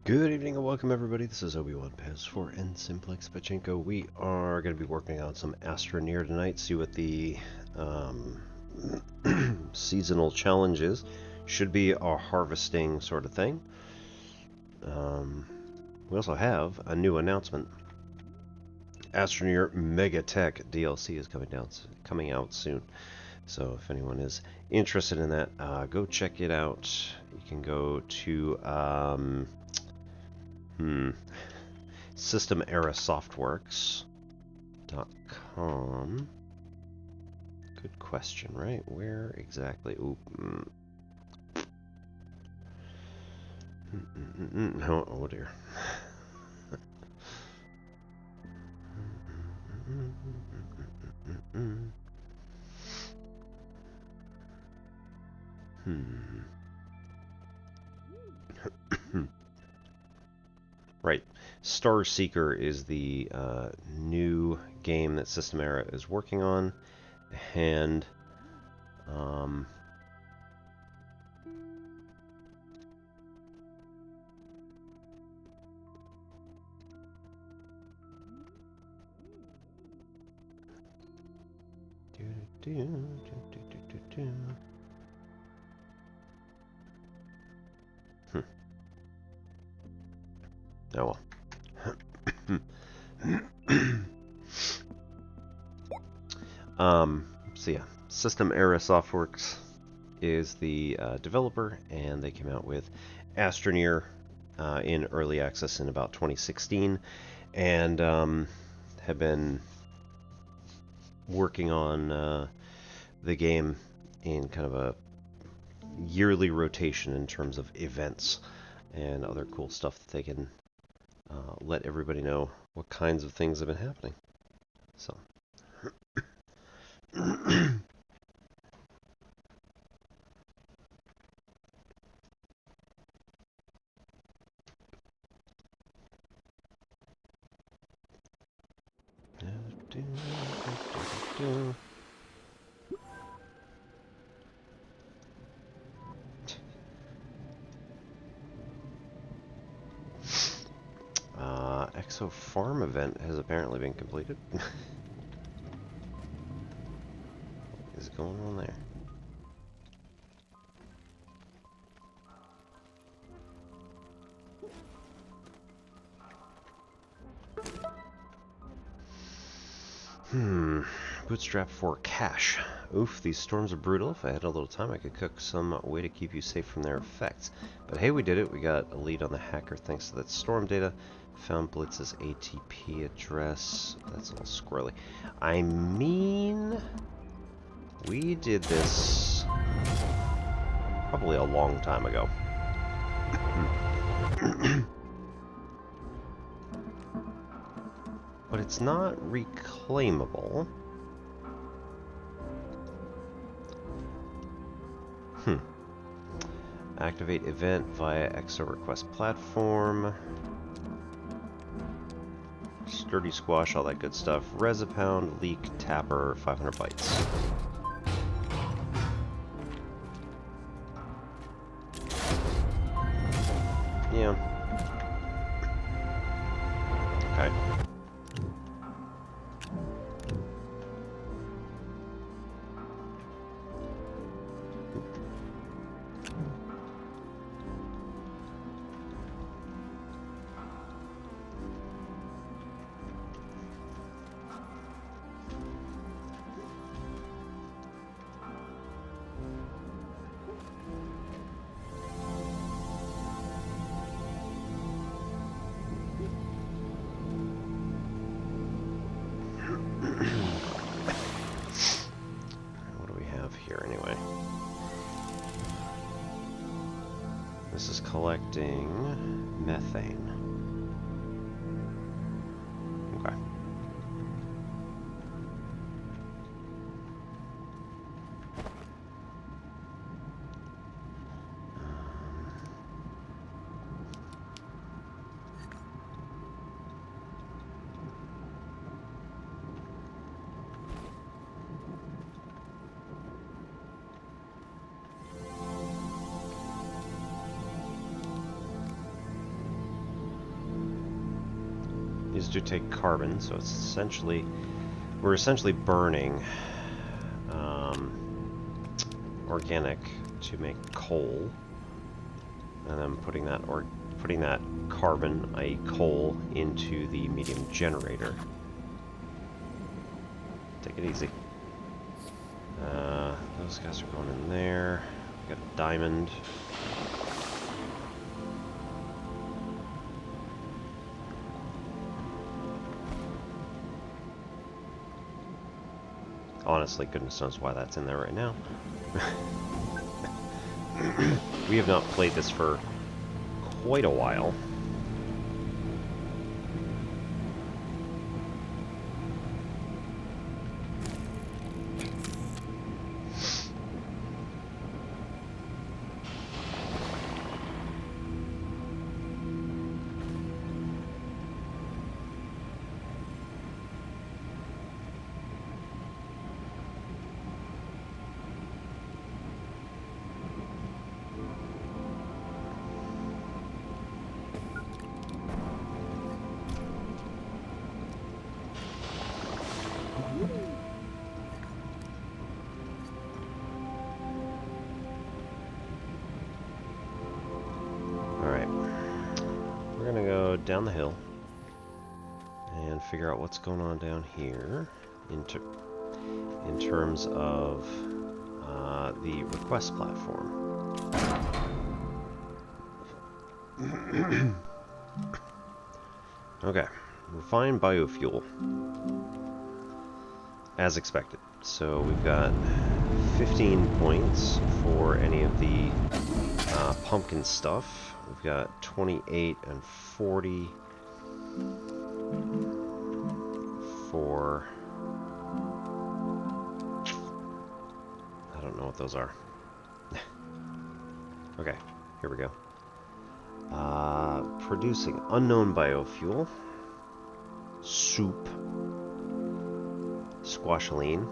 Good evening and welcome everybody. This is Obi-Wan Paz4 and Simplex Pachenko. We are going to be working on some Astroneer tonight, see what the seasonal challenge is. Should be a harvesting sort of thing. We also have a new announcement. Astroneer Megatech DLC is coming out soon. So if anyone is interested in that, go check it out. You can go to System Era Softworks.com. Good question, right? Where exactly? Ooh. Oh dear. Right. Star Seeker is the new game that System Era is working on, and oh well. So yeah, System Era Softworks is the developer, and they came out with Astroneer in early access in about 2016, and have been working on the game in kind of a yearly rotation in terms of events and other cool stuff that they can let everybody know what kinds of things have been happening. So. EXO farm event has apparently been completed. What is going on there? Bootstrap for cash. Oof, these storms are brutal. If I had a little time, I could cook some way to keep you safe from their effects. But hey, we did it. We got a lead on the hacker thanks to that storm data. Found Blitz's ATP address. That's all squirrely. I mean, we did this probably a long time ago. But it's not reclaimable. Activate event via EXO request platform. Sturdy squash, all that good stuff. Resopound, leak, tapper, 500 bytes. Yeah. Okay. This is collecting methane. Okay. These do take carbon, so it's essentially, we're essentially burning organic to make coal, and then putting that carbon, i.e. coal, into the medium generator. Take it easy. Those guys are going in there. We got a diamond. Honestly, goodness knows why that's in there right now. We have not played this for quite a while. Down the hill and figure out what's going on down here in terms of the request platform. Okay, refined biofuel, as expected. So we've got 15 points for any of the pumpkin stuff. We've got 28 and 40 for... I don't know what those are. Okay, here we go. Producing unknown biofuel, soup, squashaline,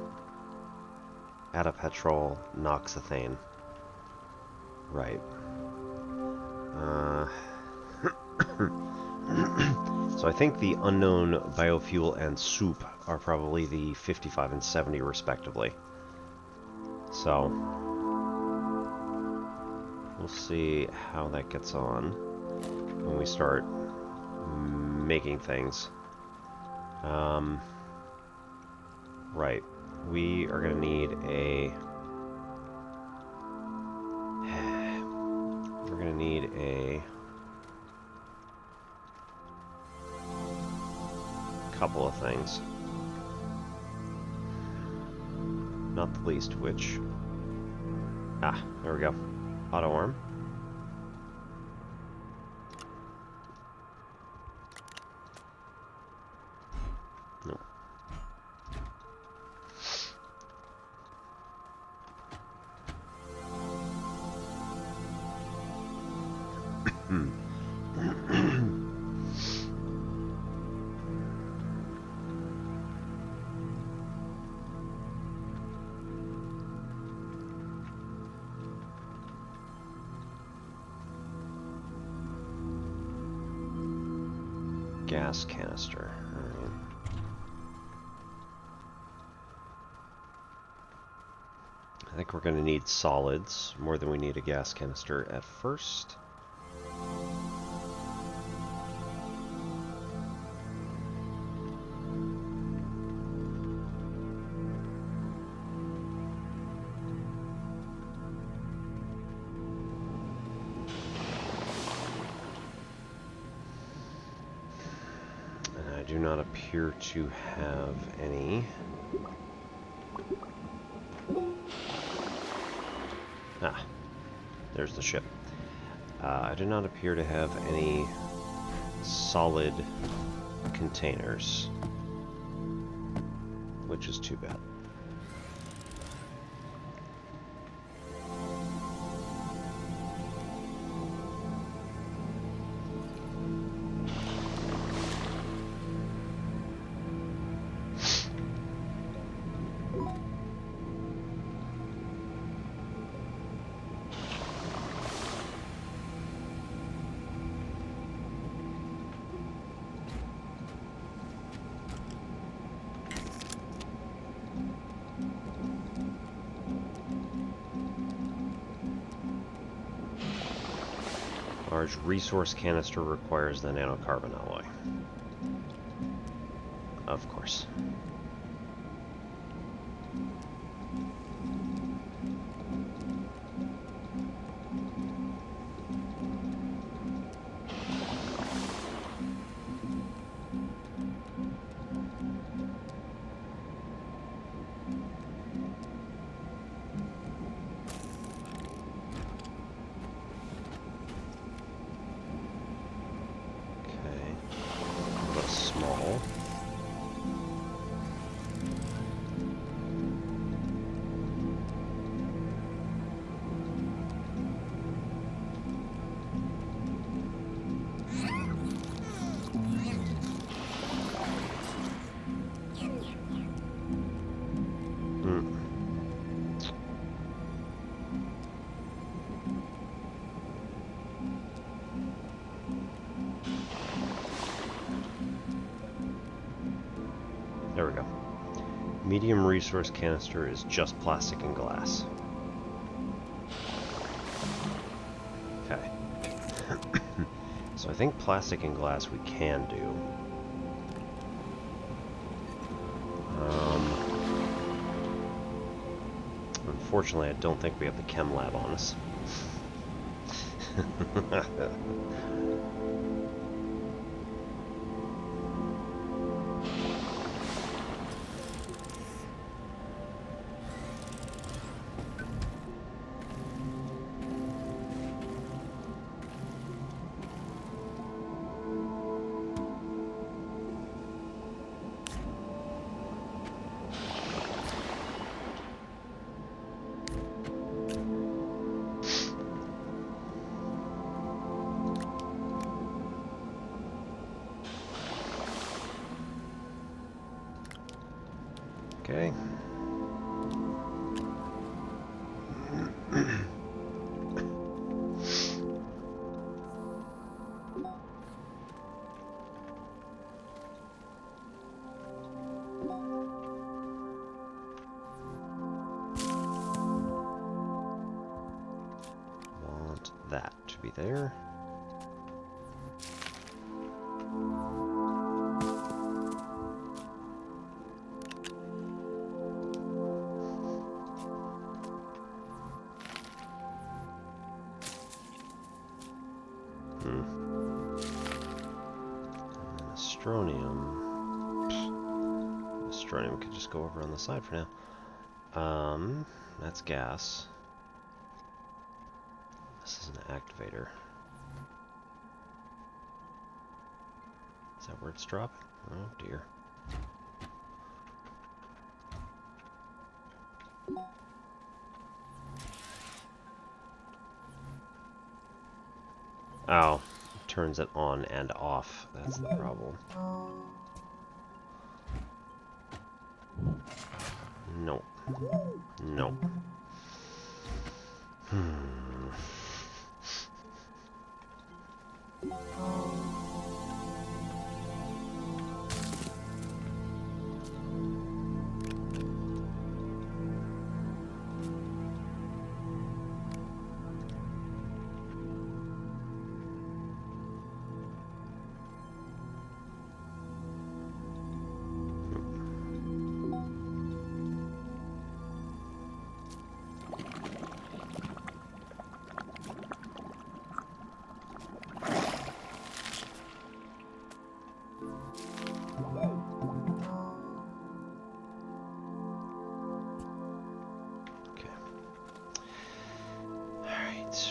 adapetrol, noxethane. Right. So I think the unknown biofuel and soup are probably the 55 and 70 respectively. So we'll see how that gets on when we start making things. Right, we are going to need a... We're going to need a couple of things. Not the least which... Ah, there we go. Auto arm. Nope. Gas canister. All right. I think we're going to need solids more than we need a gas canister at first. Do not appear to have any. Ah, there's the ship. I do not appear to have any solid containers, which is too bad. Large resource canister requires the nanocarbon alloy. Of course. Small. There we go. Medium resource canister is just plastic and glass. Okay. So I think plastic and glass we can do. Unfortunately, I don't think we have the chem lab on us. Okay. Want that to be there. Astroneer could just go over on the side for now. That's gas. This is an activator. Is that where it's dropping? Oh dear. Oh, it turns it on and off. That's the problem. No. No.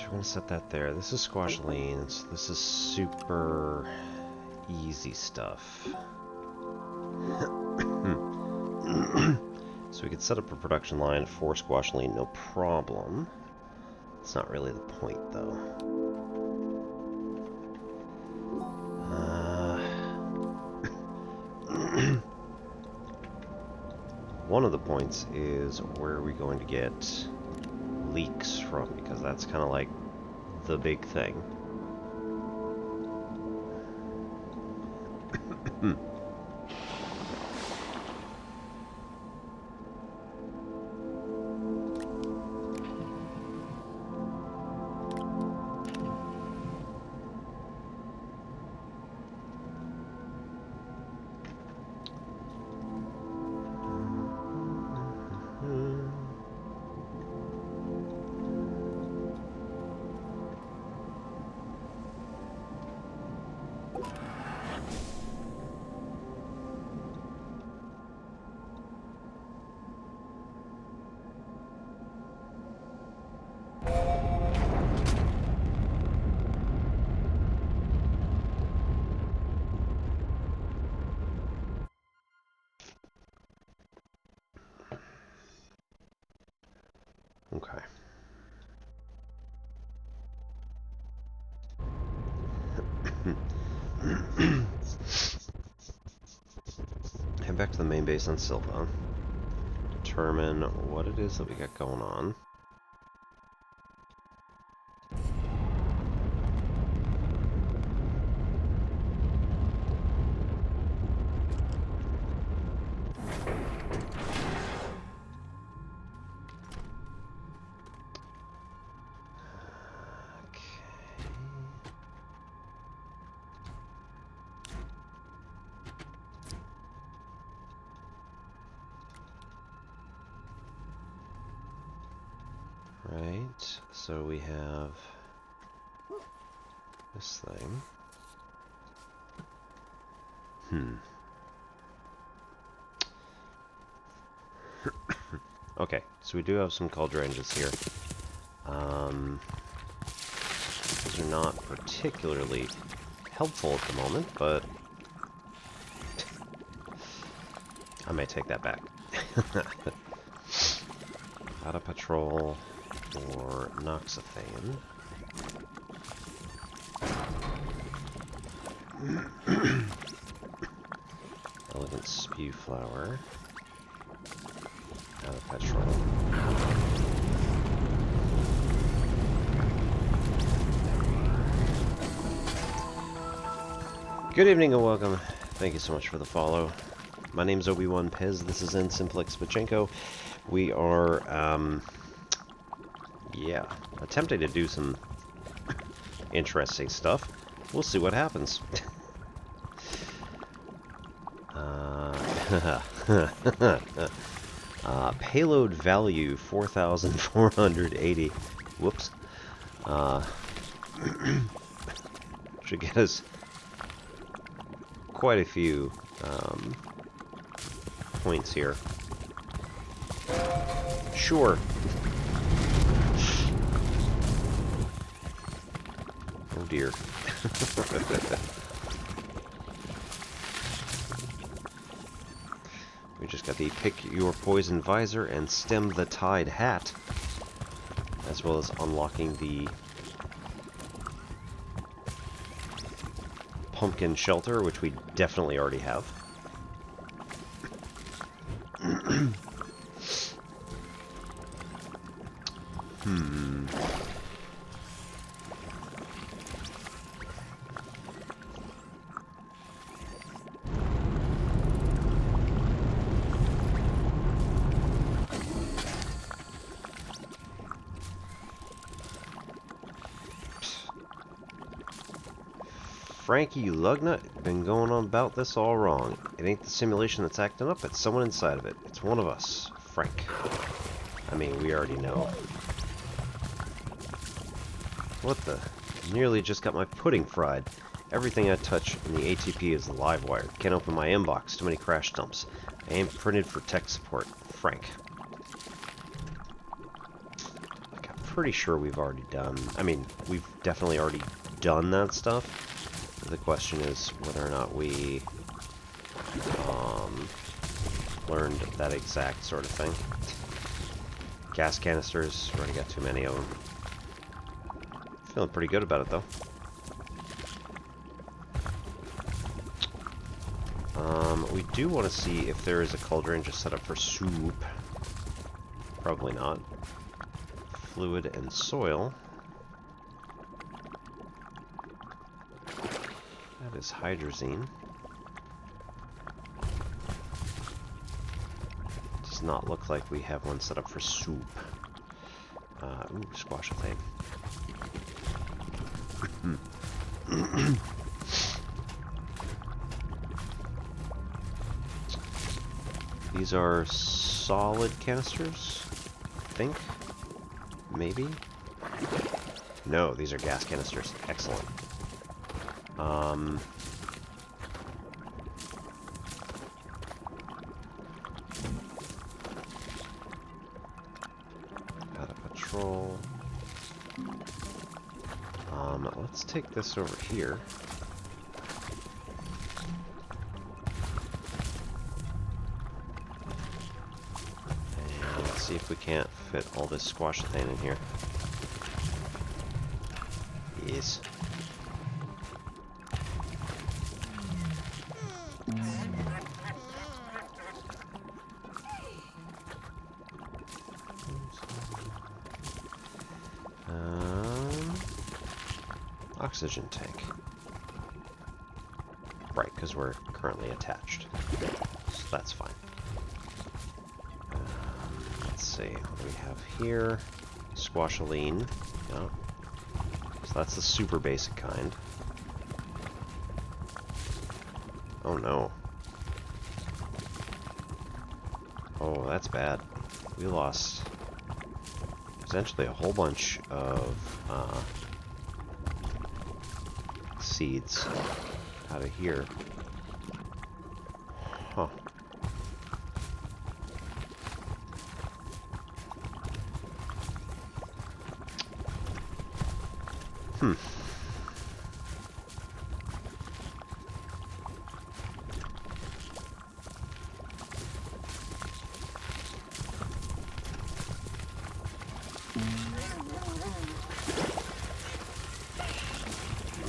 We're gonna set that there. This is squashalines. This is super easy stuff. So we could set up a production line for squashaline, no problem. It's not really the point, though. One of the points is where are we going to get leaks from, because that's kind of like the big thing. Head back to the main base on Silva. Determine what it is that we got going on. Right, so we have this thing. Okay, so we do have some cauldrons here. These are not particularly helpful at the moment, but I may take that back. Out of patrol or Noxophane. Elegant spew flower. Out of petrol. Good evening and welcome. Thank you so much for the follow. My name's Obi-Wan Pez. This is N Simplex Pachenko. We are, yeah, attempting to do some interesting stuff. We'll see what happens. Payload value 4,480. Whoops. Should get us quite a few points here. Sure. Oh dear. We just got the pick your poison visor and stem the tide hat, as well as unlocking the pumpkin shelter, which we definitely already have. Frankie Lugnut, been going on about this all wrong. It ain't the simulation that's acting up, it's someone inside of it. It's one of us, Frank. I mean, we already know. What the? Nearly just got my pudding fried. Everything I touch in the ATP is live wired. Can't open my inbox, too many crash dumps. I ain't printed for tech support, Frank. Like, I'm pretty sure we've already done... I mean, we've definitely already done that stuff. The question is whether or not we learned that exact sort of thing. Gas canisters, already got too many of them. Feeling pretty good about it though. We do want to see if there is a cauldron just set up for soup. Probably not. Fluid and soil. That is hydrazine. Does not look like we have one set up for soup. Ooh, squash a thing. These are solid canisters, I think. Maybe? No, these are gas canisters. Excellent. Out of patrol. Let's take this over here. And let's see if we can't fit all this squash thing in here. Yes. oxygen tank. Right, because we're currently attached. So that's fine. Let's see, what do we have here? Squashaline. Yeah. So that's the super basic kind. Oh no. Oh, that's bad. We lost essentially a whole bunch of seeds out of here. Huh.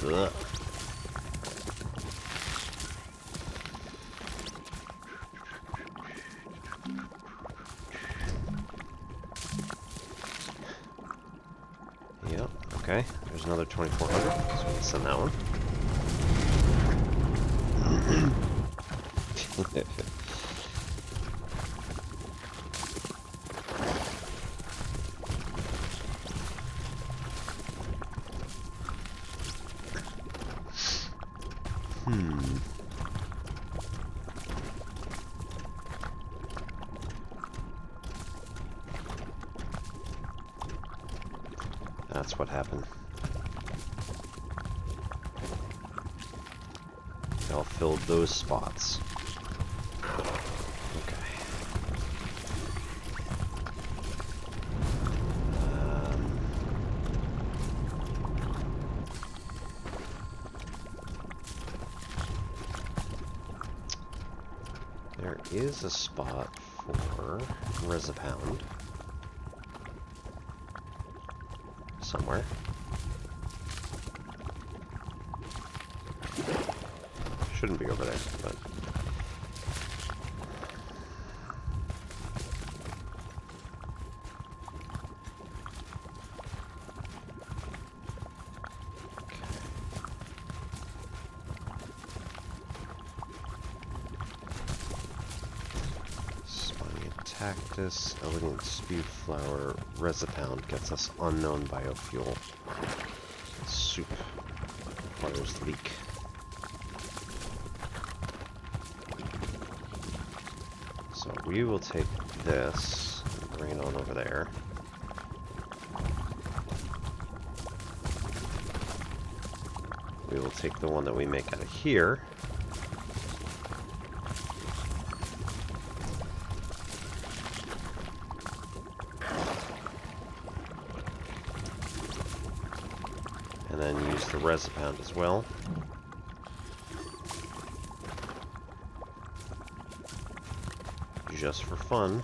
Ugh. Yep, okay. There's another 2400, so we can send that one. That's what happened. They all filled those spots. Okay. There is a spot for Resopound somewhere. Shouldn't be over there, but Cactus, elegant spew flower, Resopound gets us unknown biofuel. Soup requires leak. So we will take this and bring it on over there. We will take the one that we make out of here. And then use the Resopound as well. Just for fun.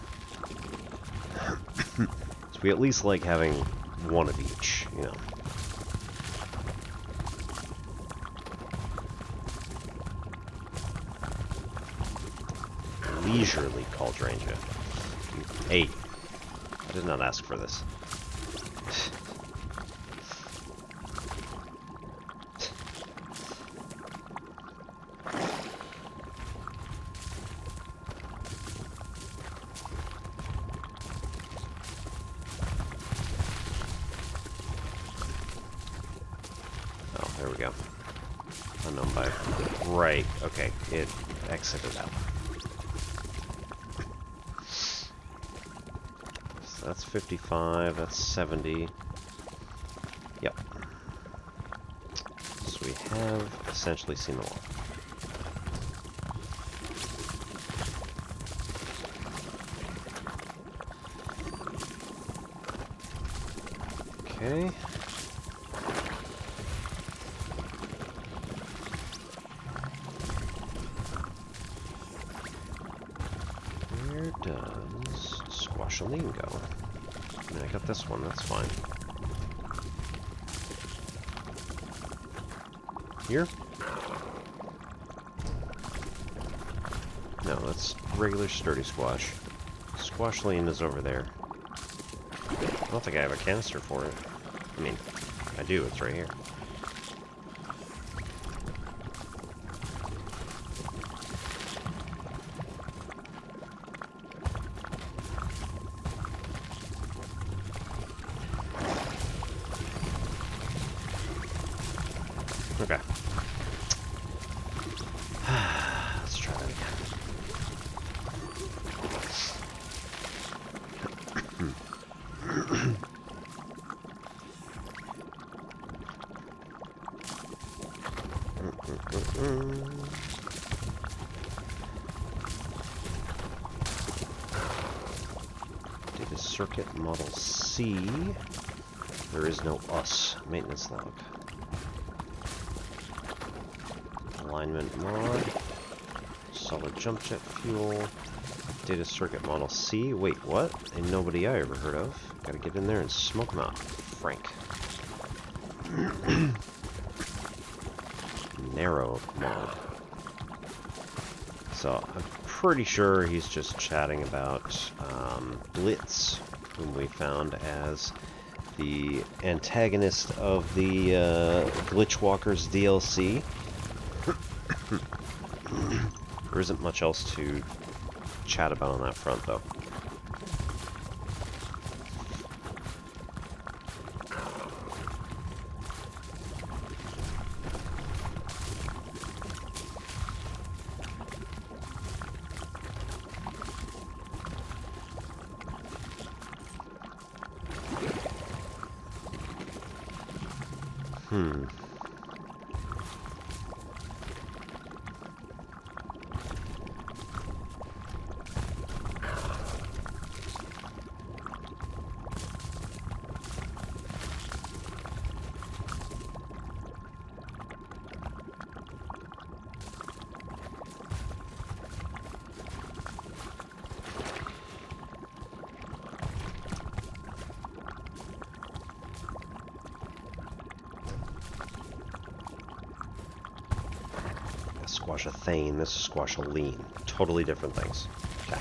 So we at least like having one of each, you know. Leisurely Cauldrangia. Hey, I did not ask for this. There we go. Unknown by... Right, okay. It exited out. So that's 55, that's 70. Yep. So we have essentially seen them all. Okay. Where does Squashaline go? I mean, I got this one, that's fine. Here? No, that's regular sturdy squash. Squashaline is over there. I don't think I have a canister for it. I mean, I do, it's right here. Okay. Let's try that again. Data circuit model C. There is no us. Maintenance log. Alignment mod. Solid jump jet fuel. Data circuit model C. Wait, what? Ain't nobody I ever heard of. Gotta get in there and smoke them out. Frank. Narrow mod. So, I'm pretty sure he's just chatting about Blitz, whom we found as the antagonist of the Glitchwalkers DLC. There isn't much else to chat about on that front, though. Squash a thane, this is squash a lean. Totally different things. Okay.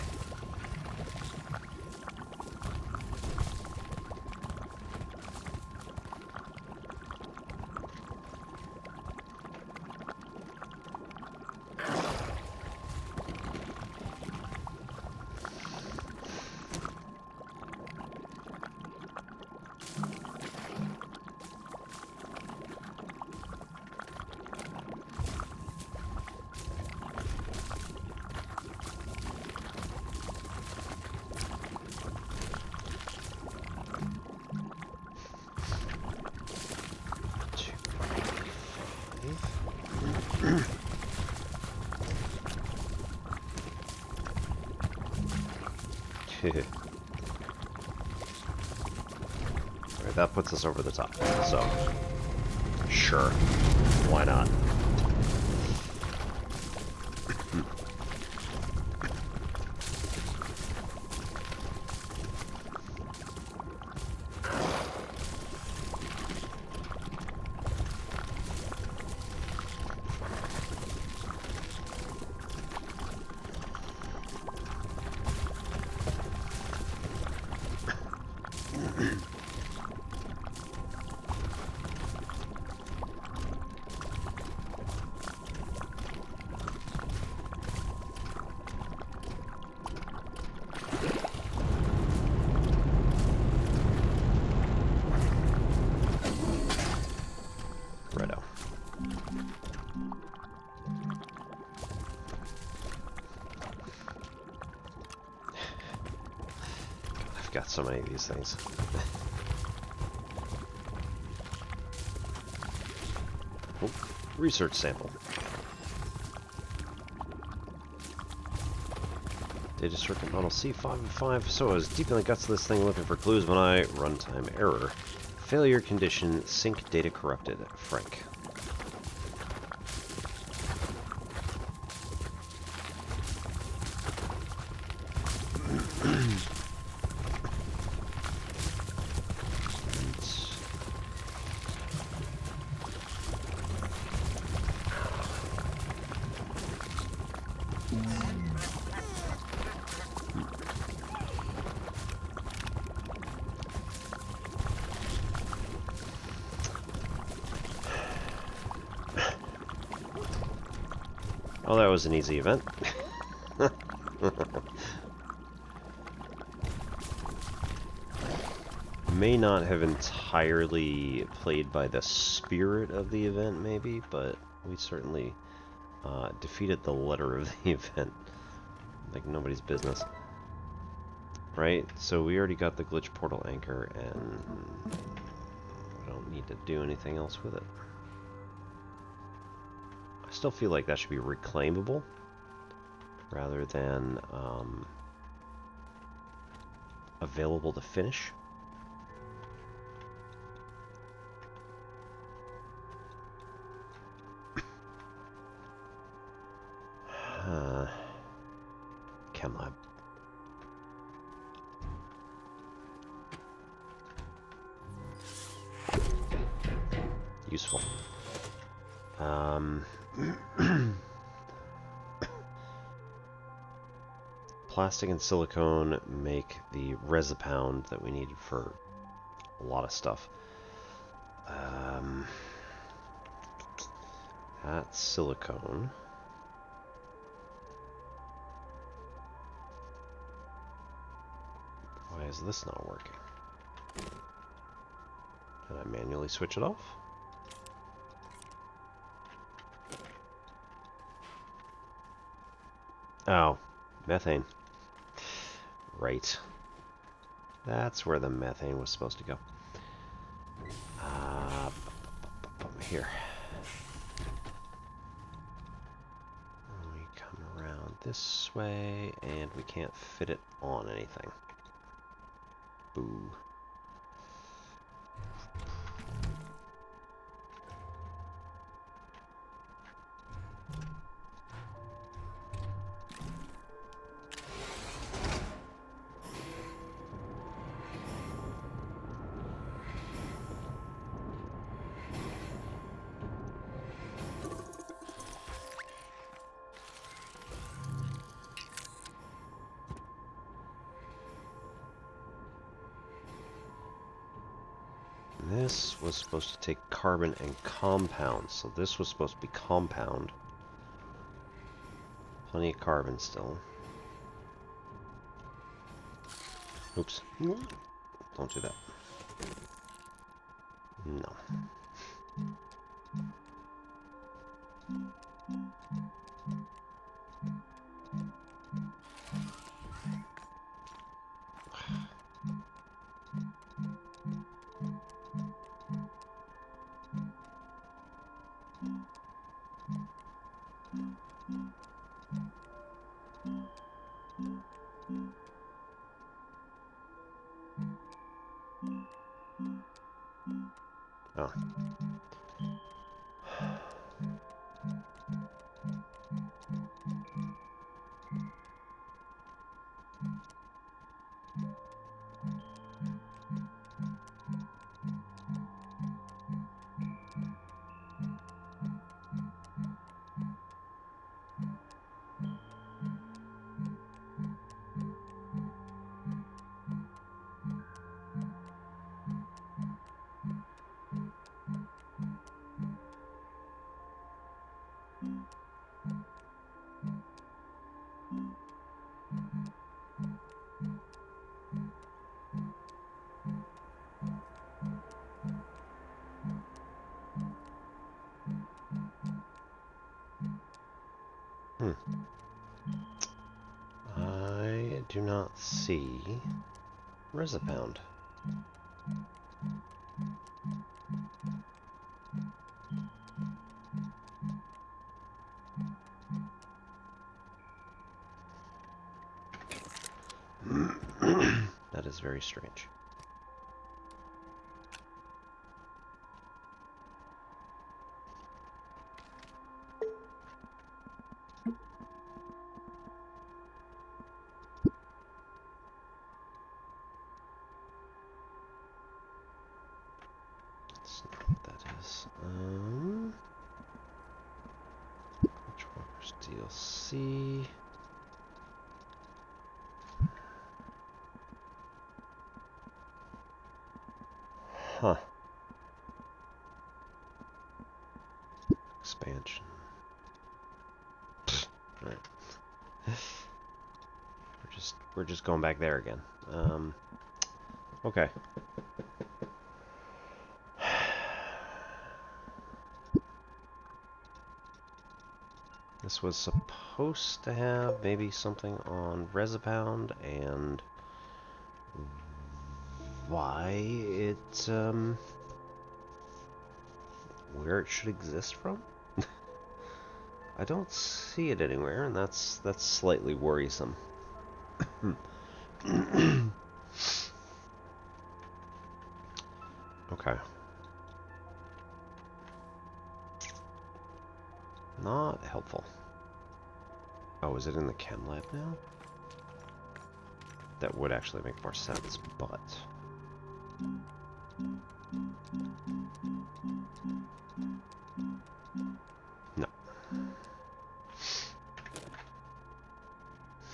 Alright, that puts us over the top. So, sure. Why not? Got so many of these things. Oh, research sample. Data circuit model C505. So I was deep in the guts of this thing looking for clues when I runtime error. Failure condition, sync data corrupted. Frank. Well, that was an easy event. may not have entirely played by the spirit of the event, maybe, but we certainly defeated the letter of the event like nobody's business. Right? So we already got the glitch portal anchor, and we don't need to do anything else with it. I still feel like that should be reclaimable rather than available to finish. Chem lab. Useful. Plastic and silicone make the resipound that we needed for a lot of stuff. That's silicone. Why is this not working? Can I manually switch it off? Oh, methane. Right. That's where the methane was supposed to go. Here. We come around this way, and we can't fit it on anything. Boo. This was supposed to take carbon and compound, so this was supposed to be compound. Plenty of carbon still. Oops. Don't do that. No. Oh. I do not see resipound. That is very strange. That's not what that is. Which workers DLC? Huh. Expansion. Right. We're just going back there again. Okay. This was supposed to have maybe something on Resopound and why it, where it should exist from? I don't see it anywhere, and that's slightly worrisome. Okay. Not helpful. Oh, is it in the chem lab now? That would actually make more sense, but... no.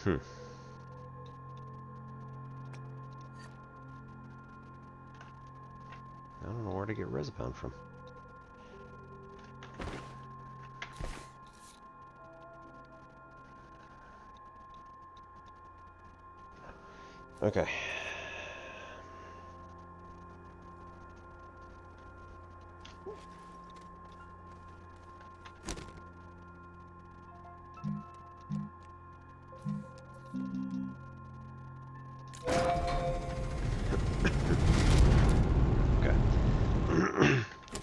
I don't know where to get Resopound from. Okay.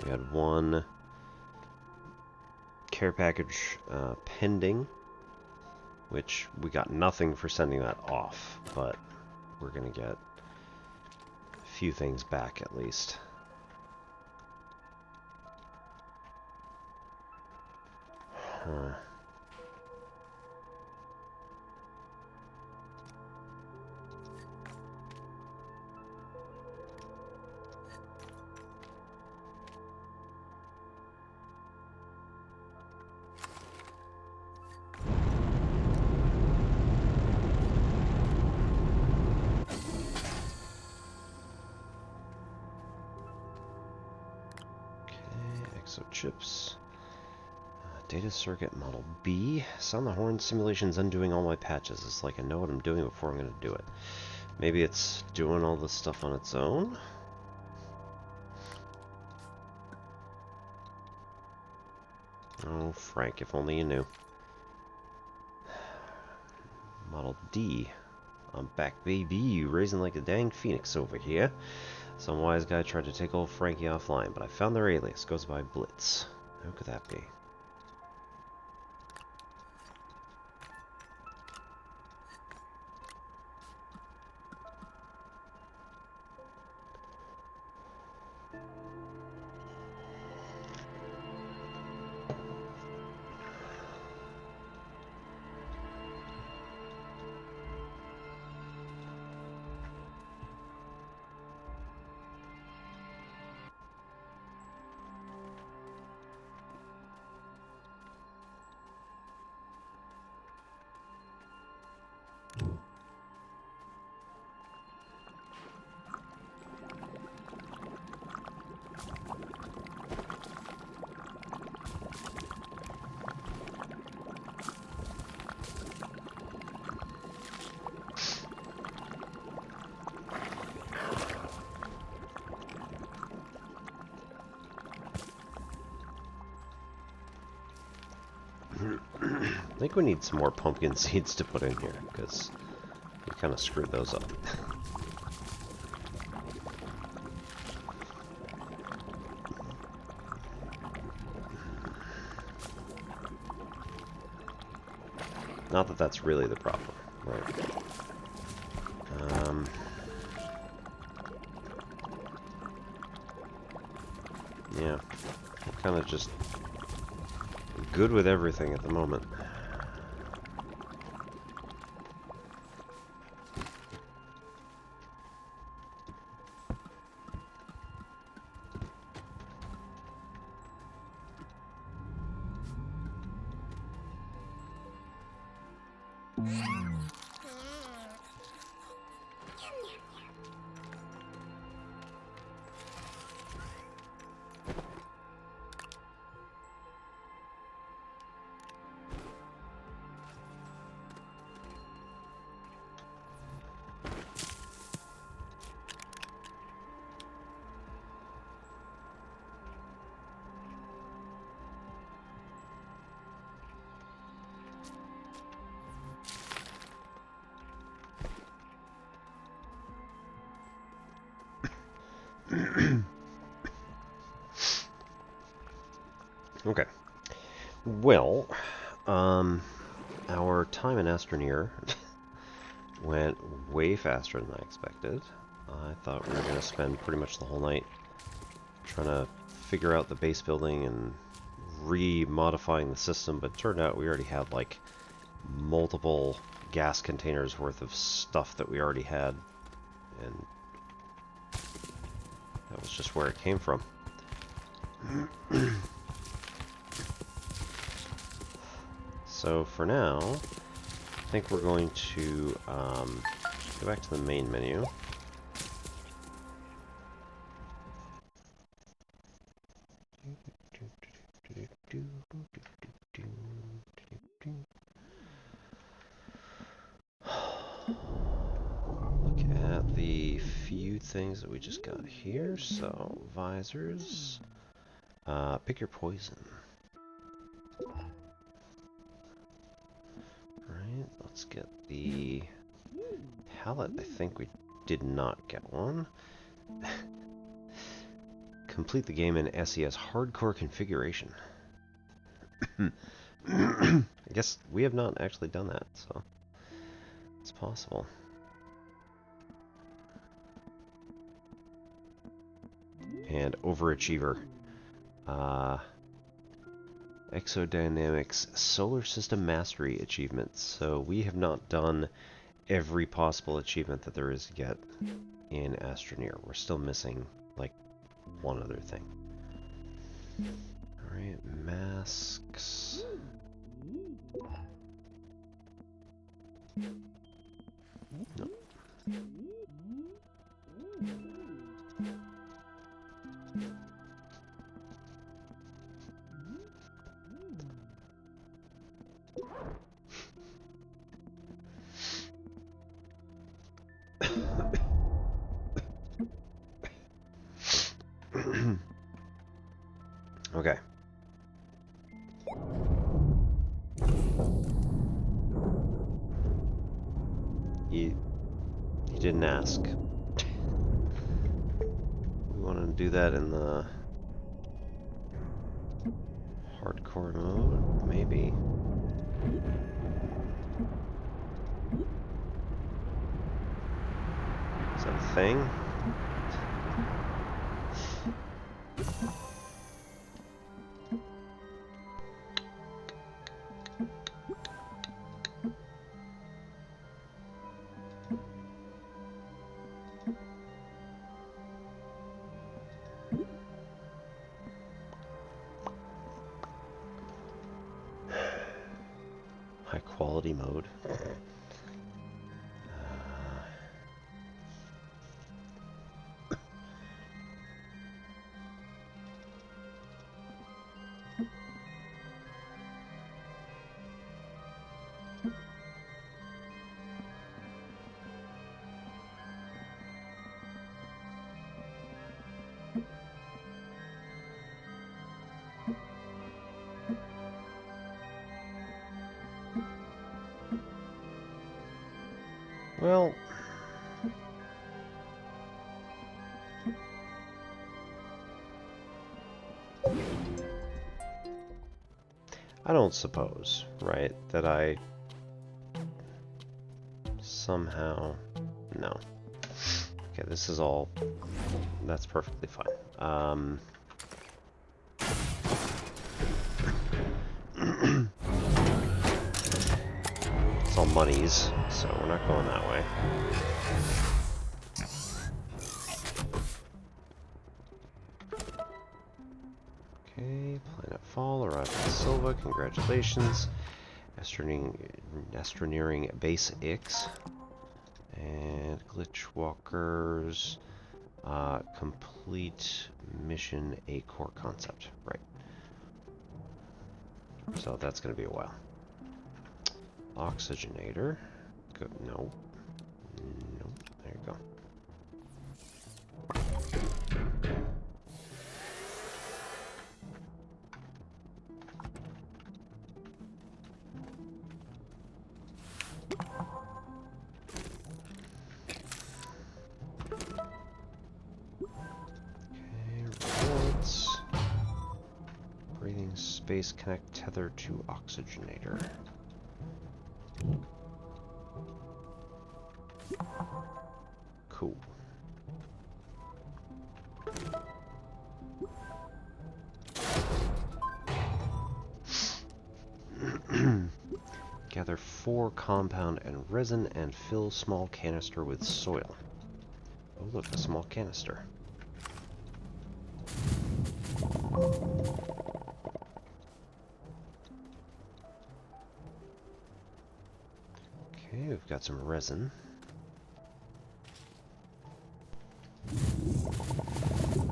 We had one care package pending, which we got nothing for sending that off, but we're gonna get a few things back at least. Huh. EXO chips. Data circuit model B. Sound the horn simulation's undoing all my patches. It's like I know what I'm doing before I'm going to do it. Maybe it's doing all this stuff on its own? Oh, Frank, if only you knew. Model D. I'm back, baby. Raising like a dang phoenix over here. Some wise guy tried to take old Frankie offline, but I found their alias. Goes by Blitz. Who could that be? I think we need some more pumpkin seeds to put in here, because we kind of screwed those up. Not that that's really the problem, right? Yeah, kind of just good with everything at the moment. Okay. Well, our time in Astroneer went way faster than I expected. I thought we were going to spend pretty much the whole night trying to figure out the base building and re-modifying the system, but it turned out we already had like multiple gas containers worth of stuff that we already had, and that was just where it came from. So for now, I think we're going to go back to the main menu. Look at the few things that we just got here. So, visors. Pick your poison. Alright, let's get the palette. I think we did not get one. Complete the game in SES hardcore configuration. I guess we have not actually done that, so it's possible. And overachiever. EXO Dynamics Solar System Mastery achievements. So we have not done every possible achievement that there is to get in Astroneer. We're still missing like one other thing. Alright, masks. No. Okay. You didn't ask. We want to do that in the hardcore mode, maybe. Is that a thing? High quality mode. Well, I don't suppose, right, that I somehow... No. Okay, this is all... That's perfectly fine. It's all monies, so we're not going that way. Okay, Planet Fall arrived in Silva. Congratulations. Astroneering Base X. And Glitch Walkers. Complete mission A core concept. Right. So that's going to be a while. Oxygenator. Good. No. No. There you go. Space connect tether to oxygenator. Cool. Gather 4 compound and resin and fill small canister with soil. Oh look, a small canister. Okay, we've got some resin.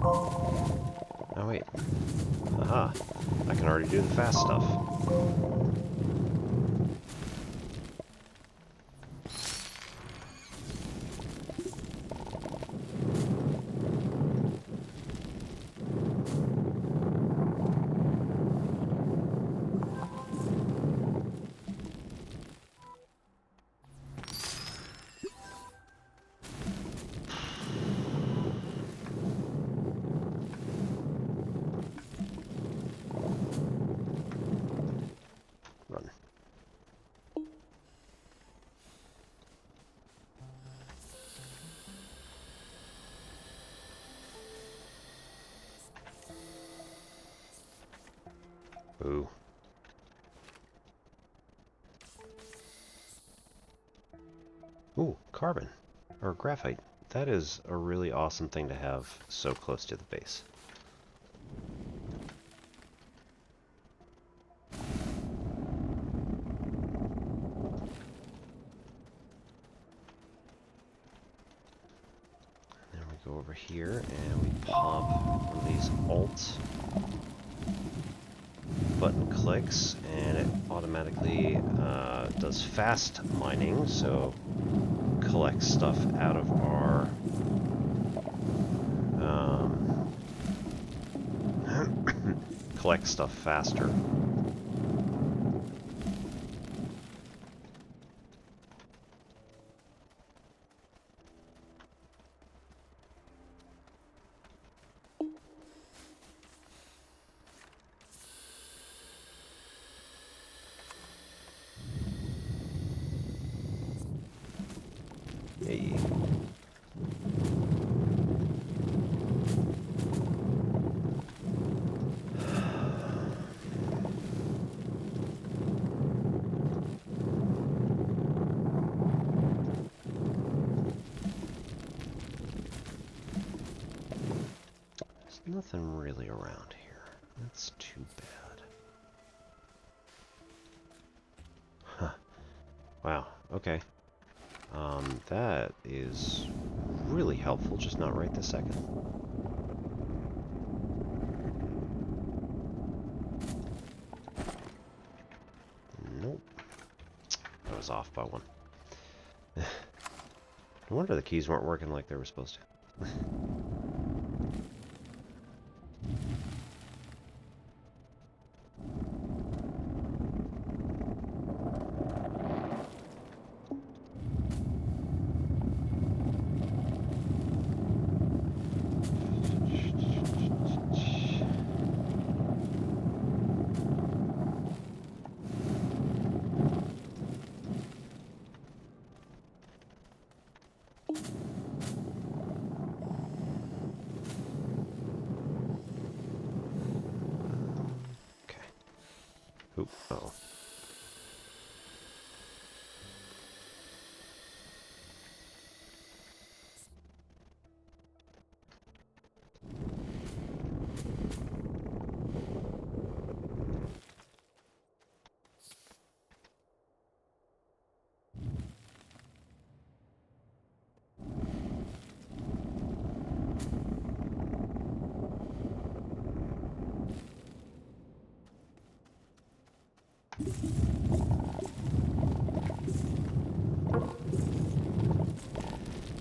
Oh wait. Aha. I can already do the fast stuff. Ooh. Ooh, carbon. Or graphite. That is a really awesome thing to have so close to the base. Then we go over here and we pop one of these alt button clicks, and it automatically does fast mining, so collects stuff out of our collect stuff faster. Hey. There's nothing really around here. That's too bad. Huh. Wow, okay. That is really helpful, just not right this second. Nope. I was off by one. No wonder the keys weren't working like they were supposed to. Oop, uh-oh.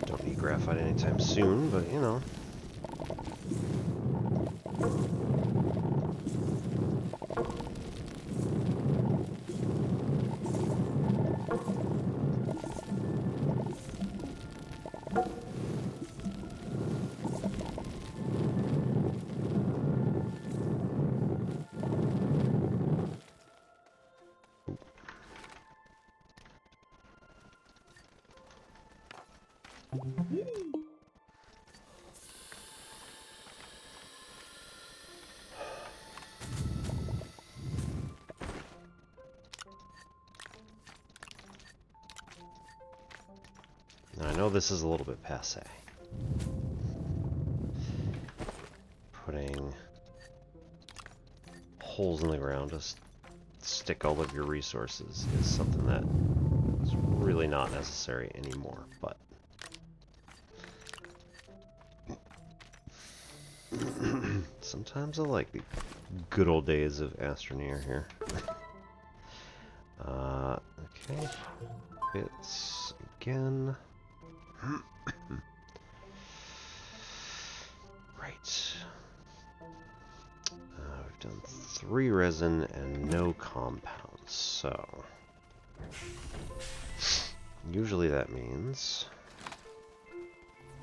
Don't need graphite anytime soon, but you know. I know this is a little bit passé. Putting holes in the ground to stick all of your resources is something that is really not necessary anymore, but sometimes I like the good old days of Astroneer here. Okay, bits again. Right. We've done 3 resin and no compounds, so usually that means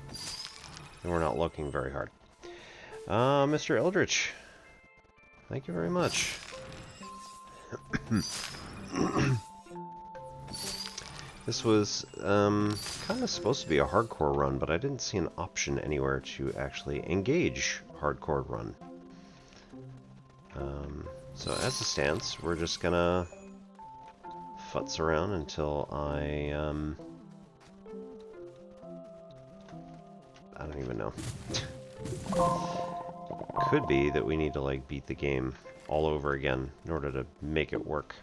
that we're not looking very hard. Mr. Eldritch, thank you very much. This was kind of supposed to be a hardcore run, but I didn't see an option anywhere to actually engage hardcore run. So as it stands, we're just gonna futz around until I don't even know. Could be that we need to like beat the game all over again in order to make it work,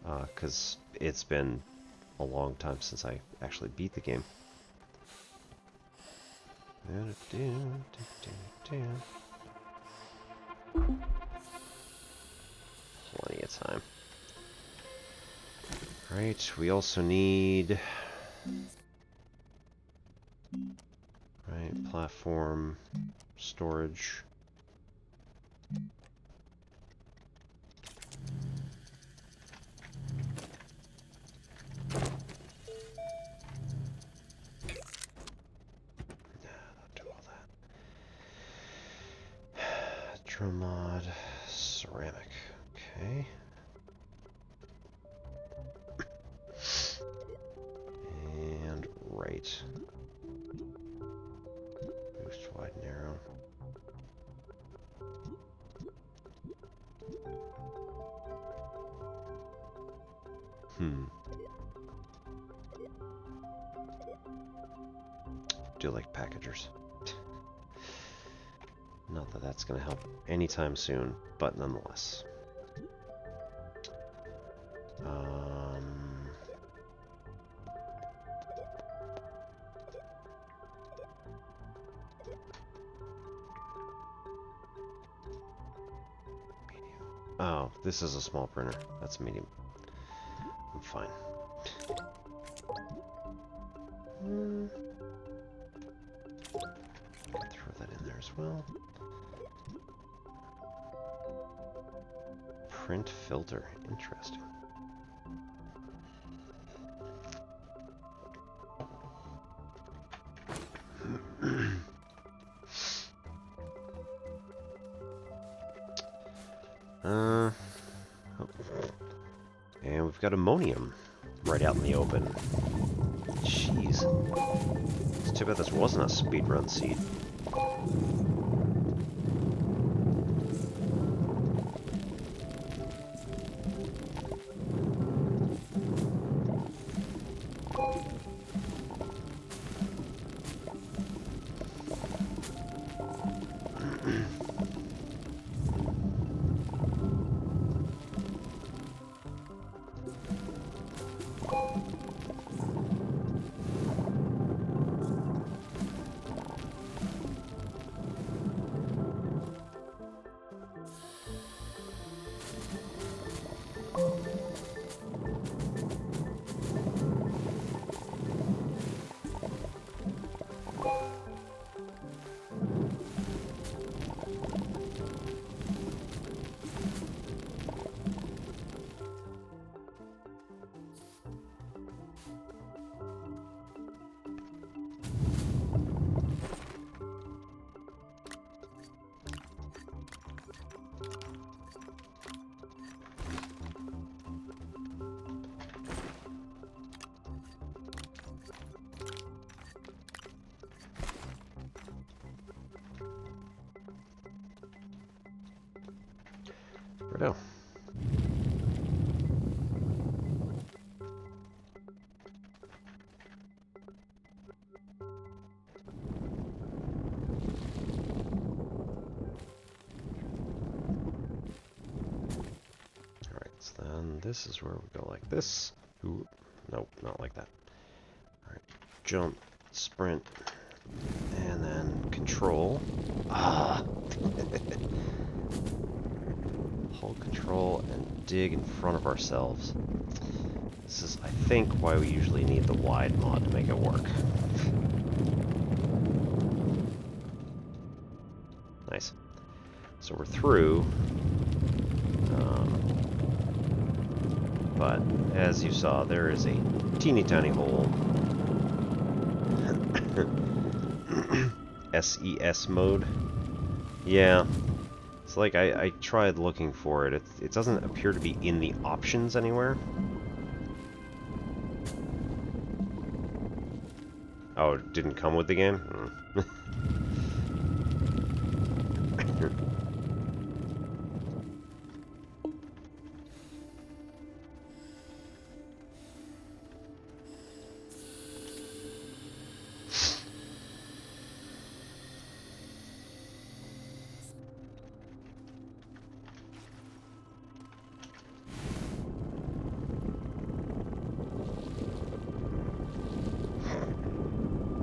because it's been a long time since I actually beat the game. Plenty of time. Right, we also need platform storage. Mod ceramic. Okay. And right. Boost wide narrow. Do like packagers. Not that that's going to help anytime soon, but nonetheless. Oh, this is a small printer. That's medium. I'm fine. Throw that in there as well. Print filter. Interesting. And we've got ammonium right out in the open. Jeez. It's too bad this wasn't a speedrun seed. Righto. this is where we go like this. Ooh, nope, not like that. Alright, jump, sprint, and then control. Ah! Hold control and dig in front of ourselves. This is, I think, why we usually need the wide mod to make it work. Nice. So we're through. But, as you saw, there is a teeny tiny hole. SES mode. Yeah. It's like I tried looking for it. It doesn't appear to be in the options anywhere. Oh, it didn't come with the game?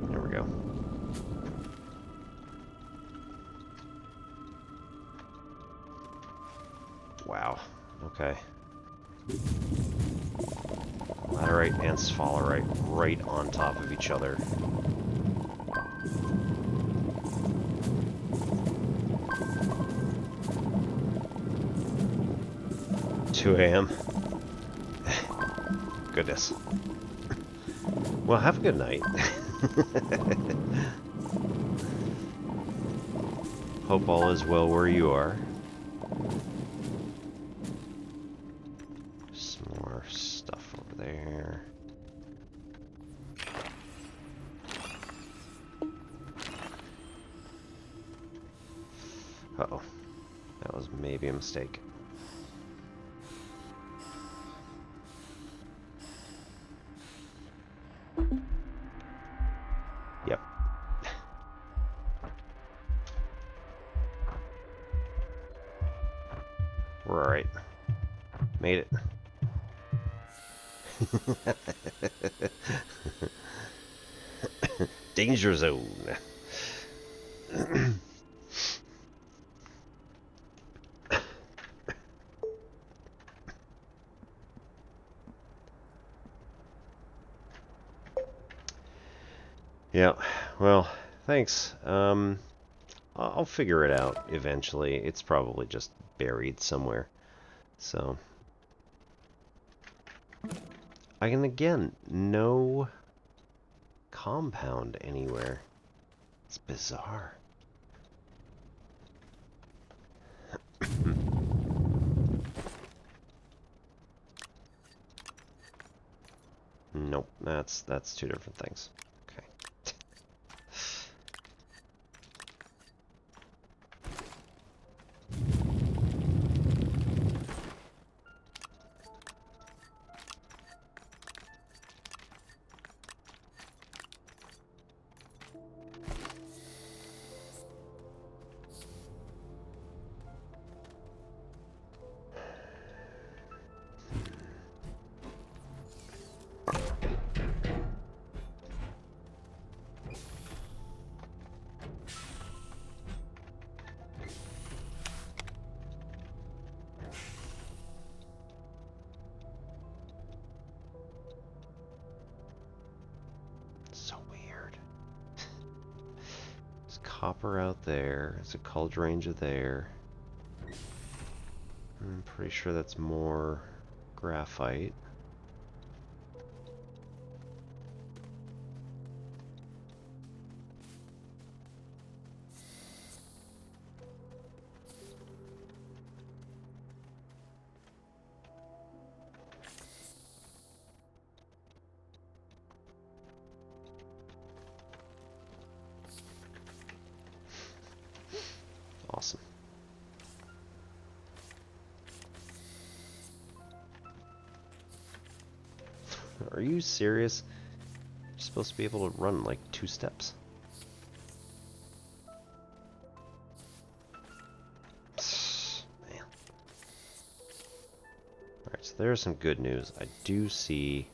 There we go. Wow. Okay. Laterite and sphalerite right on top of each other. $2 a.m. Goodness. Well, have a good night. Hope all is well where you are. Some more stuff over there. Uh-oh. That was maybe a mistake. Yep. We're alright. Made it. Danger zone. Yeah, well, thanks. I'll figure it out eventually. It's probably just buried somewhere. So, I can, again, no compound anywhere. It's bizarre. Nope, that's two different things. Okay. So weird. There's copper out there. There's a cauldron there. I'm pretty sure that's more graphite. Awesome. Are you serious? You're supposed to be able to run like 2 steps. Man. Alright, so there's some good news. I do see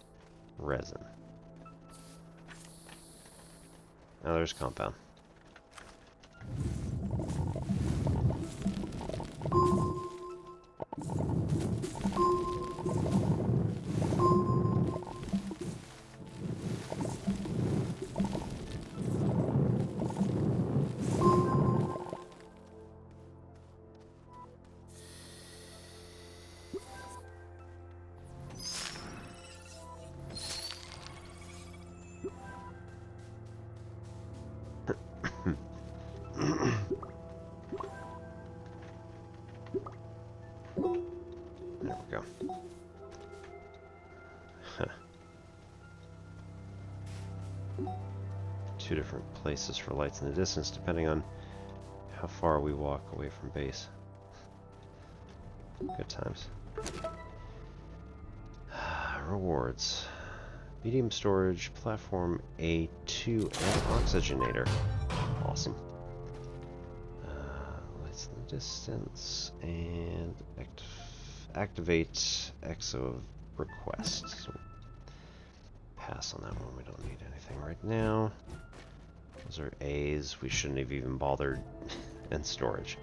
resin. Now there's compound. There we go. Two different places for lights in the distance, depending on how far we walk away from base. Good times. Rewards. Medium storage, platform A2, and oxygenator. Awesome. Lights in the distance, and activate EXO request. So pass on that one, we don't need anything right now. Those are A's, we shouldn't have even bothered in storage.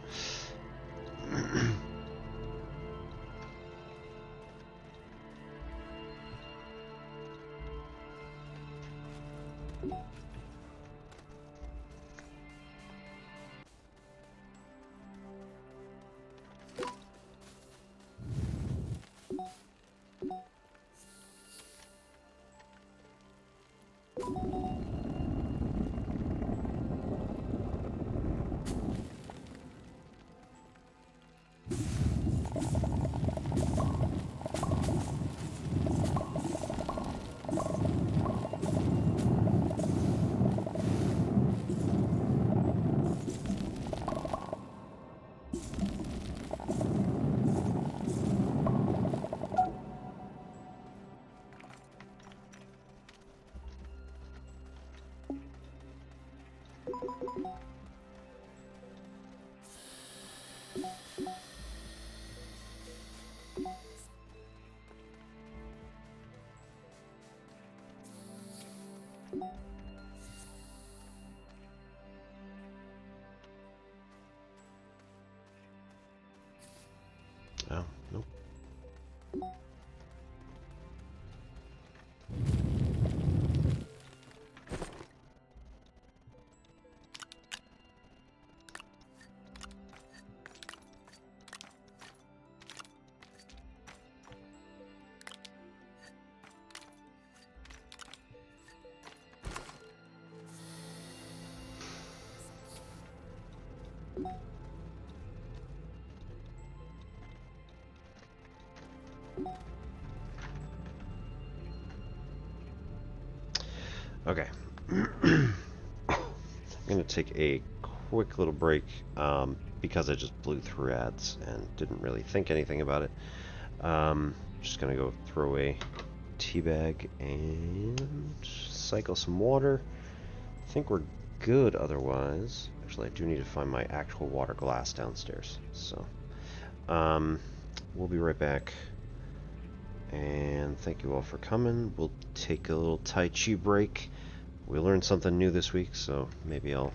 Oh, nope. Okay. I'm going to take a quick little break because I just blew through ads and didn't really think anything about it. Just going to go throw a tea bag and cycle some water. I think we're good otherwise. Actually, I do need to find my actual water glass downstairs. So, we'll be right back. And thank you all for coming. We'll take a little Tai Chi break. We learned something new this week, so maybe I'll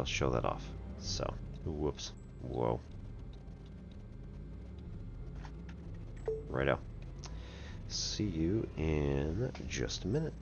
show that off. So, whoops. Whoa. Righto. See you in just a minute.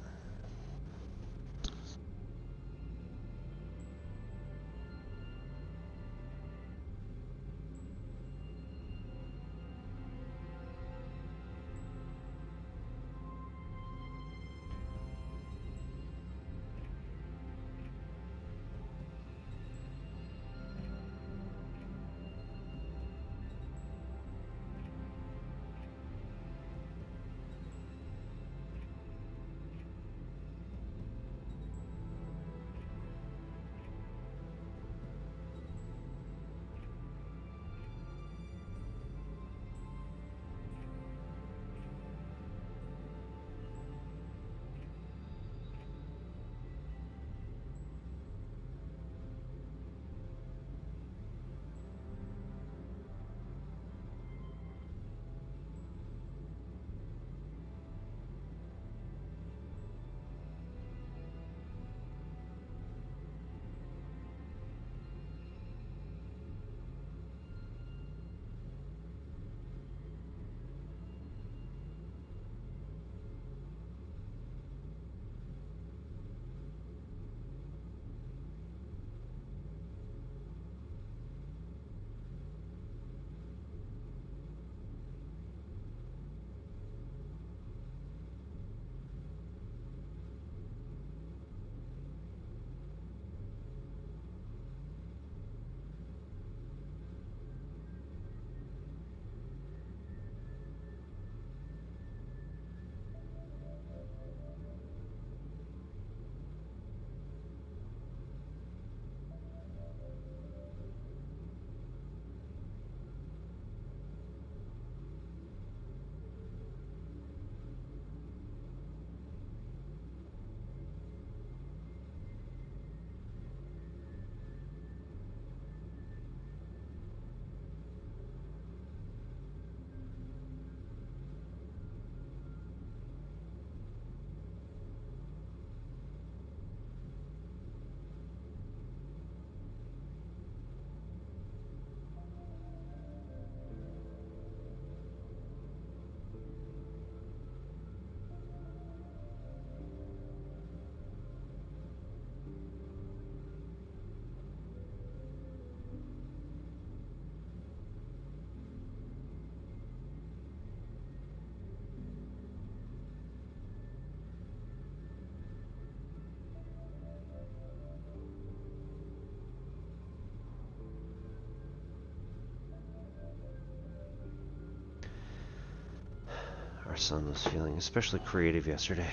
our son was feeling especially creative yesterday.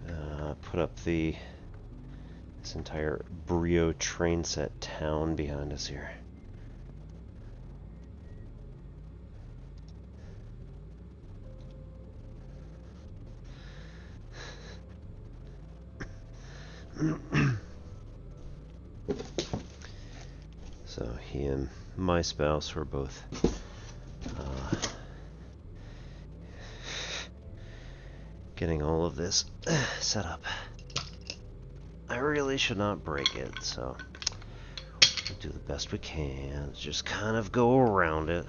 And put up this entire Brio train set town behind us here. So he and my spouse were both getting all of this set up. I really should not break it, so we'll do the best we can. Just kind of go around it.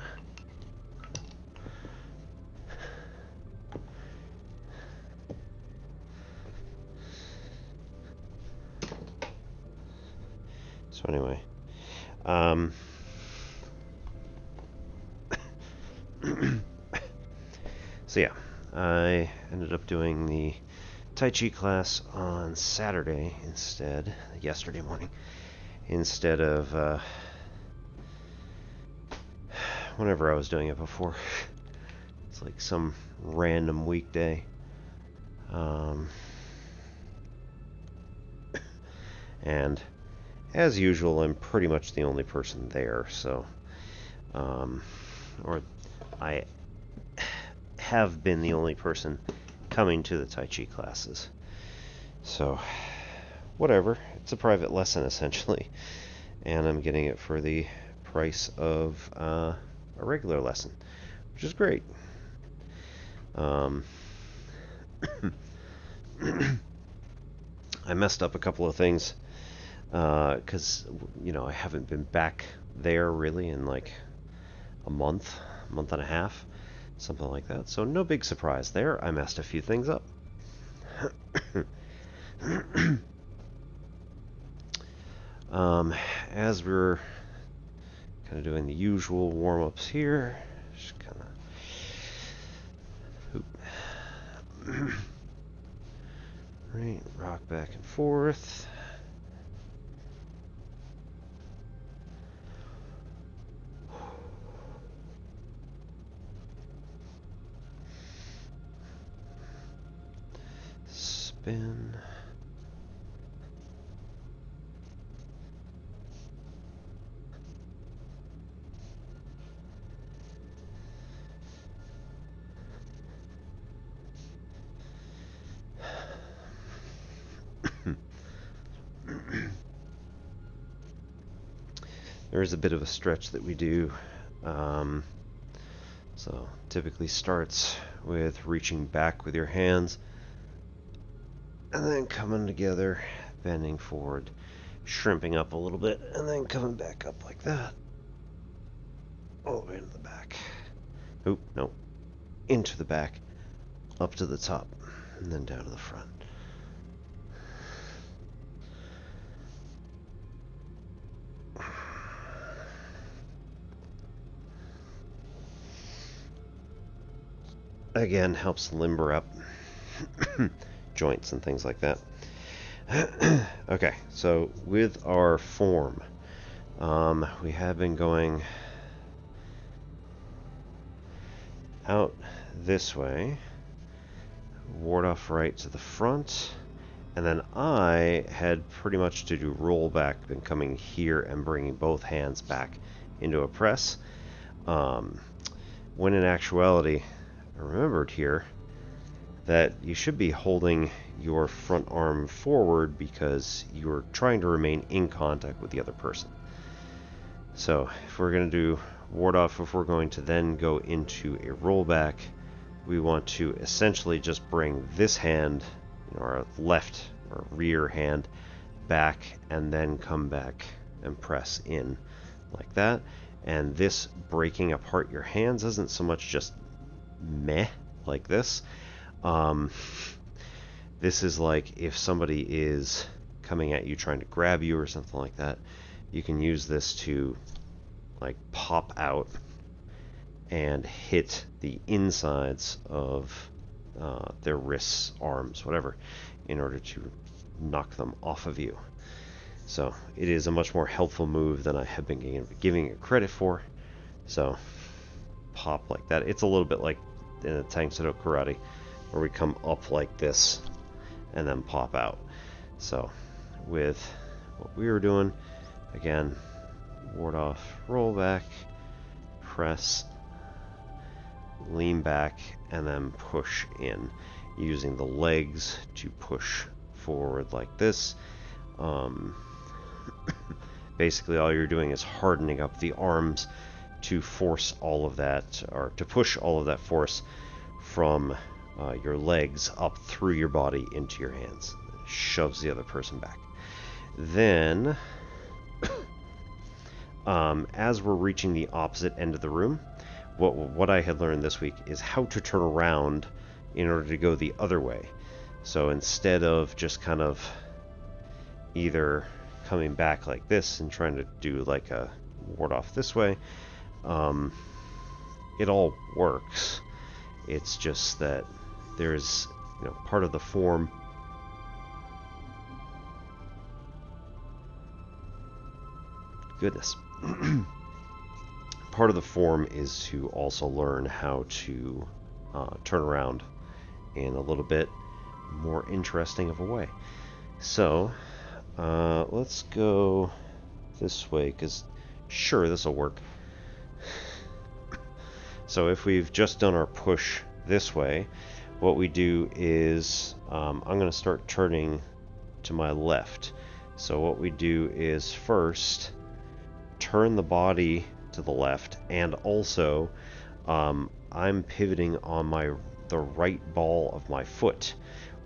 So anyway, so yeah, I ended up doing the Tai Chi class on Saturday instead, yesterday morning, instead of whenever I was doing it before. It's like some random weekday. And as usual, I'm pretty much the only person there, so, or I have been the only person coming to the Tai Chi classes. So, whatever. It's a private lesson, essentially, and I'm getting it for the price of a regular lesson, which is great. I messed up a couple of things. Because, you know, I haven't been back there really in like a month and a half, something like that. So no big surprise there. I messed a few things up. As we're kind of doing the usual warm-ups here, just kind of right, rock back and forth. Spin. There is a bit of a stretch that we do. So typically starts with reaching back with your hands and then coming together, bending forward, shrimping up a little bit, and then coming back up like that. All the way into the back. Oop, no. Into the back, up to the top, and then down to the front. Again, helps limber up joints and things like that. Okay, so with our form, we have been going out this way, ward off right to the front, and then I had pretty much to do roll back, been coming here and bringing both hands back into a press, when in actuality I remembered here that you should be holding your front arm forward because you're trying to remain in contact with the other person. So if we're going to do ward off, if we're going to then go into a rollback, we want to essentially just bring this hand, you know, our left or rear hand, back and then come back and press in like that. And this breaking apart your hands isn't so much just meh like this. This is like if somebody is coming at you trying to grab you or something like that, you can use this to like pop out and hit the insides of their wrists, arms, whatever, in order to knock them off of you. So it is a much more helpful move than I have been giving it credit for. So pop like that. It's a little bit like the Tangsudo Karate, where we come up like this and then pop out. So with what we were doing, again, ward off, roll back, press, lean back, and then push in, using the legs to push forward like this. Basically all you're doing is hardening up the arms to force all of that, or to push all of that force from your legs up through your body into your hands. It shoves the other person back. Then as we're reaching the opposite end of the room, what I had learned this week is how to turn around in order to go the other way. So instead of just kind of either coming back like this and trying to do like a ward off this way, it all works. It's just that there's, you know, part of the form. Goodness. Part of the form is to also learn how to turn around in a little bit more interesting of a way. So let's go this way, because sure, this will work. So if we've just done our push this way, what we do is I'm going to start turning to my left. So what we do is first turn the body to the left, and also I'm pivoting on the right ball of my foot,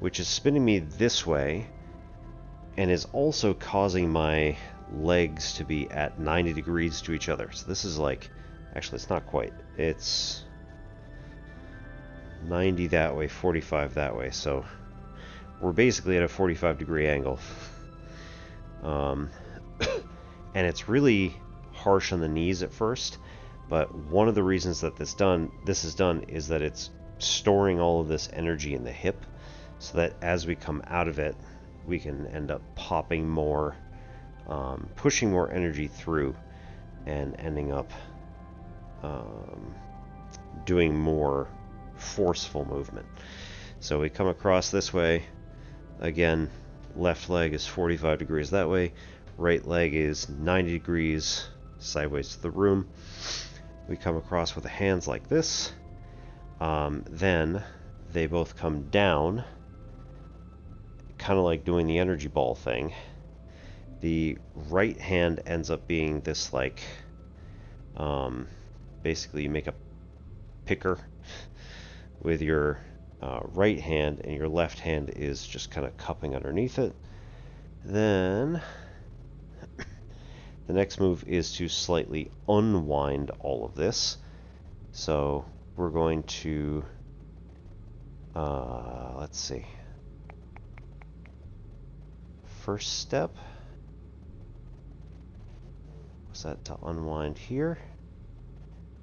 which is spinning me this way and is also causing my legs to be at 90 degrees to each other. So this is like, actually it's not quite, it's 90 that way, 45 that way, so we're basically at a 45 degree angle. And it's really harsh on the knees at first, but one of the reasons that this is done is that it's storing all of this energy in the hip, so that as we come out of it, we can end up popping more, pushing more energy through, and ending up doing more forceful movement. So we come across this way, again, left leg is 45 degrees that way, right leg is 90 degrees sideways to the room. We come across with the hands like this, then they both come down, kind of like doing the energy ball thing. The right hand ends up being this, like, basically you make a picker with your right hand, and your left hand is just kind of cupping underneath it. Then the next move is to slightly unwind all of this. So we're going to, let's see. First step, was that to unwind here?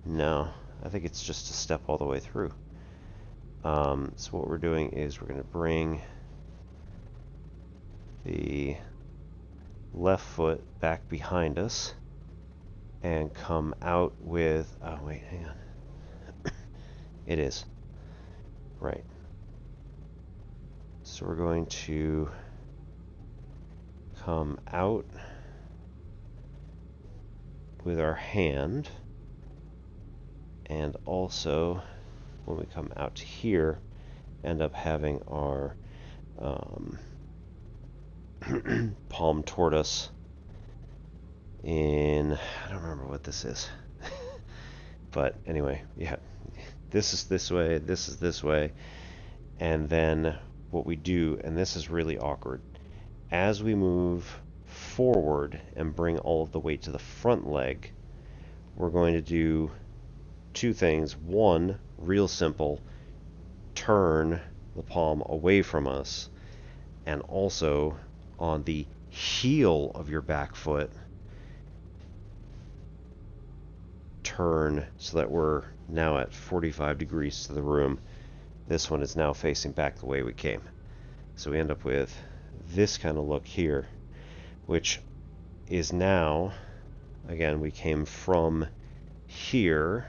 No, I think it's just to step all the way through. So what we're doing is we're going to bring the left foot back behind us and come out with, oh wait, hang on. It is. Right. So we're going to come out with our hand, and also when we come out to here, end up having our palm toward us in, I don't remember what this is. But anyway, yeah, this is this way, this is this way, and then what we do, and this is really awkward, as we move forward and bring all of the weight to the front leg, we're going to do two things. One, real simple, turn the palm away from us, and also on the heel of your back foot, turn so that we're now at 45 degrees to the room. This one is now facing back the way we came. So we end up with this kind of look here, which is now, again, we came from here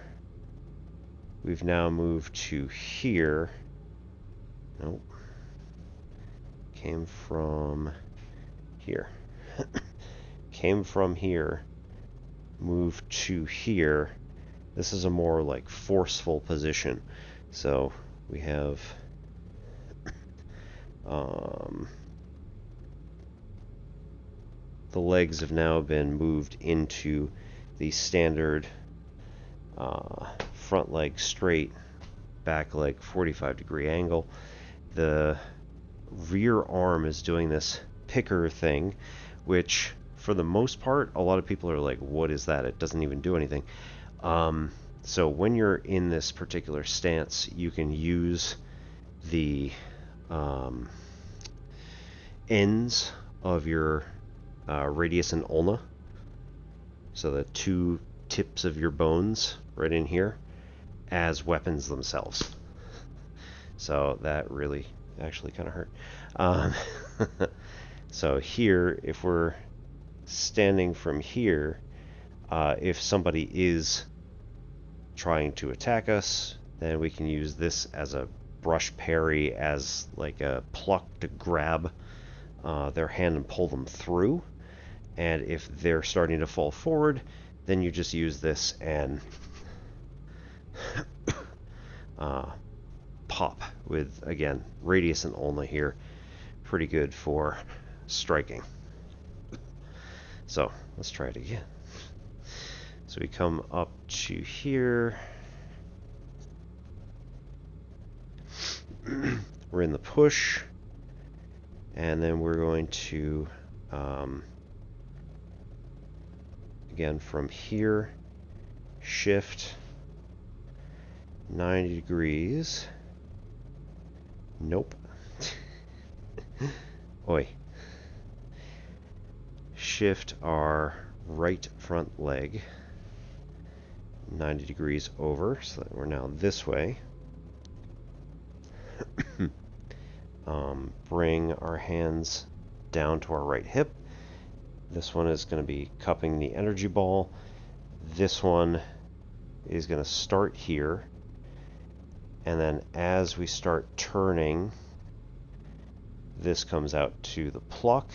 we've now moved to here. Nope. Came from here. Came from here, moved to here. This is a more like forceful position. So we have the legs have now been moved into the standard front leg straight, back leg 45-degree angle. The rear arm is doing this picker thing, which for the most part, a lot of people are like, what is that? It doesn't even do anything. So when you're in this particular stance, you can use the ends of your radius and ulna, so the two tips of your bones right in here, as weapons themselves. So that really actually kind of hurt. So here, if we're standing from here, if somebody is trying to attack us, then we can use this as a brush parry, as like a pluck to grab their hand and pull them through. And if they're starting to fall forward, then you just use this and pop with, again, radius and ulna here. Pretty good for striking. So let's try it again. So we come up to here. We're in the push, and then we're going to again from here shift 90 degrees. Nope. Oi. Shift our right front leg 90 degrees over, so that we're now this way. Bring our hands down to our right hip. This one is going to be cupping the energy ball. This one is going to start here, and then as we start turning, this comes out to the pluck.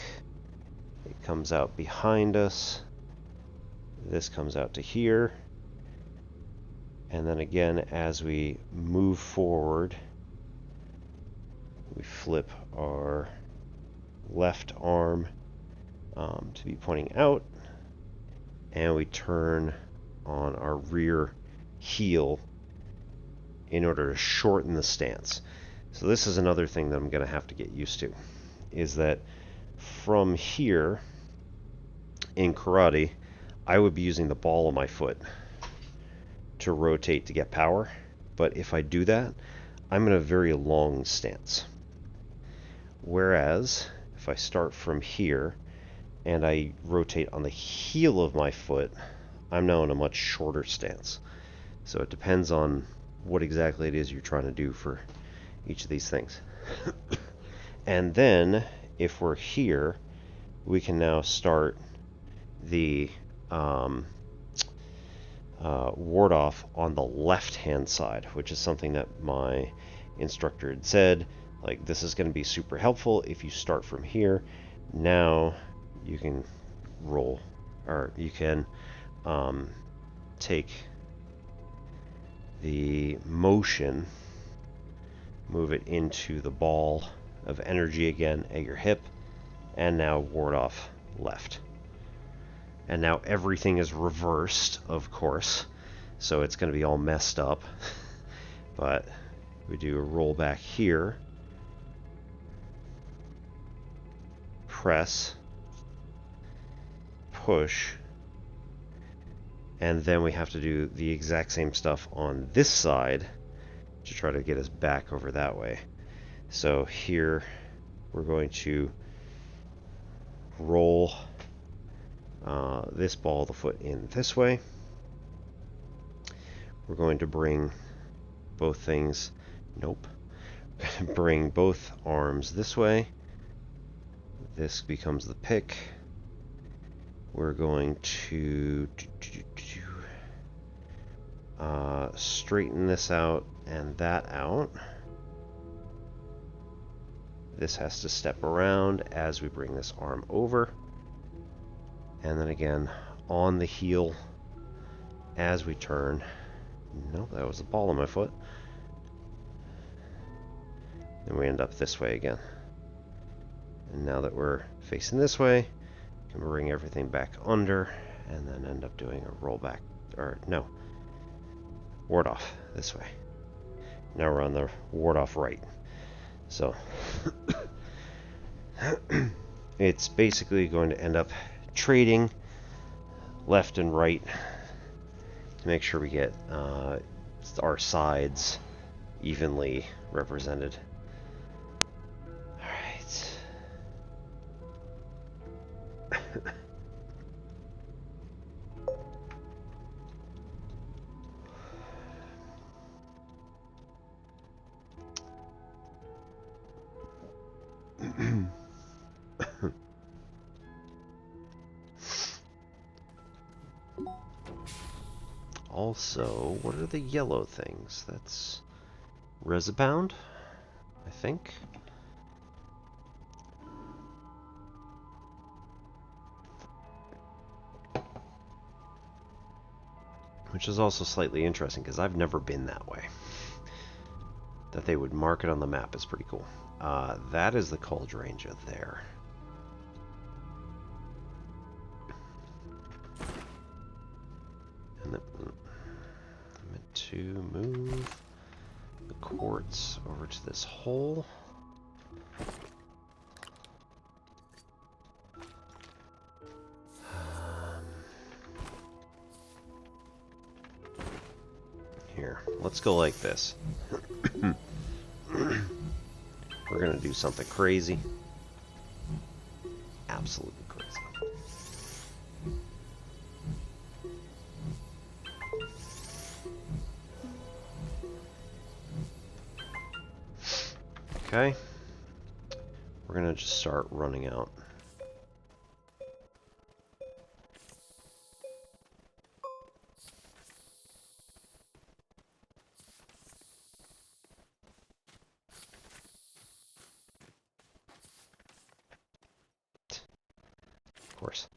It comes out behind us. This comes out to here. And then again, as we move forward, we flip our left arm to be pointing out, and we turn on our rear heel in order to shorten the stance. So this is another thing that I'm going to have to get used to, is that from here in karate, I would be using the ball of my foot to rotate to get power, but if I do that, I'm in a very long stance. Whereas if I start from here and I rotate on the heel of my foot, I'm now in a much shorter stance. So it depends on what exactly it is you're trying to do for each of these things. And then if we're here, we can now start the ward off on the left hand side, which is something that my instructor had said, like, this is going to be super helpful if you start from here. Now you can roll, or you can take the motion, move it into the ball of energy again at your hip, and now ward off left. And now everything is reversed, of course, so it's going to be all messed up. But we do a roll back here, press, push, and then we have to do the exact same stuff on this side to try to get us back over that way. So here we're going to roll this ball of the foot in this way. We're going to bring both things, bring both arms this way. This becomes the pick. We're going to straighten this out and that out. This has to step around as we bring this arm over. And then again, on the heel as we turn. Nope, that was the ball of my foot. Then we end up this way again. And now that we're facing this way, we can bring everything back under and then end up doing a rollback, or no, ward off this way. Now we're on the ward off right. So it's basically going to end up trading left and right to make sure we get our sides evenly represented. Also, what are the yellow things? That's Resibound, I think. Which is also slightly interesting because I've never been that way. That they would mark it on the map is pretty cool. That is the Cauldrangia there. And then I meant to move the quartz over to this hole. Here, let's go like this. We're gonna do something crazy. Absolutely crazy. Okay. We're gonna just start running out. Of course.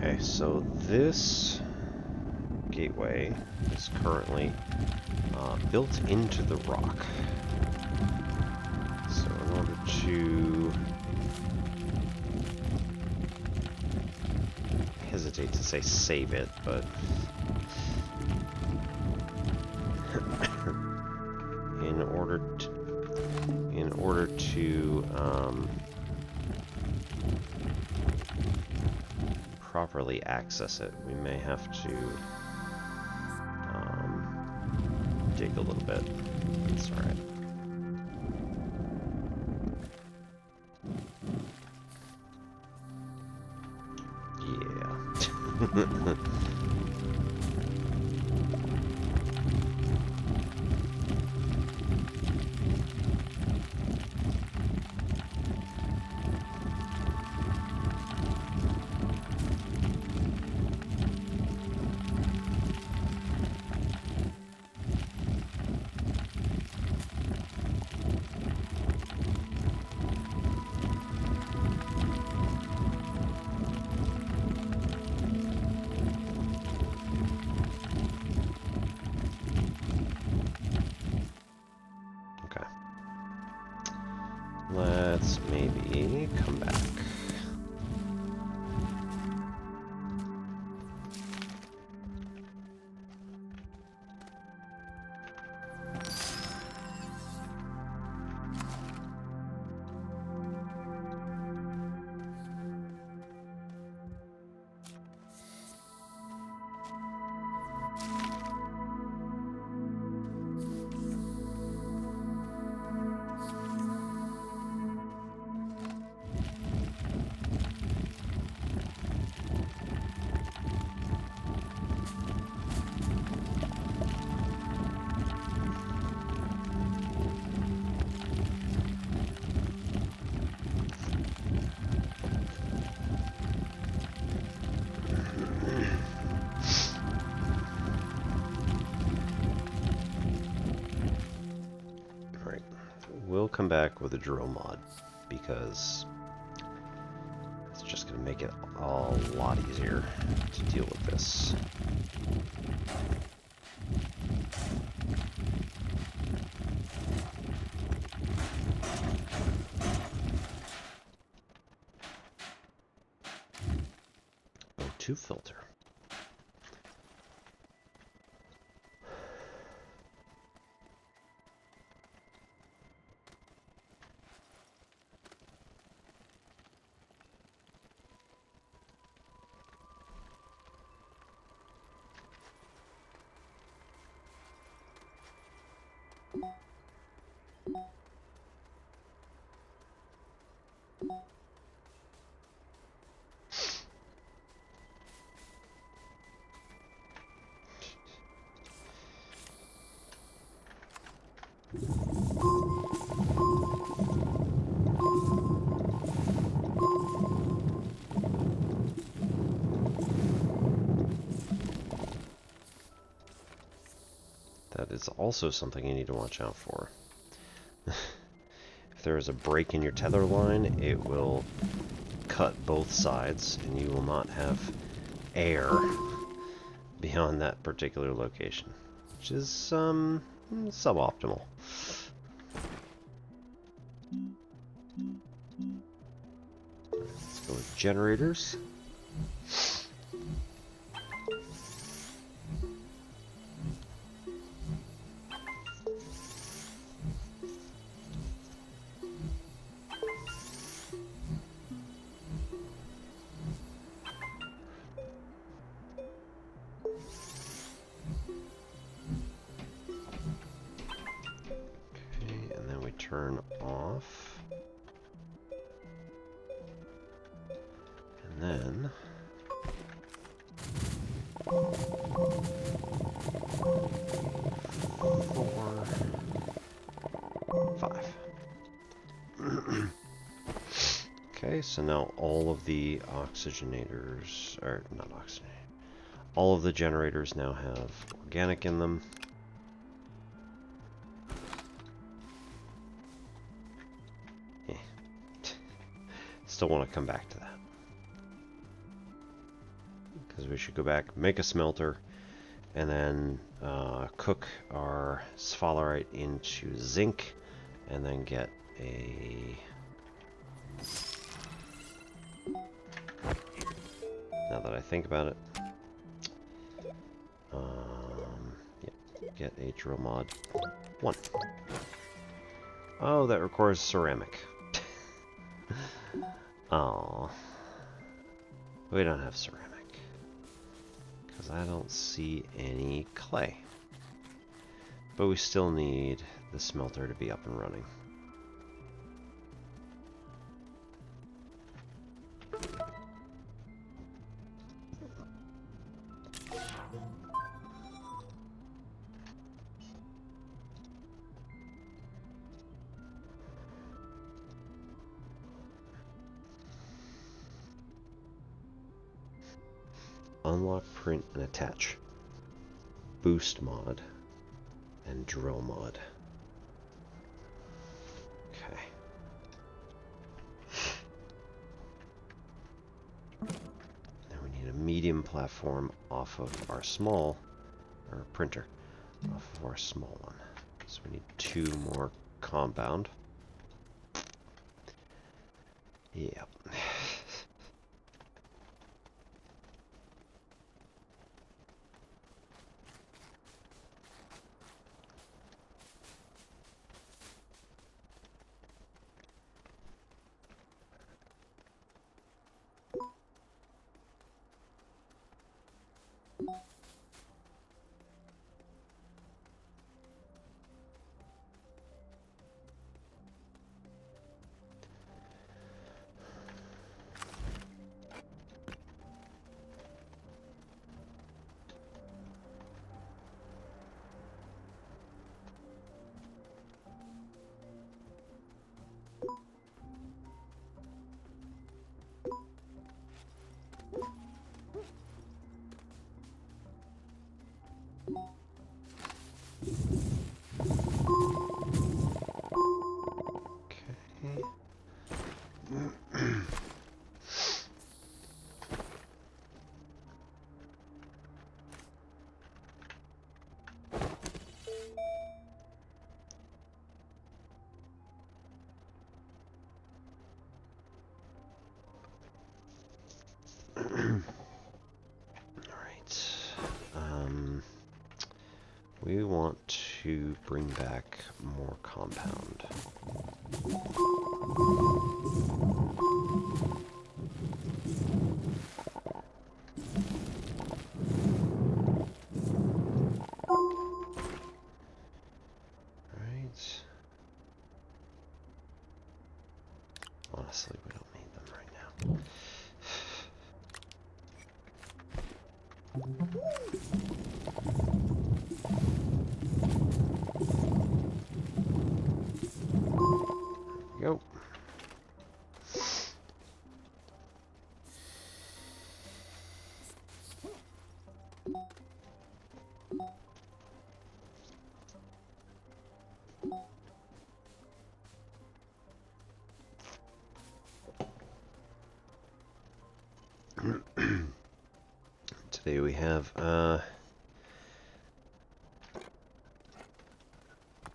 Okay, so this gateway is currently built into the rock. So in order to... I hesitate to say save it, but... in order to properly access it, we may have to dig a little bit. That's all right. Yeah. Let's maybe come back. We'll come back with a drill mod because it's just going to make it a lot easier to deal with this. O2 filter. That is also something you need to watch out for. If there is a break in your tether line, it will cut both sides, and you will not have air beyond that particular location, which is suboptimal. Let's go with generators. Turn off, and then 4, 5. Okay, so now all of the oxygenators, or not oxygenators, all of the generators now have organic in them. Still want to come back to that. is we should go back, make a smelter, and then cook our sphalerite into zinc, and then get a... Now that I think about it, yeah, get a drill mod 1. Oh, that requires ceramic. Oh, we don't have ceramic because I don't see any clay. But we still need the smelter to be up and running. Unlock, print, and attach. Boost mod and drill mod. Okay. Now we need a medium platform off of our small, or printer, off of our small one. So we need 2 more compound. Yep. We want to bring back more compound. Right. Honestly, we don't need them right now. Go. Today we have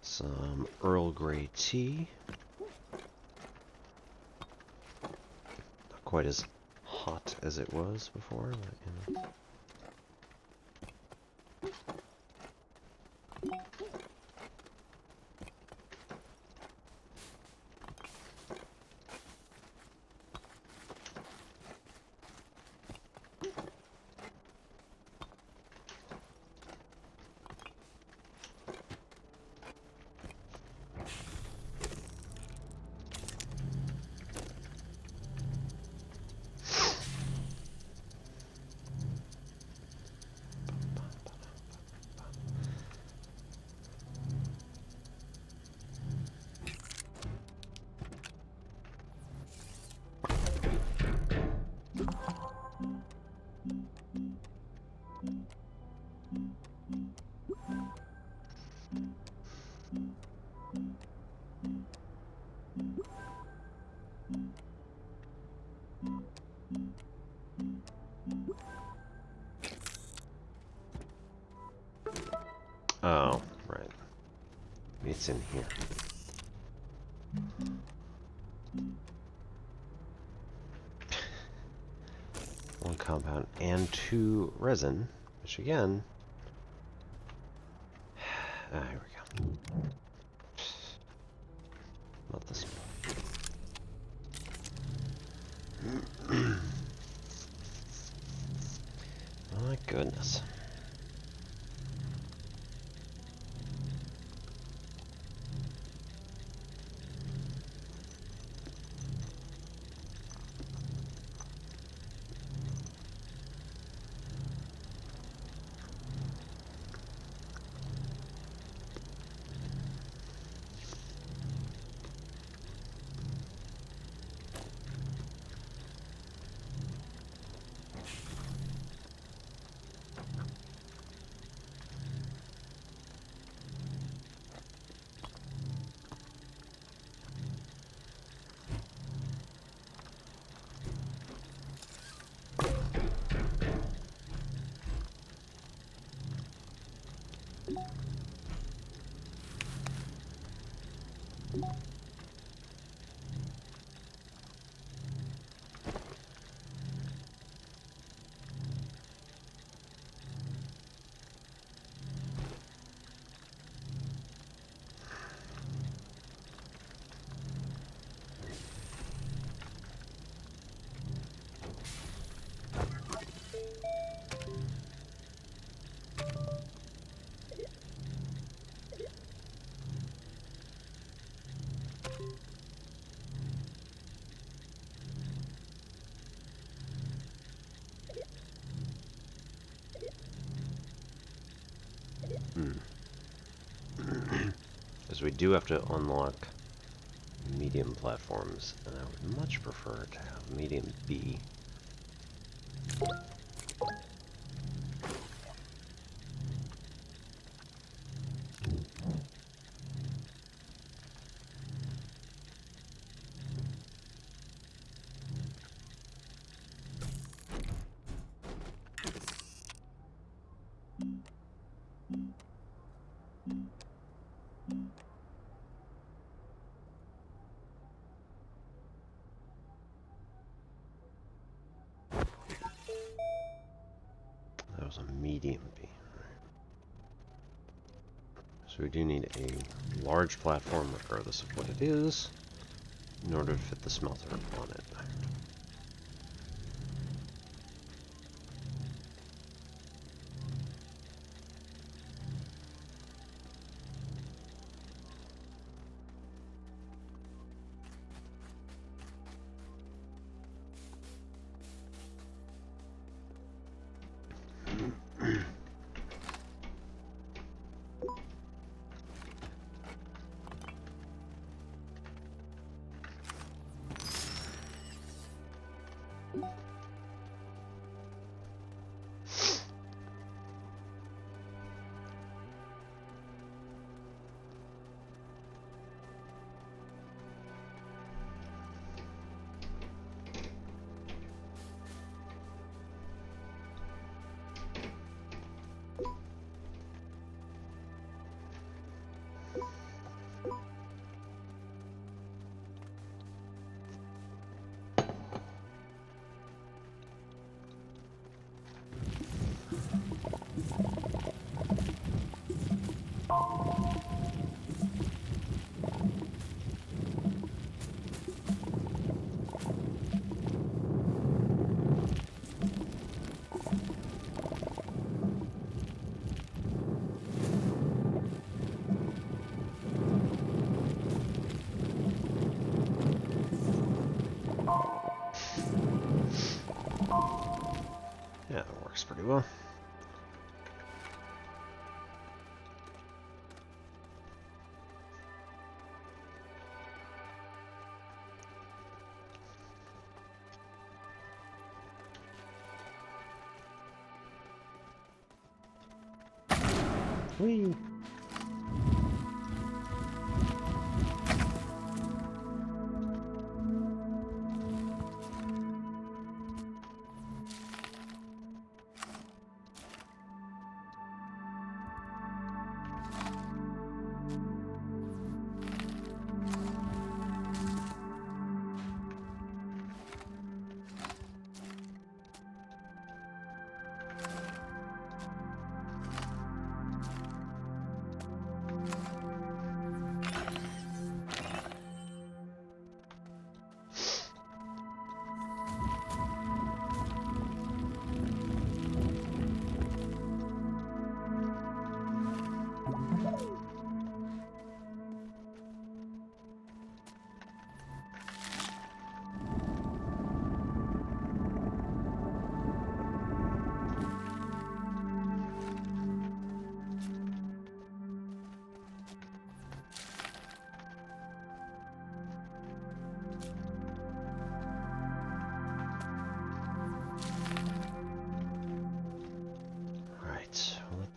some Earl Grey tea. Not quite as hot as it was before, but you know. what's in here. One compound and 2 resin, which again... here we go. Not this one. My goodness. Because we do have to unlock medium platforms, and I would much prefer to have medium B. That was a medium B. Right. So we do need a large platform, regardless of what it is, in order to fit the smelter on it. Yeah, that works pretty well. Whee!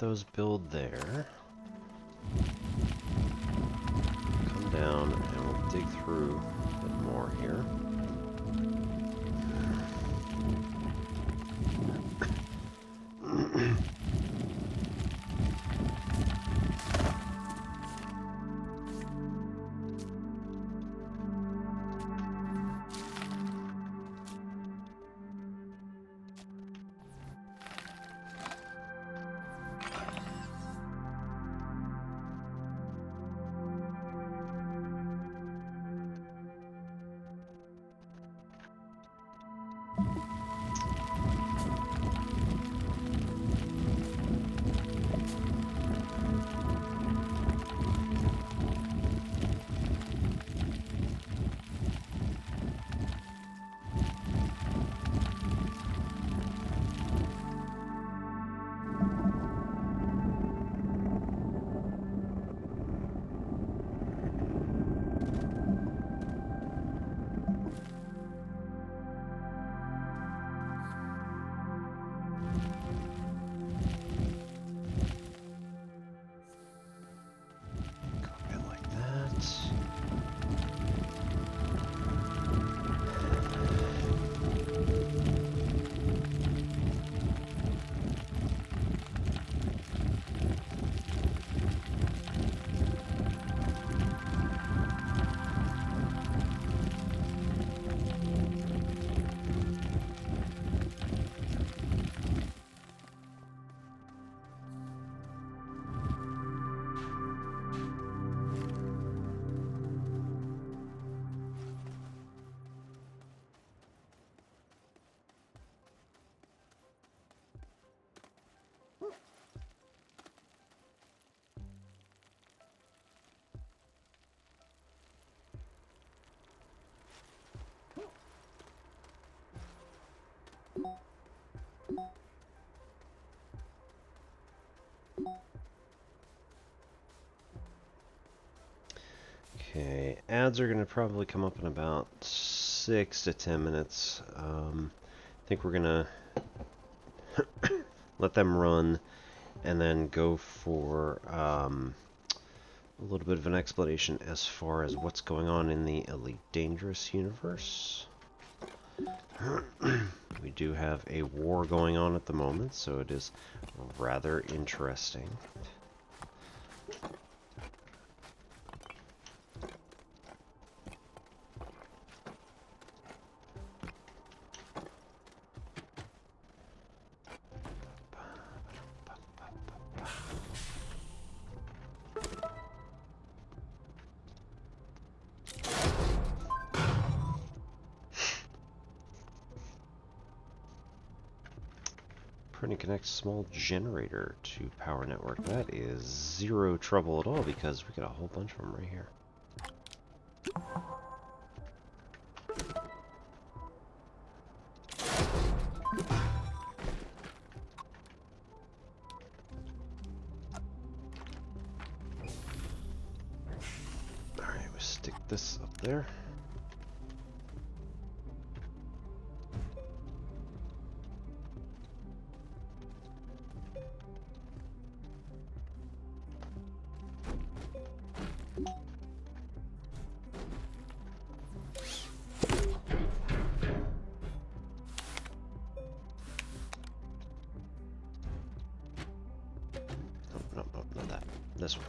those build there. Come down and we'll dig through a bit more here. Okay, ads are going to probably come up in about 6 to 10 minutes. I think we're going to let them run and then go for a little bit of an explanation as far as what's going on in the Elite Dangerous universe. We do have a war going on at the moment, so it is rather interesting. Trying to connect a small generator to power network. That is zero trouble at all because we got a whole bunch of them right here. Alright, we stick this up there. This one.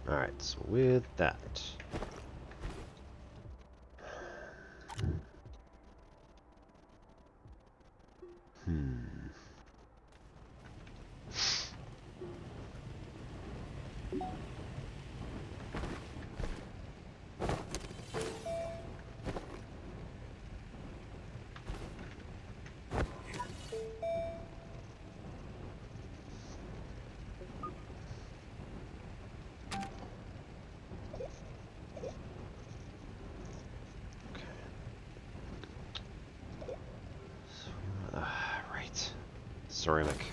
Alright, so with that, ceramic.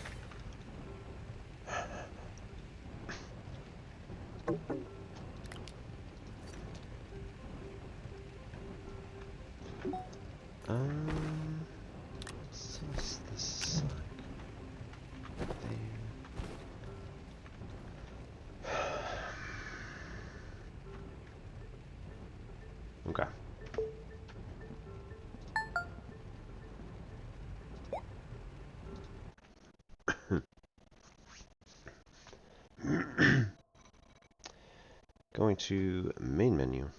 So is this side there? Okay. Going to main menu.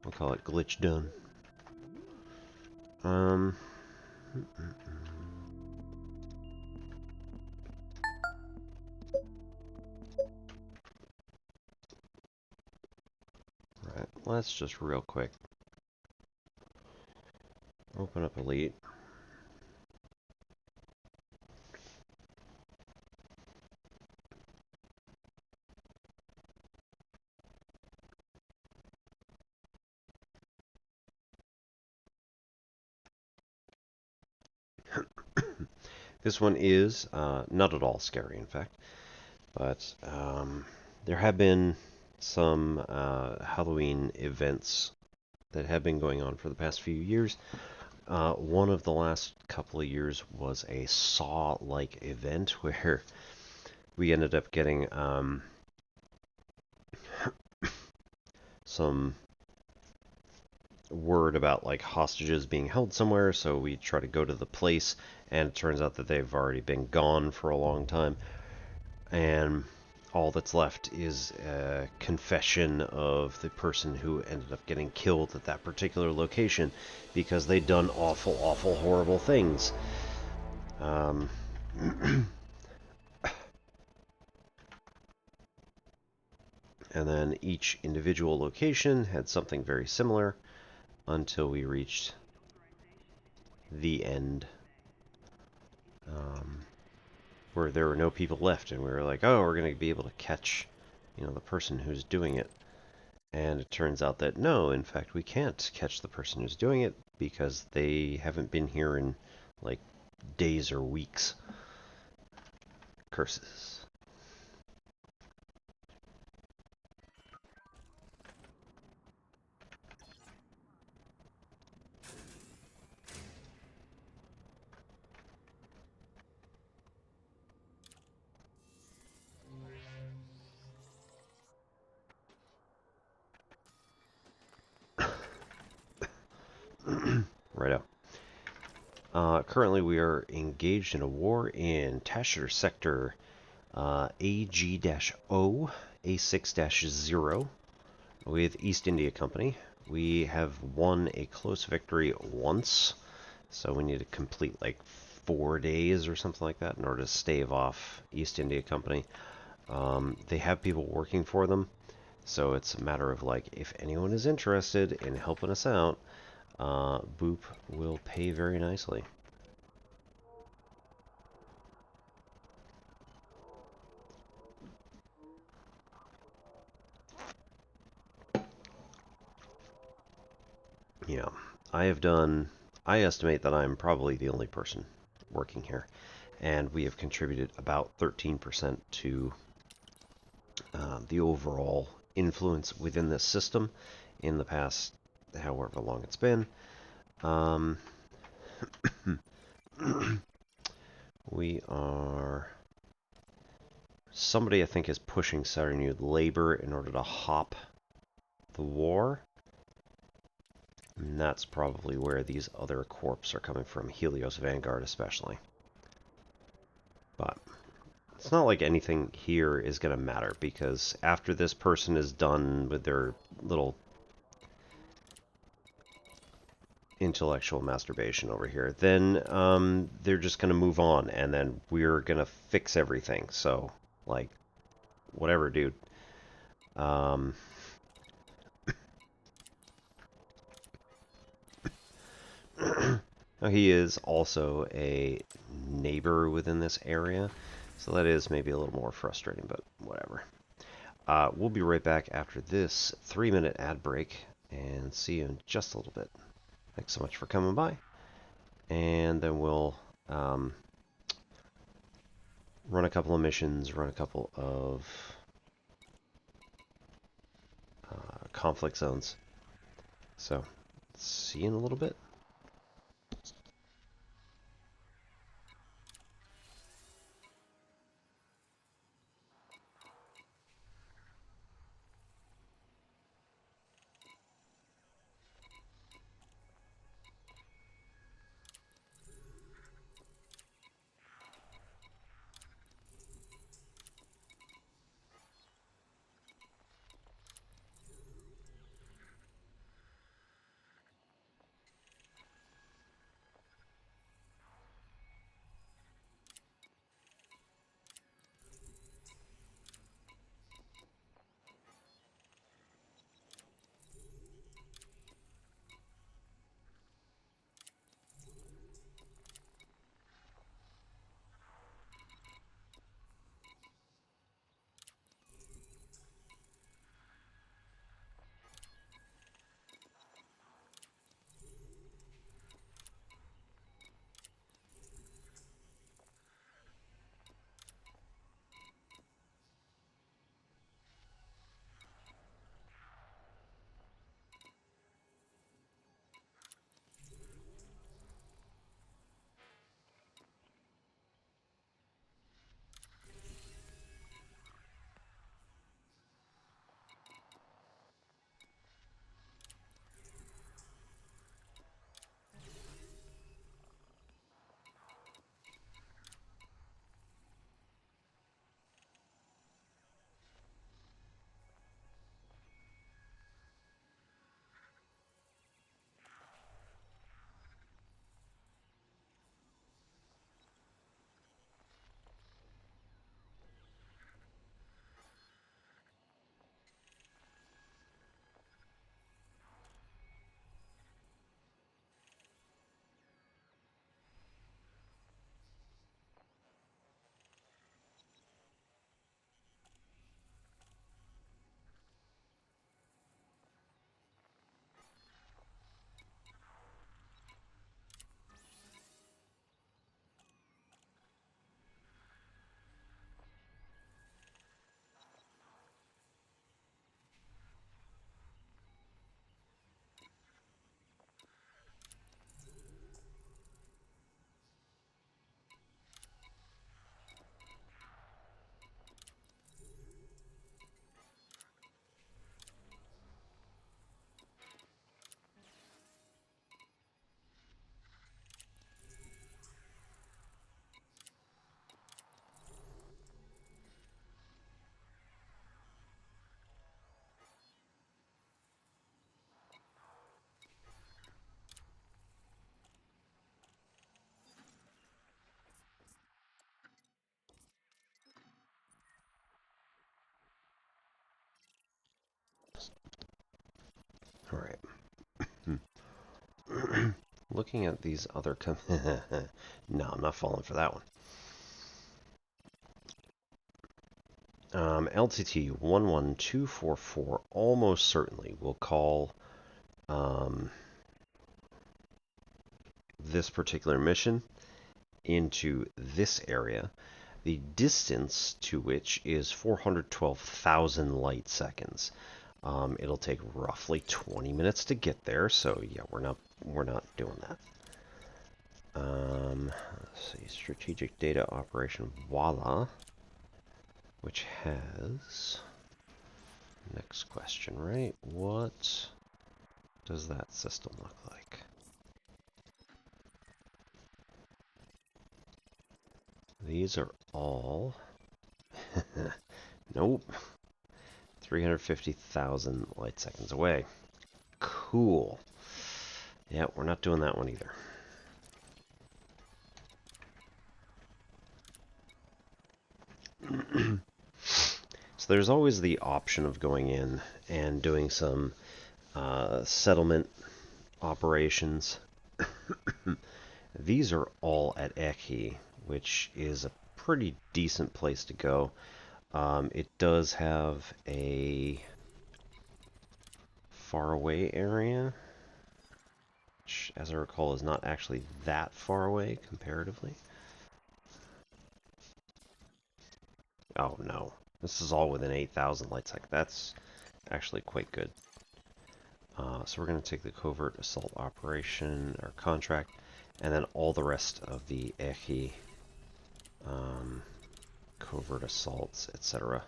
We'll call it glitch done. Right, let's just real quick open up Elite. This one is not at all scary, in fact, but there have been some Halloween events that have been going on for the past few years. One of the last couple of years was a Saw-like event where we ended up getting some word about like hostages being held somewhere, so we try to go to the place, and it turns out that they've already been gone for a long time, and all that's left is a confession of the person who ended up getting killed at that particular location because they'd done awful, awful, horrible things. And then each individual location had something very similar until we reached the end, where there were no people left, and we were like, oh, we're going to be able to catch, you know, the person who's doing it. And it turns out that no, in fact, we can't catch the person who's doing it because they haven't been here in like days or weeks. Curses. Right out. Currently, we are engaged in a war in Tashir Sector AG-O, A6-0, with East India Company. We have won a close victory once, so we need to complete like 4 days or something like that in order to stave off East India Company. They have people working for them, so it's a matter of like, if anyone is interested in helping us out, Boop will pay very nicely. Yeah, I estimate that I'm probably the only person working here, and we have contributed about 13% to the overall influence within this system in the past however long it's been. We are... Somebody, I think, is pushing Saturn labor in order to hop the war. And that's probably where these other corps are coming from, Helios Vanguard especially. It's not like anything here is going to matter, because after this person is done with their little intellectual masturbation over here, then they're just going to move on, and then we're going to fix everything. So, like, whatever, dude. Now, he is also a neighbor within this area, so that is maybe a little more frustrating, but whatever. We'll be right back after this 3-minute ad break, and see you in just a little bit. Thanks so much for coming by, and then we'll run a couple of missions, run a couple of conflict zones. So, see you in a little bit. All right. Looking at these other no, I'm not falling for that one. LTT 11244 almost certainly will call this particular mission into this area, the distance to which is 412,000 light seconds. It'll take roughly 20 minutes to get there, so yeah, we're not doing that. Let's see, strategic data operation, voila, which has next question, right? What does that system look like? These are all Nope. 350,000 light seconds away. Cool. Yeah, we're not doing that one either. So there's always the option of going in and doing some settlement operations. These are all at Ekhi, which is a pretty decent place to go. It does have a faraway area, which, as I recall, is not actually that far away comparatively. Oh no, this is all within 8,000 light seconds. That's actually quite good. So we're going to take the covert assault operation, or contract, and then all the rest of the Ekhi covert assaults, etc.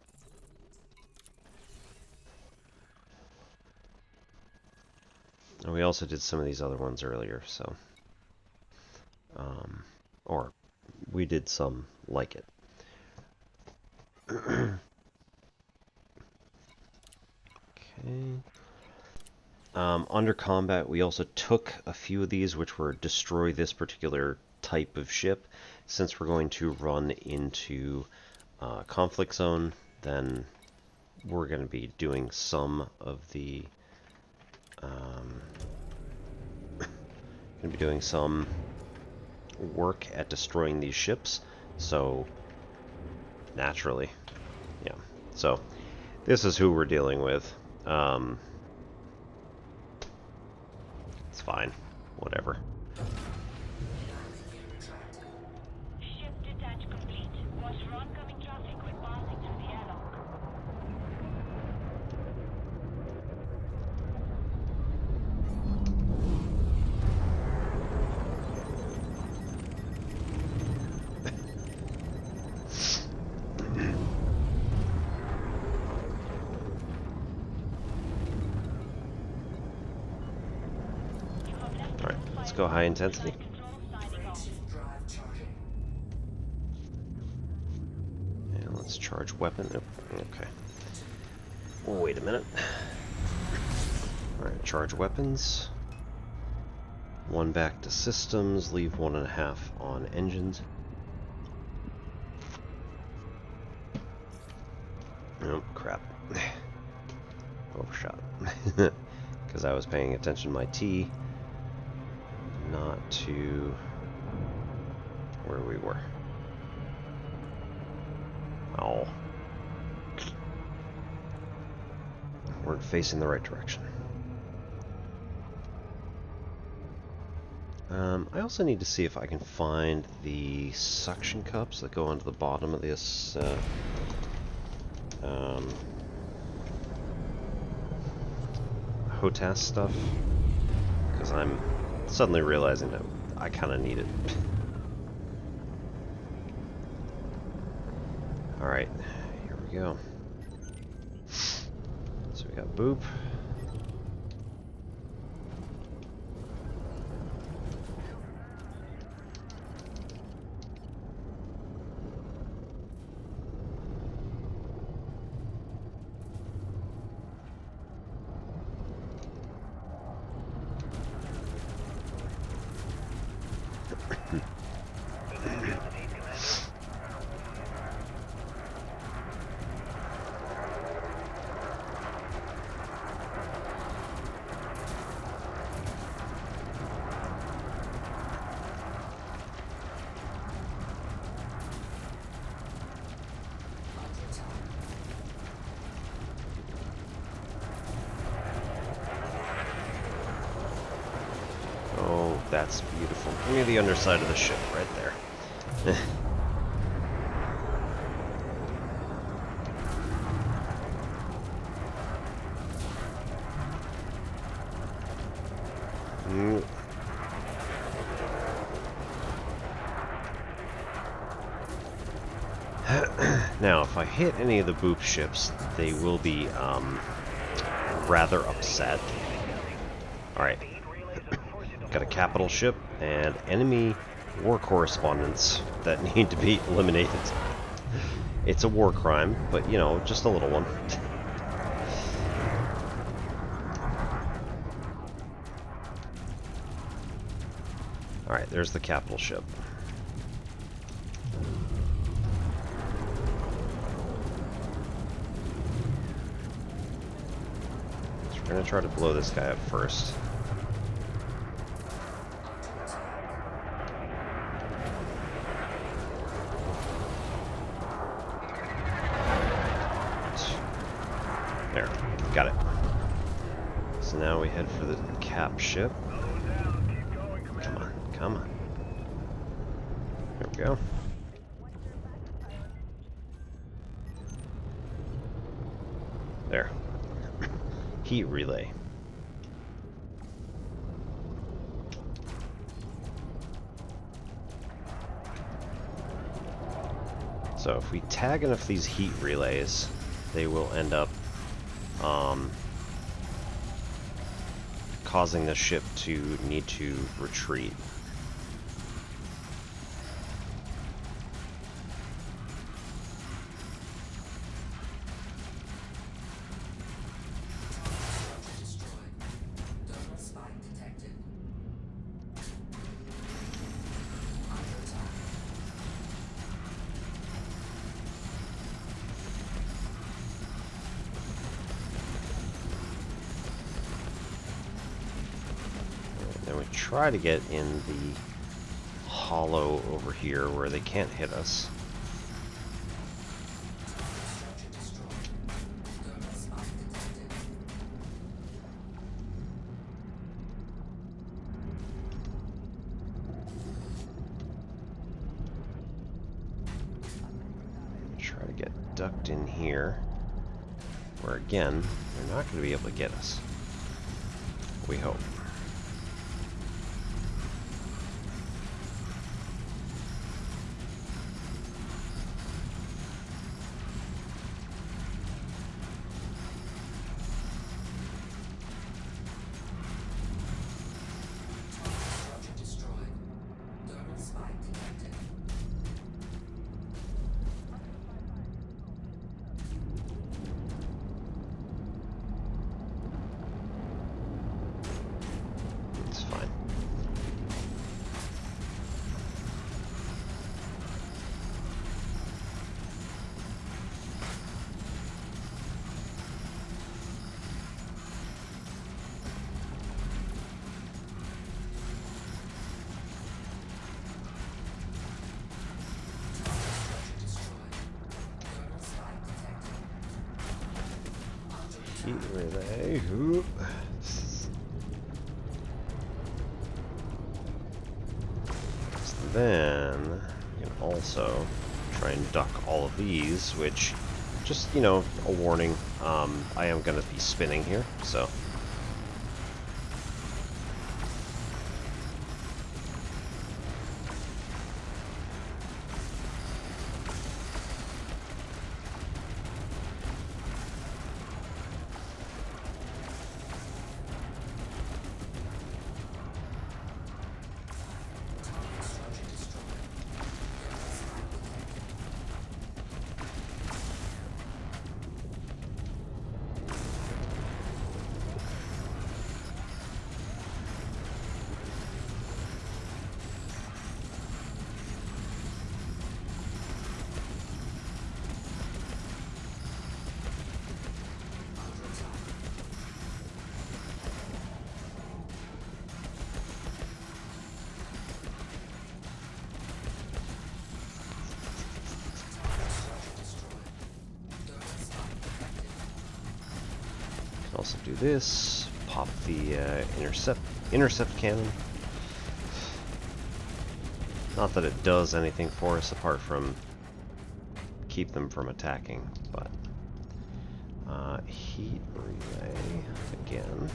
And we also did some of these other ones earlier, so or we did some like it. Okay. Under combat, we also took a few of these, which were destroy this particular type of ship. Since we're going to run into conflict zone, then we're going to be doing some of the work at destroying these ships. So naturally, yeah. So this is who we're dealing with. It's fine. Whatever. Ship detach complete. Watch for oncoming traffic when passing through the airlock. Alright, let's go high intensity. And let's charge weapon. Okay. Wait a minute. Alright, charge weapons. 1 back to systems, leave 1.5 on engines. Oh, crap. Overshot. Because I was paying attention to my T, not to where we were. Oh. Weren't facing the right direction. I also need to see if I can find the suction cups that go onto the bottom of this HOTAS stuff, because I'm suddenly realizing that I kind of need it. Alright, here we go. So we got boop. Oh, that's beautiful. Give me the underside of the ship right there. Now, if I hit any of the boop ships, they will be rather upset. Alright. Got a capital ship and enemy war correspondents that need to be eliminated. It's a war crime, but, you know, just a little one. Alright, there's the capital ship. So we're gonna try to blow this guy up first. There, got it. So now we head for the cap ship. Come on, come on. There we go. There. Heat relay. So if we tag enough of these heat relays, they will end up causing the ship to need to retreat. Then we try to get in the hollow over here where they can't hit us. Try to get ducked in here, where again, they're not going to be able to get us. We hope. Heat relay. Oop. So then we can also try and duck all of these, which, just, you know, a warning, I am going to be spinning here, so. Also do this, pop the intercept cannon. Not that it does anything for us apart from keep them from attacking, but heat relay again.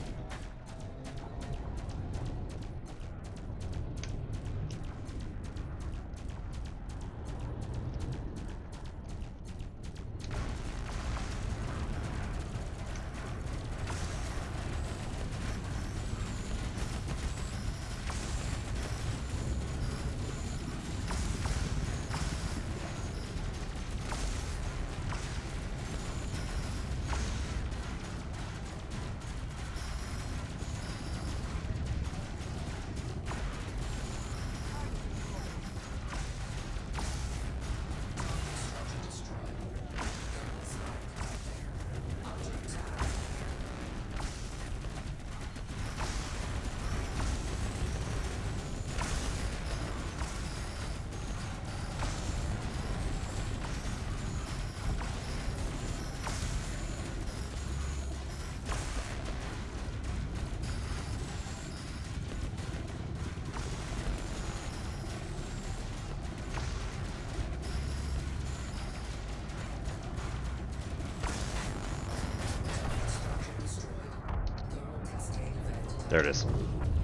There it is.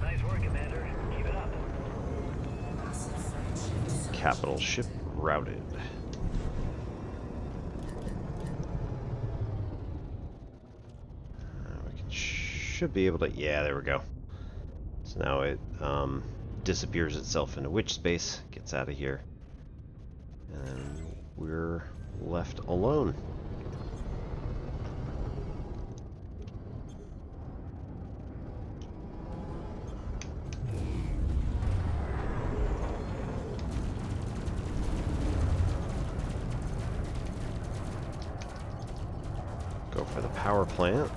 Nice work, Commander. Keep it up. Capital ship routed. Should be able to, yeah, there we go. So now it disappears itself into witch space, gets out of here, and we're left alone. Go for the power plant.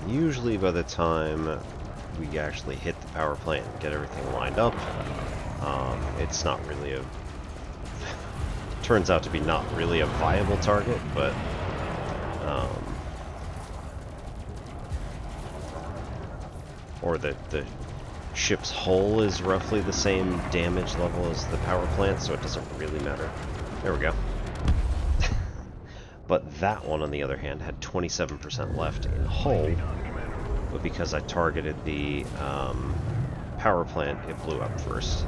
Usually by the time we actually hit the power plant and get everything lined up, it's not really a... turns out to be not really a viable target, but... or the ship's hull is roughly the same damage level as the power plant, so it doesn't really matter. There we go. But that one, on the other hand, had 27% left in hull, but because I targeted the power plant, it blew up first.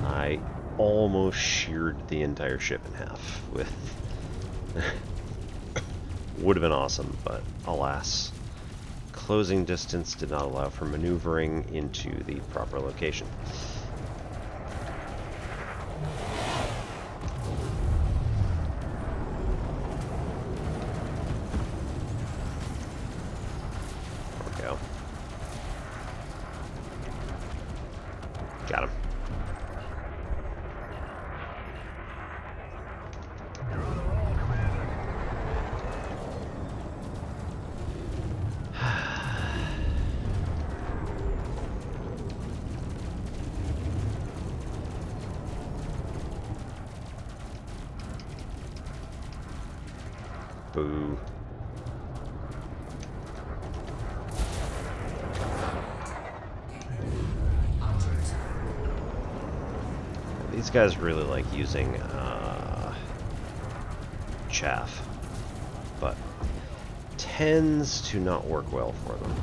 I almost sheared the entire ship in half with... would have been awesome, but alas. Closing distance did not allow for maneuvering into the proper location. There we go. Got him. Boo. These guys really like using chaff, but tends to not work well for them.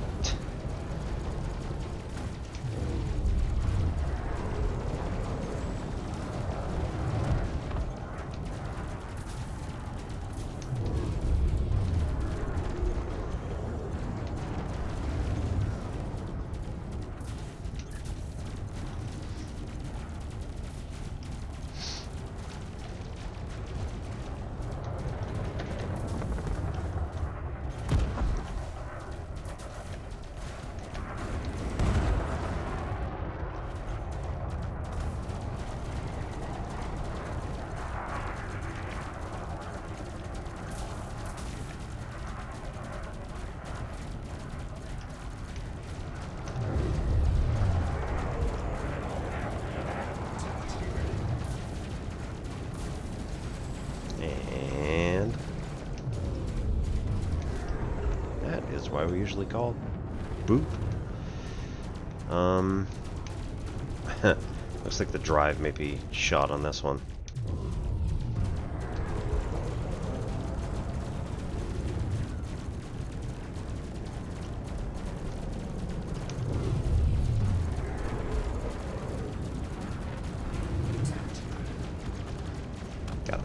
And that is why we usually call boop. Looks like the drive may be shot on this one. Got it.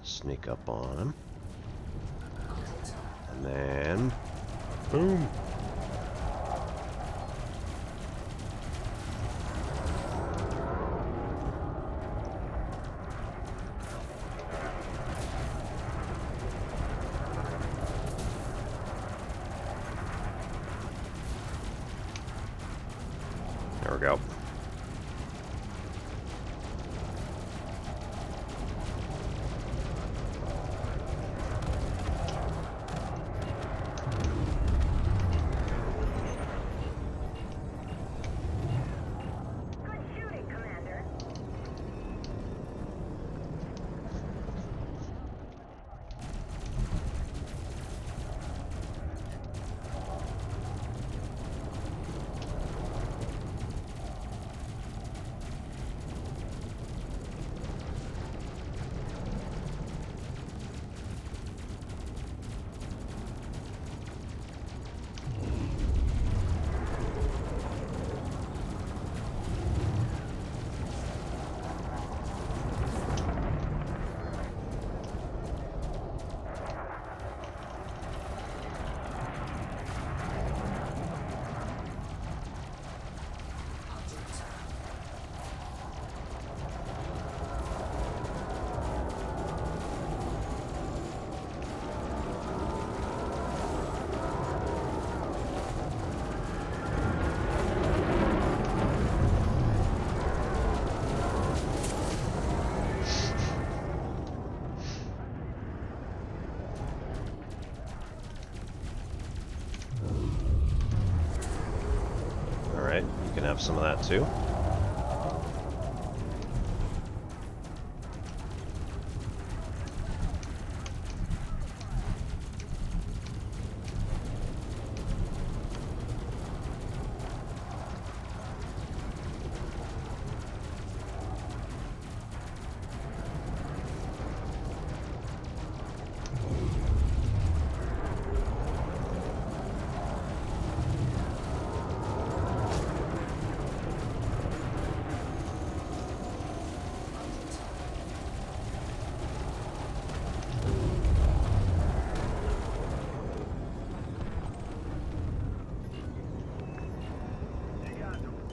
Sneak up on him. And then... boom! There we go. Good shooting, Commander. Alright, you can have some of that too.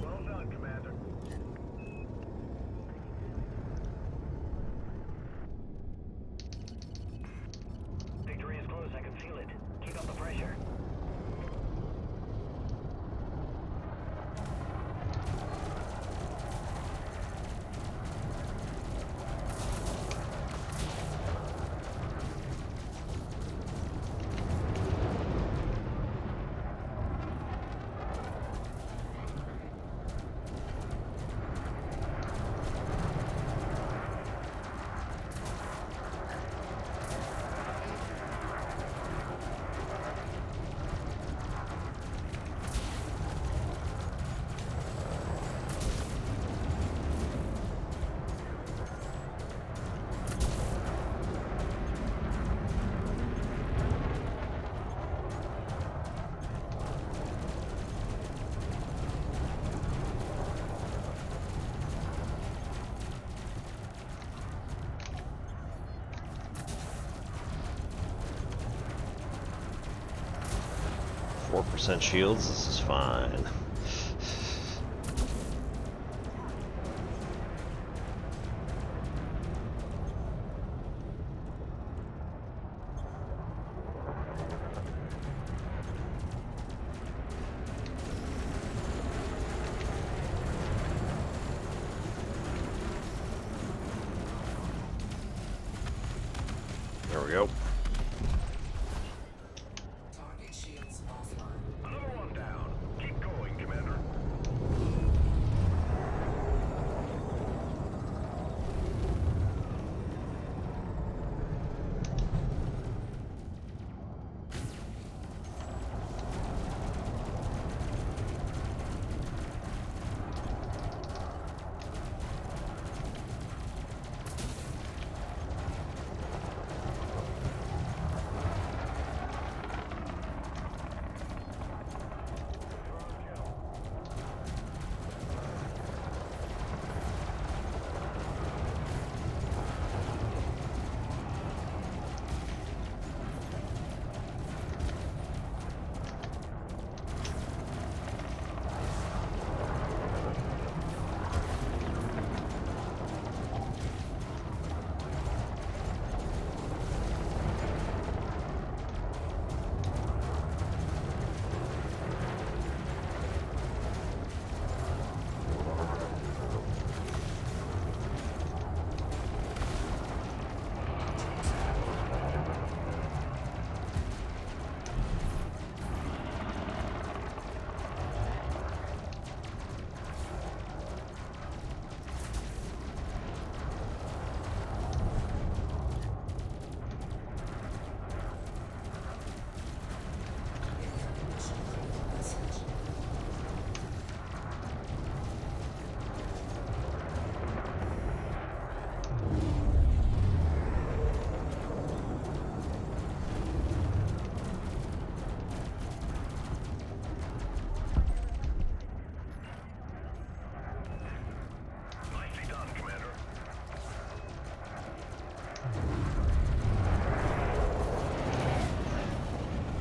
Well done, Commander. Victory is close, I can feel it. Keep up the pressure. %4 shields, this is fine. There we go. Another one down. Keep going, Commander.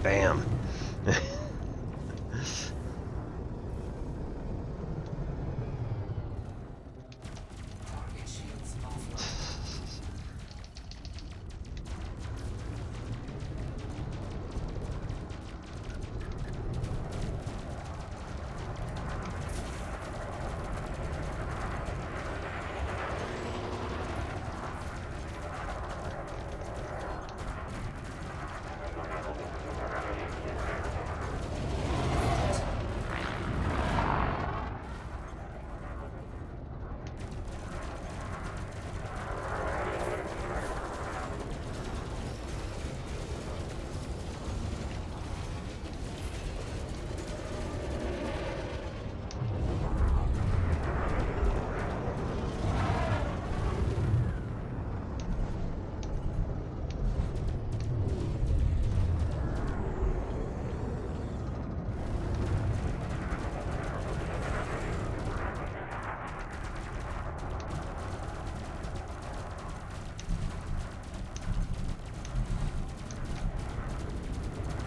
Bam.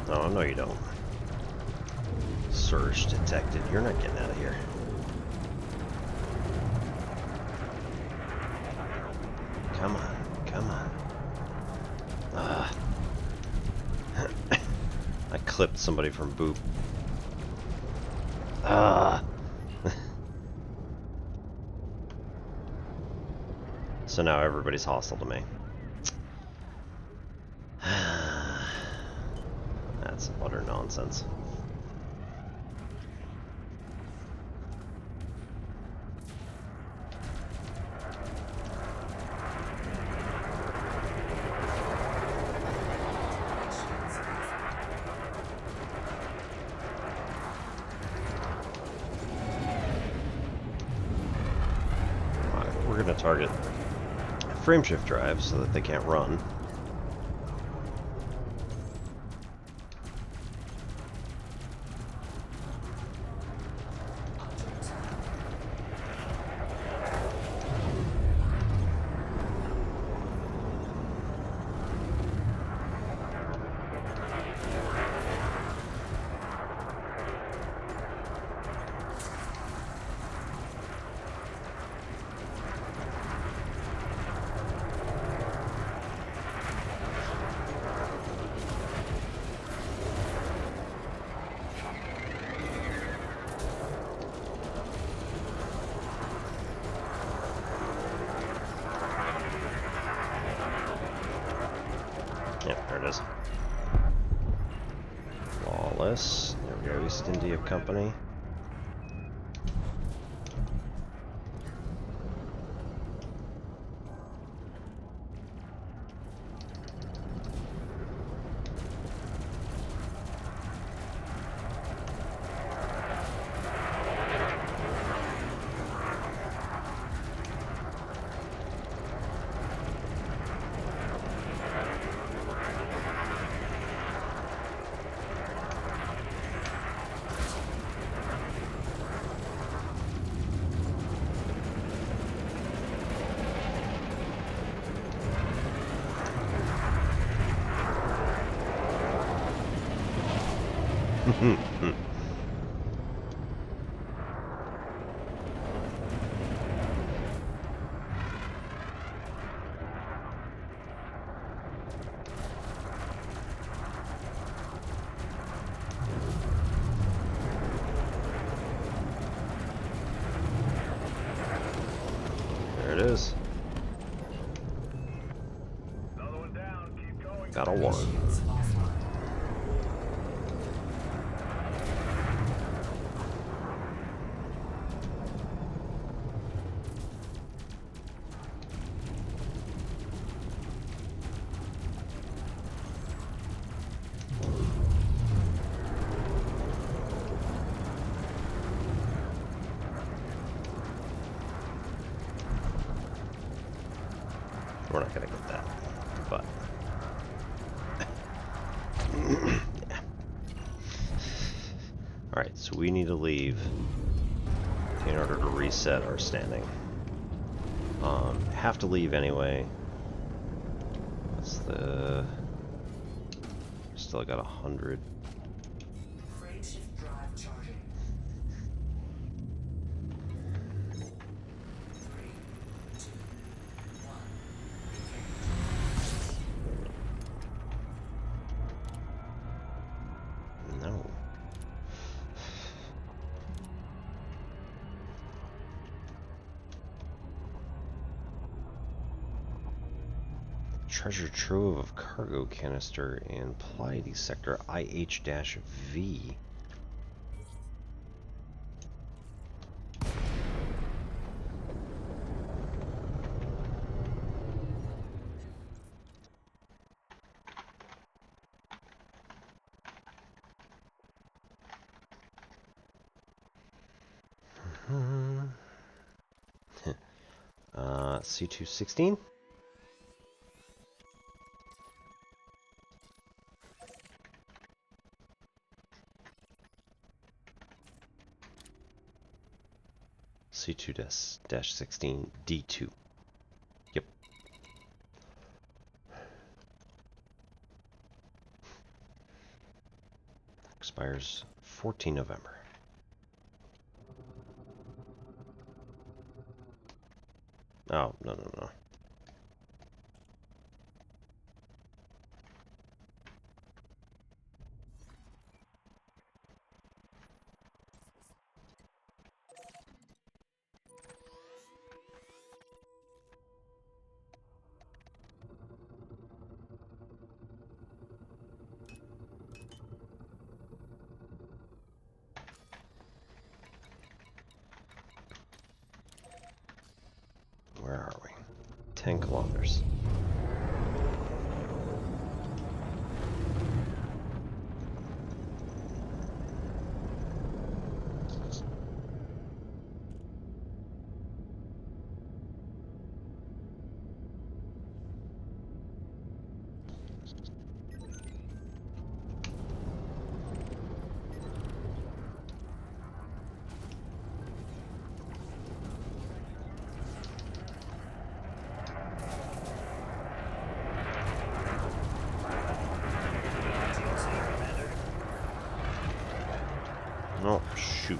Oh, no you don't. Surge detected. You're not getting out of here. Come on. Come on. I clipped somebody from Boop. So now everybody's hostile to me. That's utter nonsense. We're going to target frameshift drives so that they can't run. Yep, there it is. Flawless. There we go, East India Company. There it is. Another one down. Keep going. Got a one. We're not gonna get that, but yeah. All right, so we need to leave in order to reset our standing. Have to leave anyway. What's the Still got 100. Frameshift drive charging. 3, 2, 1. No. Treasure trove of cargo canister and Pleiades sector IH-V. C216. C2-16 D2. Yep. Expires 14 November. Oh, no. Where are we? 10 kilometers. Oh, shoot.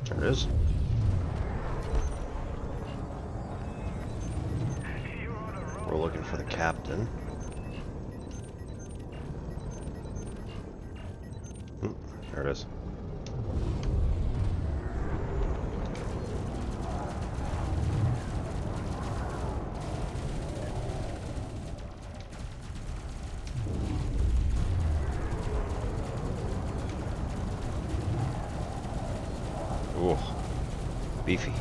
There it is. We're looking for the captain. There it is. Ooh, beefy.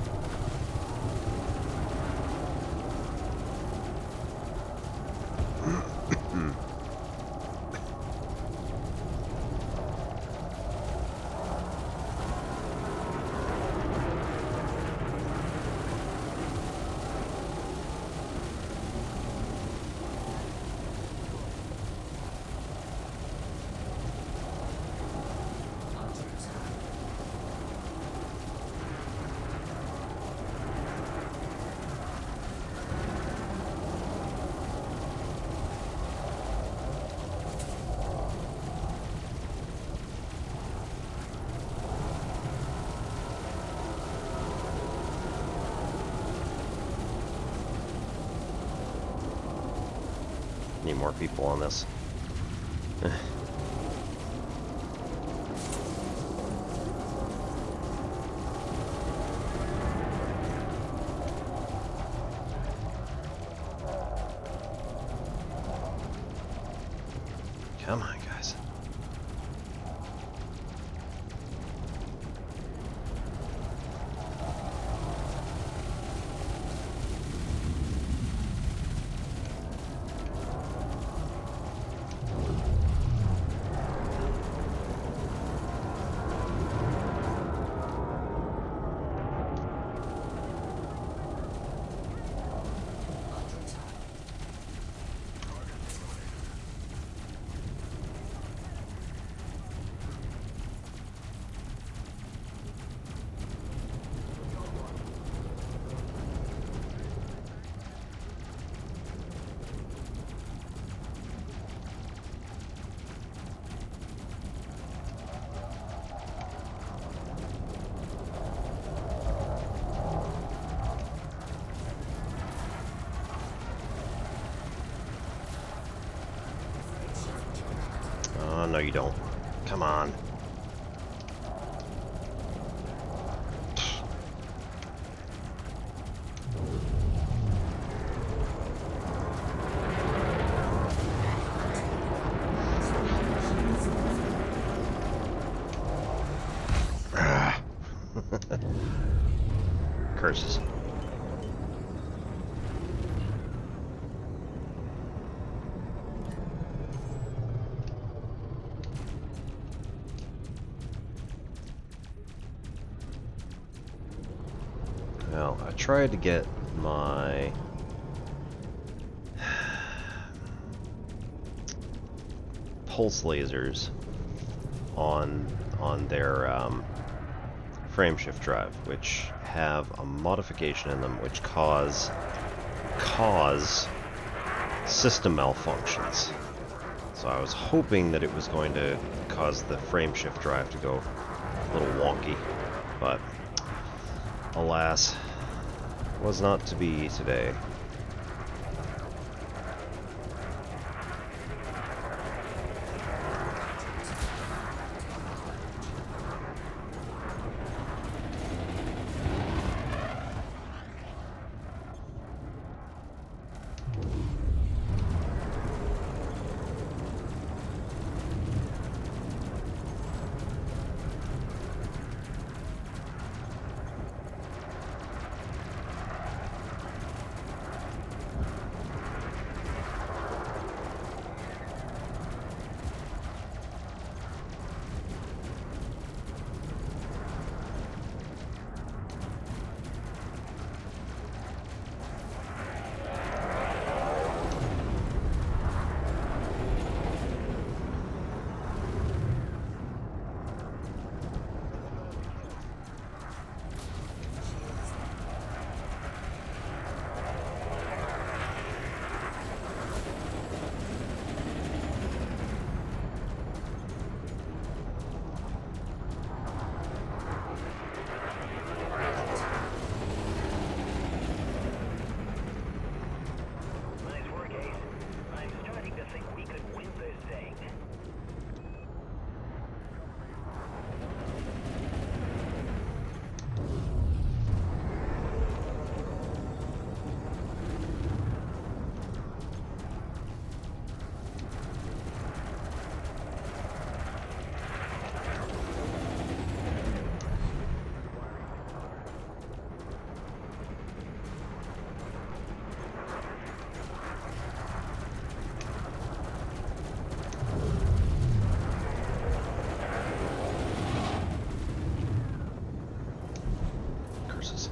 Need more people on this. Come on, guys. Oh, no you don't. Come on. Curses. Well, I tried to get my pulse lasers on their frameshift drive, which have a modification in them which cause system malfunctions. So I was hoping that it was going to cause the frameshift drive to go a little wonky, but alas, was not to be today. Nice work, Ace. I'm starting to think we could win this thing. Curses.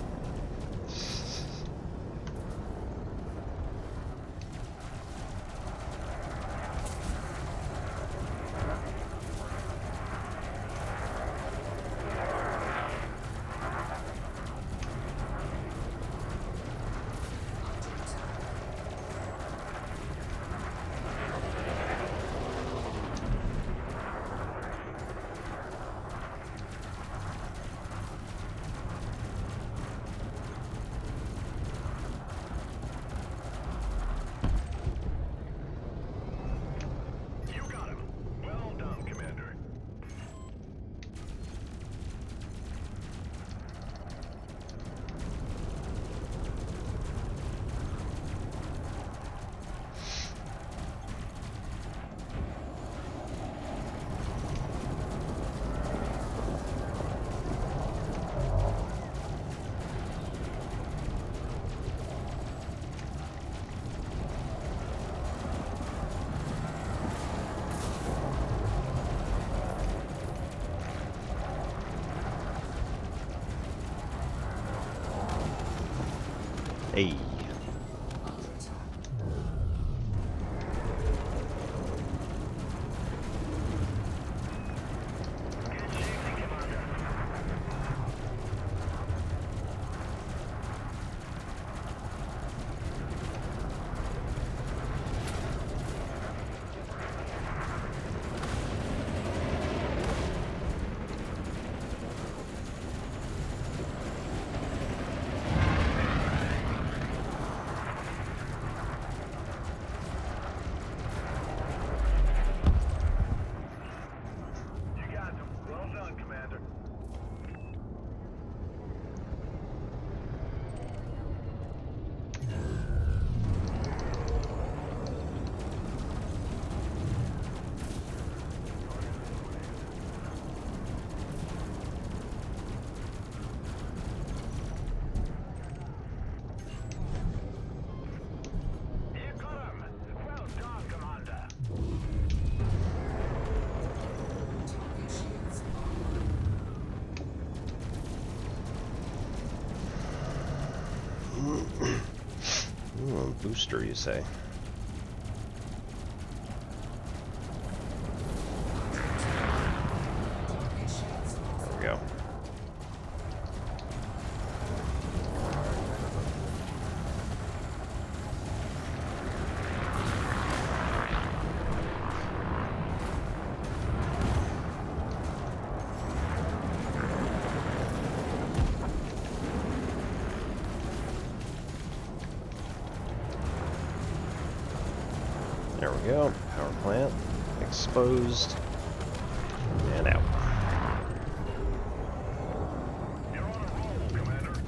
Hey. Booster, you say? There we go. There we go. Power plant exposed and out. You're on a roll, Commander.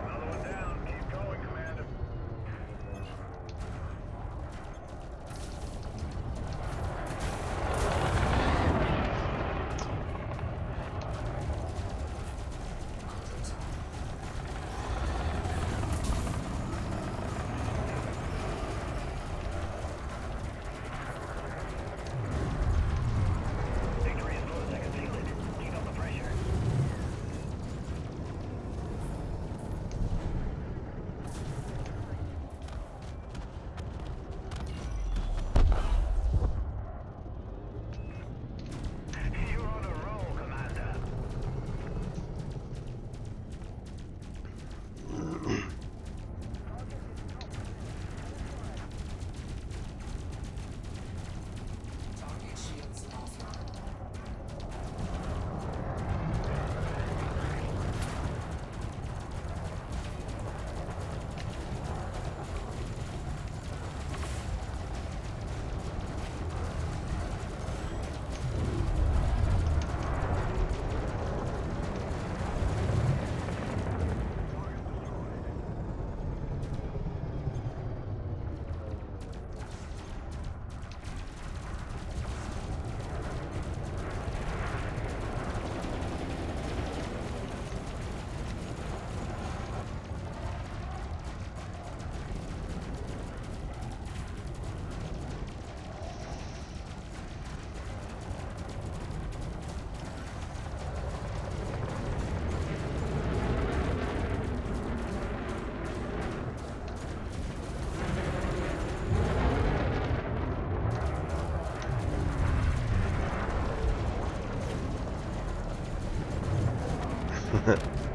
Another one down. Keep going, Commander. Victory is close. I can feel it. Keep up the pressure. You're on a roll, Commander. Target shields offline.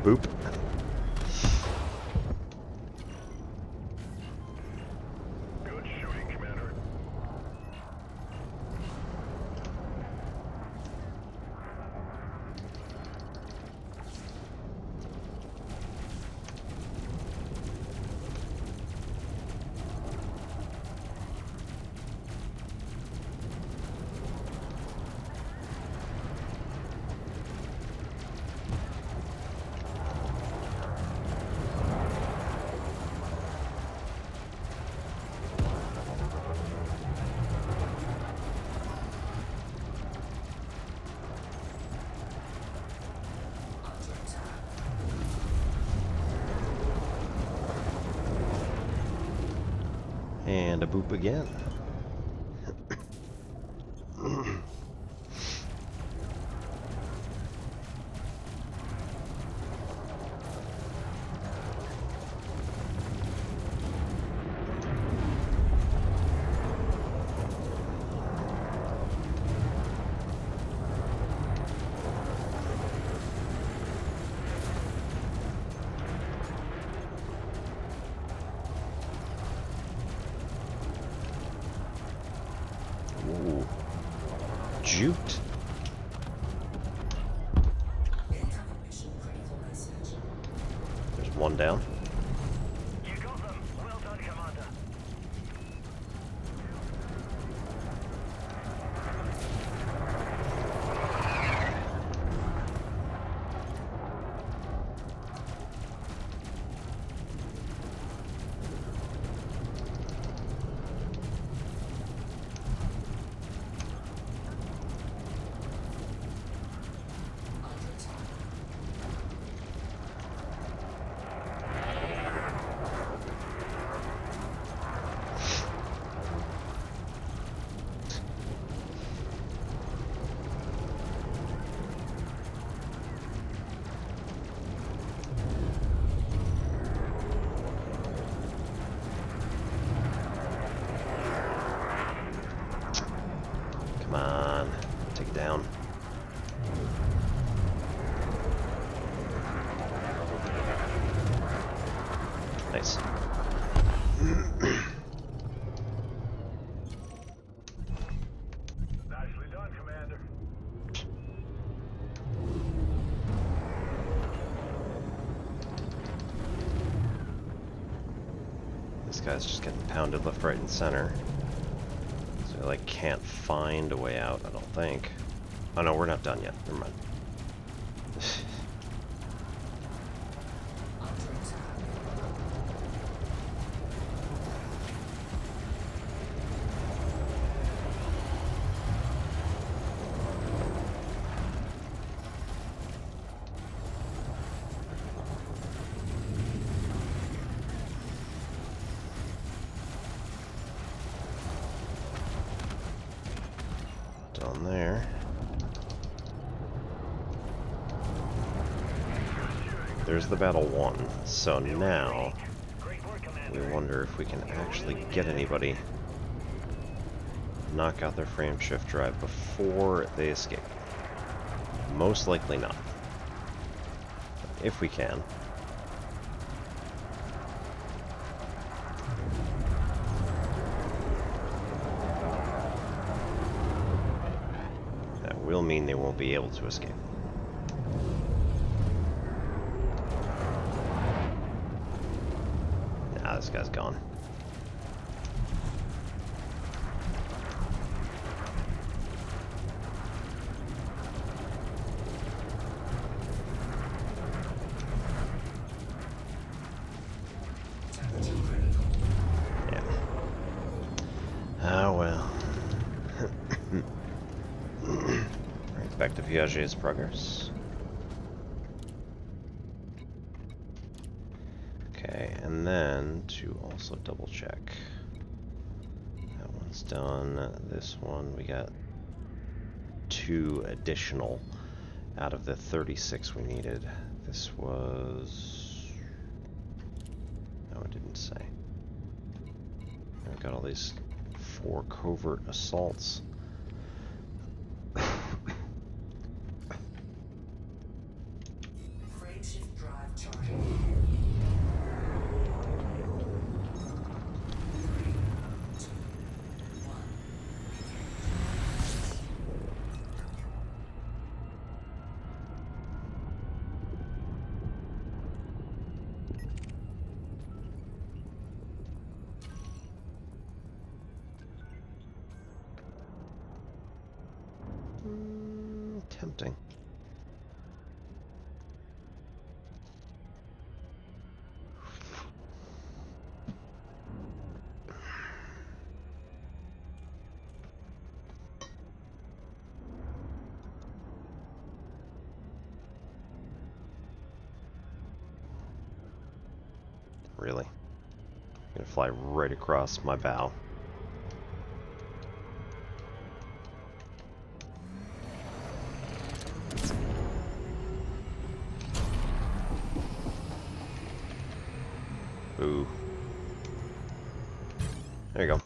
Boop. Good shooting, Commander. And a boop again. Ooh. Juked. Incoming mission critical message. There's one down. You got them. Well done, Commander. Under attack. Come on. Take it down. Nice. Nicely done, Commander. This guy's just getting pounded left, right, and center. So I like can't find a way out, I don't think. Oh no, we're not done yet. Never mind. Under attack. Down there. There's the battle won. So now Great work, we Commander. wonder if we can actually get anybody, knock out their frame shift drive before they escape. Most likely not. If we can. That will mean they won't be able to escape. Ah, this guy's gone. Temperature critical. Yeah. Ah, well. Right, back to Piaget's progress. Okay, and then to also double check. That one's done. This one, we got 2 additional out of the 36 we needed. This was... No, it didn't say. I've got all these 4 covert assaults. Frame shift drive charging. 3, 2, 1. Tempting. Really? Gonna fly right across my bow. Ooh. There you go.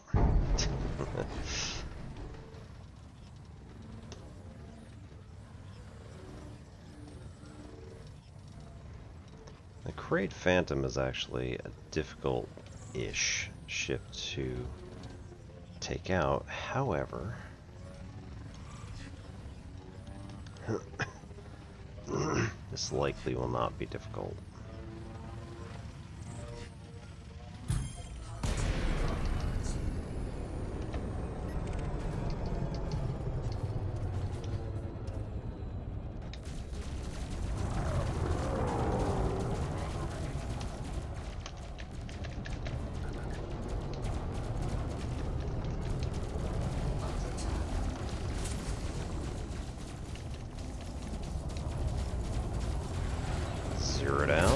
The Crate Phantom is actually a difficult-ish ship to take out. However, this likely will not be difficult. Zero it out.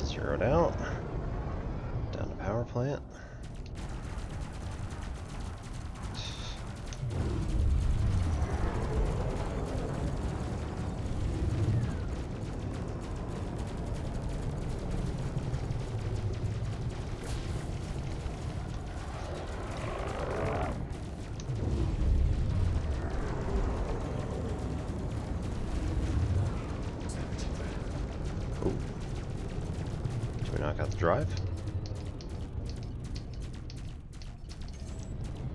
Zeroed out. Down to power plant. Ooh. Do we knock out the drive?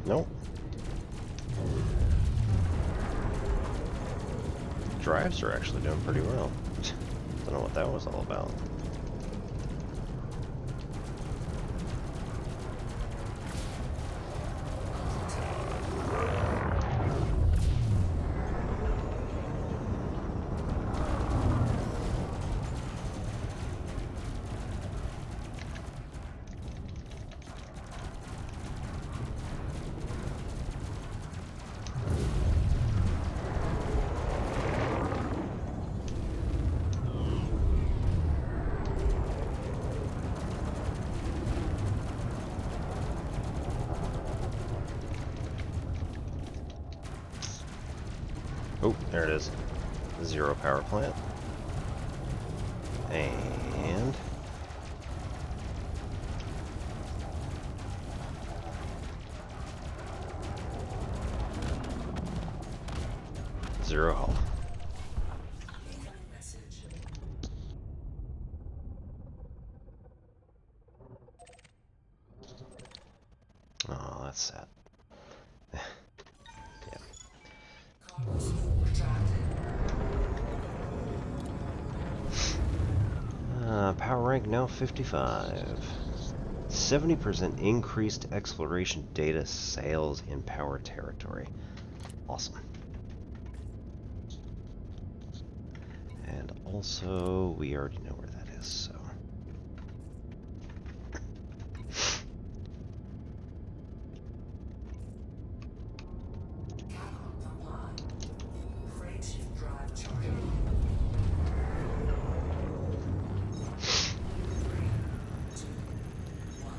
Nope. Drives are actually doing pretty well. Don't know what that was all about. Oh, there it is. Zero power plant. And zero hull. Message. Oh, that's sad. Carlos retracted. Power rank now 55. 70% increased exploration data sales in power territory. Awesome. And also, we already know where that is, so. Capcom complied. Freight shift drive charging. 3, 2, 1.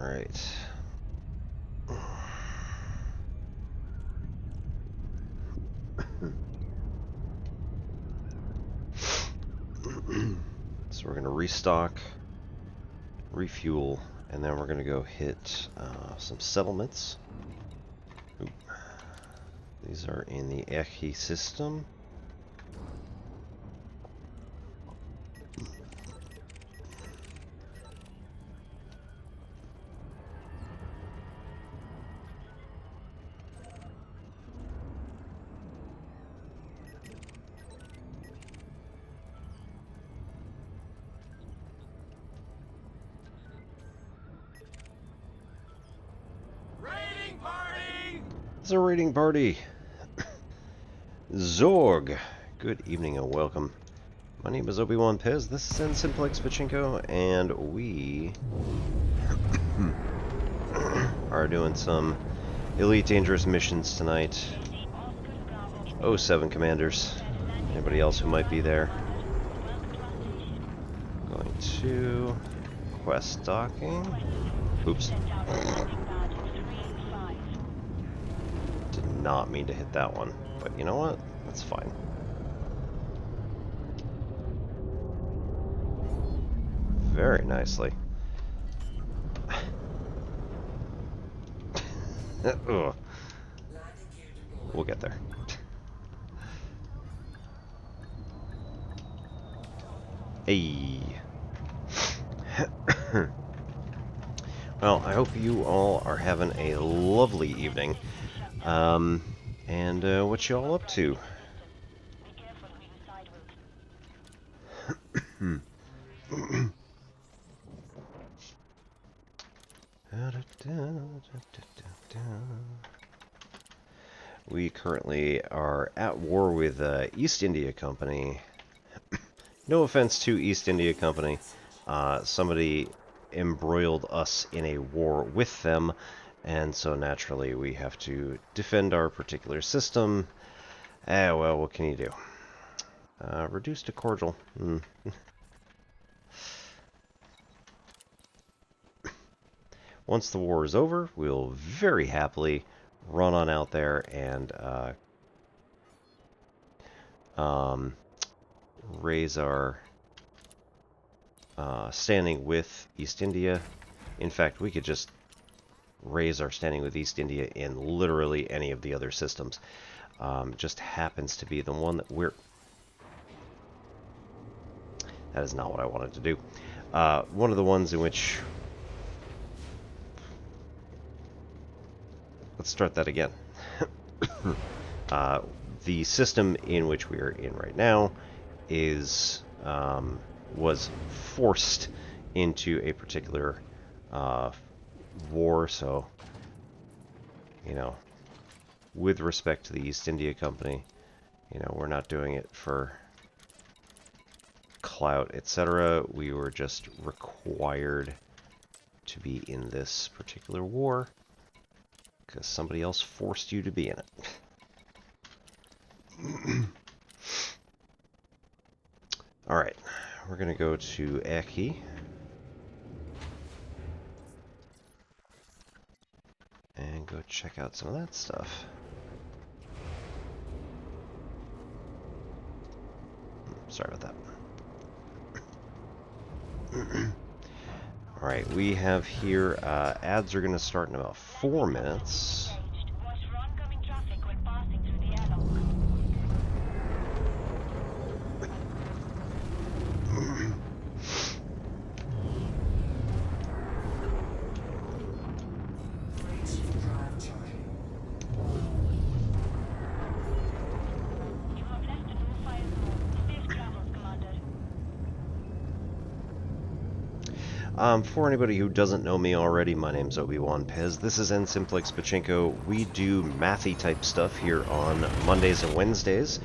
Alright. So we're going to restock, refuel, and then we're going to go hit some settlements. Oop. These are in the Echi system. It's a raiding party. Zorg. Good evening and welcome. My name is Obi-Wan Pez. This is Simplex Pachinko, and we are doing some Elite Dangerous missions tonight. 07 commanders. Anybody else who might be there? Going to quest docking. Oops. Did not mean to hit that one, but you know what? That's fine. Very nicely. Ugh. We'll get there. Hey. Well, I hope you all are having a lovely evening. And what you all up to? We currently are at war with East India Company. No offense to East India Company. Somebody embroiled us in a war with them, and so naturally we have to defend our particular system. Well, what can you do? Reduce to cordial. Once the war is over, we'll very happily run on out there and raise our standing with East India. In fact, we could just raise our standing with East India in literally any of the other systems. Just happens to be the one that we're... That is not what I wanted to do. One of the ones in which... Let's start that again. The system in which we are in right now is was forced into a particular war, so you know, with respect to the East India Company, you know, we're not doing it for clout, etc. We were just required to be in this particular war because somebody else forced you to be in it. Alright, we're going to go to Echi. And go check out some of that stuff. Sorry about that. Alright, we have here, ads are going to start in about 4 minutes. Watch for oncoming traffic when passing through the airlock. Drive charging. You have left the no-fire zone. Safe travels, Commander. For anybody who doesn't know me already, my name's Obi-Wan Pez. This is Simplex Pachinko. We do mathy type stuff here on Mondays and Wednesdays.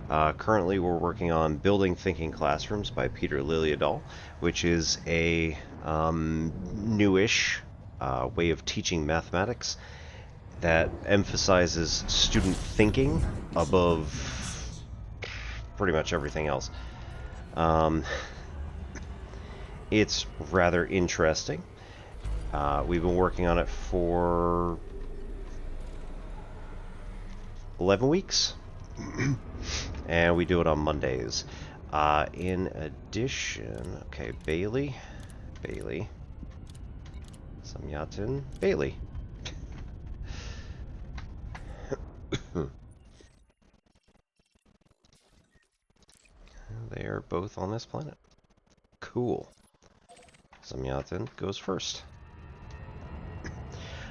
Currently we're working on Building Thinking Classrooms by Peter Liljedahl, which is a newish way of teaching mathematics that emphasizes student thinking above pretty much everything else. It's rather interesting. We've been working on it for 11 weeks, and we do it on Mondays. In addition, okay, Bailey, Samyatin, Bailey. They are both on this planet. Cool. Samyatin goes first.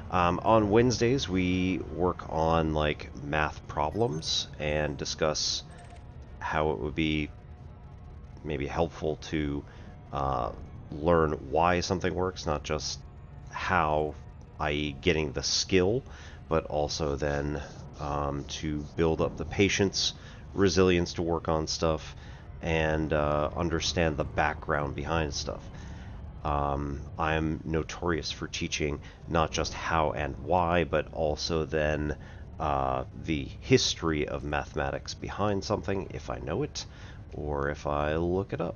On Wednesdays, we work on like math problems and discuss how it would be maybe helpful to learn why something works, not just how, i.e. getting the skill, but also then to build up the patience, resilience to work on stuff, and understand the background behind stuff. I'm notorious for teaching not just how and why, but also then the history of mathematics behind something, if I know it, or if I look it up.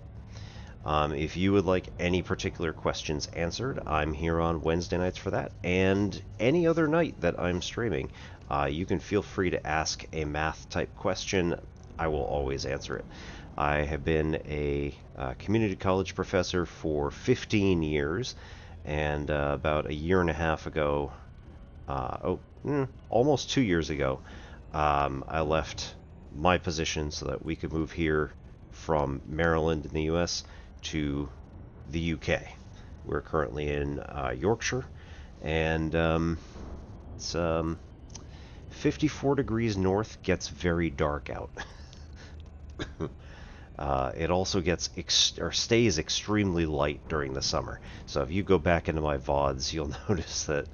If you would like any particular questions answered, I'm here on Wednesday nights for that, and any other night that I'm streaming. You can feel free to ask a math-type question. I will always answer it. I have been a community college professor for 15 years, and about a year and a half ago, almost 2 years ago, I left my position so that we could move here from Maryland in the US to the UK. We're currently in Yorkshire, and it's 54 degrees north, gets very dark out. It also gets stays extremely light during the summer. So if you go back into my VODs, you'll notice that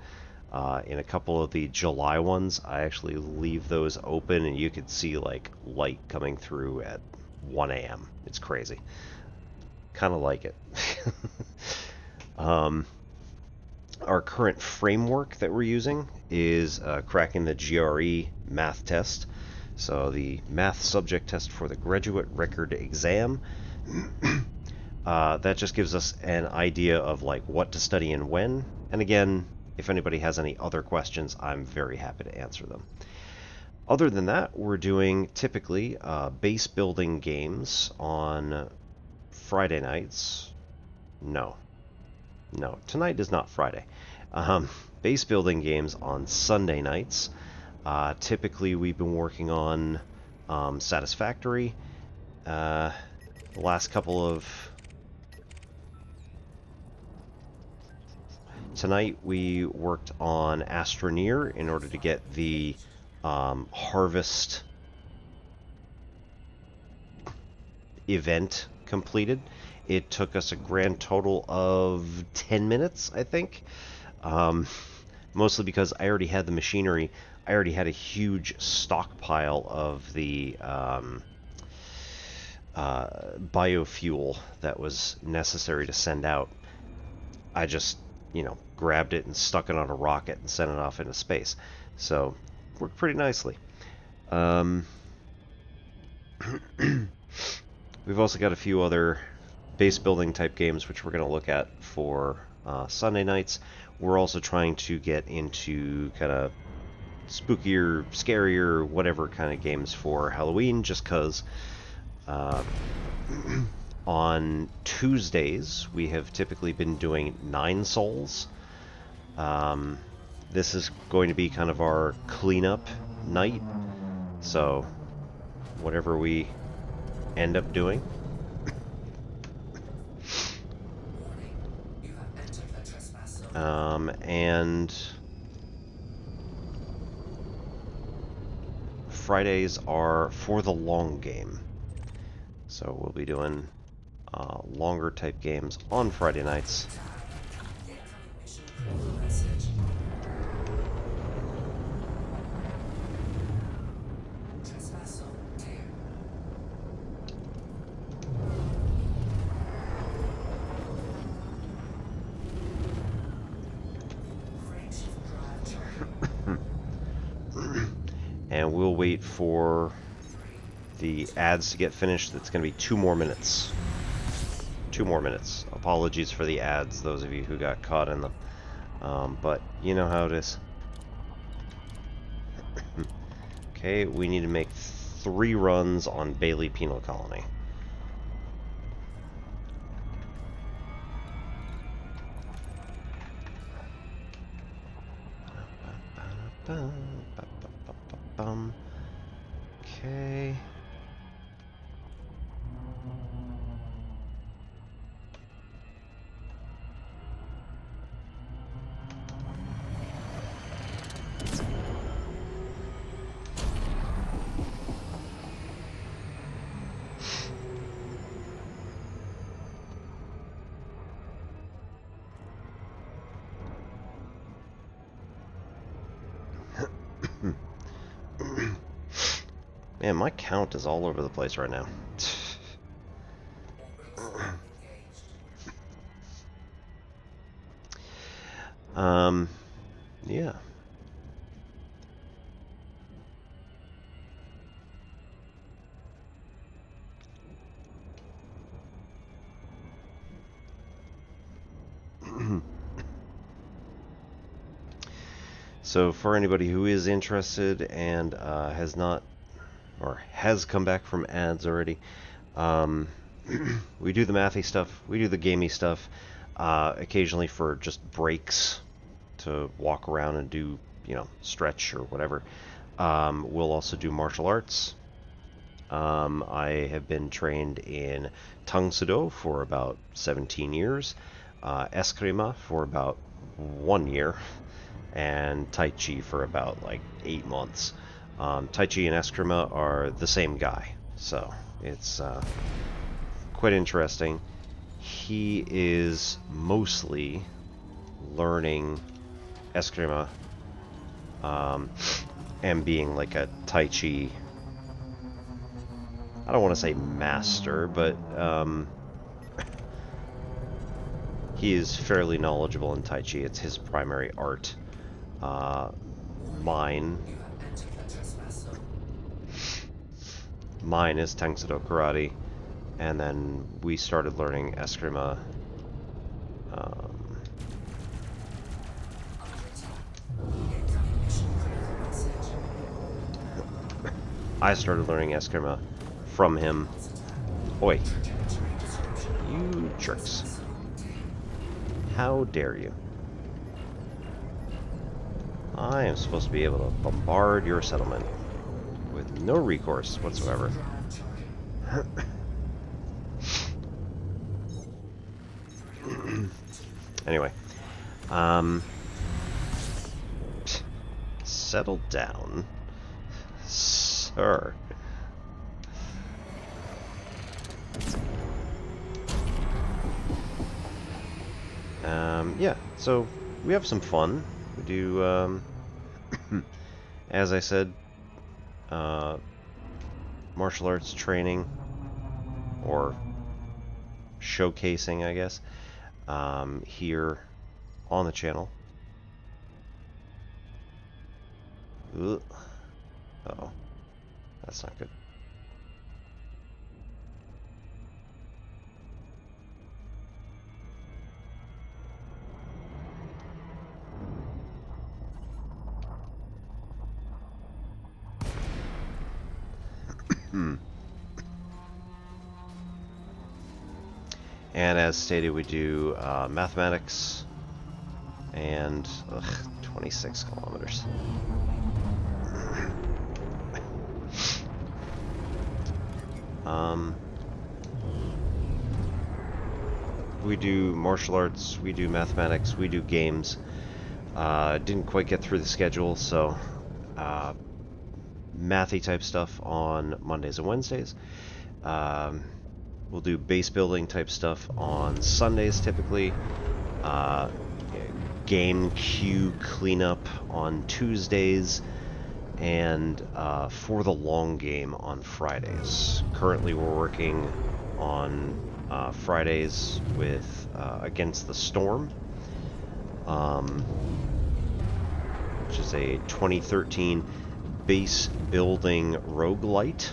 in a couple of the July ones, I actually leave those open, and you can see like light coming through at 1 a.m. It's crazy. Kind of like it. Our current framework that we're using is cracking the GRE math test. So the math subject test for the graduate record exam, that just gives us an idea of like what to study and when. And again, if anybody has any other questions, I'm very happy to answer them. Other than that, we're doing typically base building games on Friday nights. No, tonight is not Friday. Base building games on Sunday nights. Typically, we've been working on Satisfactory. The last couple of... Tonight, we worked on Astroneer in order to get the harvest event completed. It took us a grand total of 10 minutes, I think. Mostly because I already had the machinery. I already had a huge stockpile of the biofuel that was necessary to send out. I just, grabbed it and stuck it on a rocket and sent it off into space. So, worked pretty nicely. We've also got a few other base building type games which we're going to look at for Sunday nights. We're also trying to get into kind of spookier, scarier, whatever kind of games for Halloween, just because on Tuesdays we have typically been doing 9 Souls. This is going to be kind of our cleanup night, so whatever we end up doing. And Fridays are for the long game. So we'll be doing longer type games on Friday nights. And we'll wait for the ads to get finished. It's going to be 2 more minutes. 2 more minutes. Apologies for the ads, those of you who got caught in them. But you know how it is. Okay, we need to make 3 runs on Bailey Penal Colony. Okay. Man, my count is all over the place right now. Yeah. So for anybody who is interested and has not, or has come back from ads already, we do the mathy stuff, we do the gamey stuff, occasionally for just breaks to walk around and do, you know, stretch or whatever. We'll also do martial arts. I have been trained in Tang Soo Do for about 17 years, Eskrima for about 1 year, and Tai Chi for about like 8 months. Tai Chi and Eskrima are the same guy, so it's quite interesting. He is mostly learning Eskrima and being like a Tai Chi, I don't want to say master, but he is fairly knowledgeable in Tai Chi. It's his primary art. Mine is Tang Soo Do Karate, and then we started learning Eskrima. I started learning Eskrima from him. Oi. You jerks. How dare you? I am supposed to be able to bombard your settlement with no recourse whatsoever. Anyway. Settle down. Sir. Yeah, so we have some fun. We do, as I said, martial arts training, or showcasing, I guess, here on the channel. Ugh. Uh-oh. That's not good. And as stated, we do mathematics and 26 kilometers. We do martial arts, we do mathematics, we do games. Didn't quite get through the schedule, so mathy type stuff on Mondays and Wednesdays. We'll do base building type stuff on Sundays typically. Game queue cleanup on Tuesdays, and for the long game on Fridays. Currently we're working on Fridays with Against the Storm, which is a 2013 base building roguelite.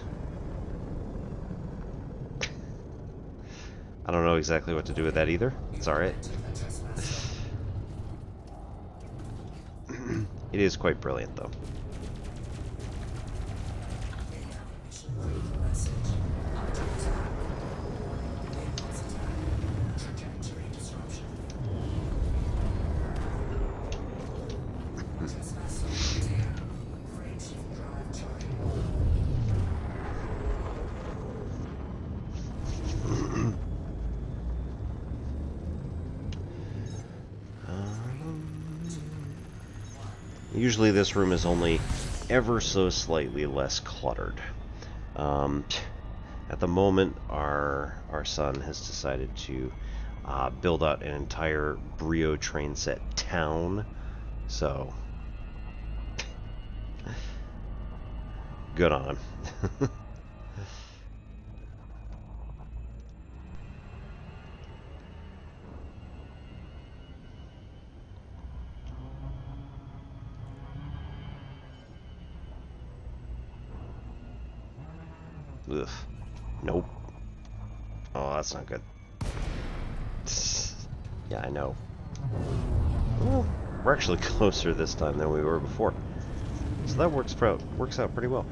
I don't know exactly what to do with that either. It's alright. It is quite brilliant, though. Usually this room is only ever so slightly less cluttered. At the moment, our son has decided to build out an entire Brio train set town, so good on him. Ugh. Nope. Oh, that's not good. Yeah, I know. Well, we're actually closer this time than we were before, so that works out pretty well.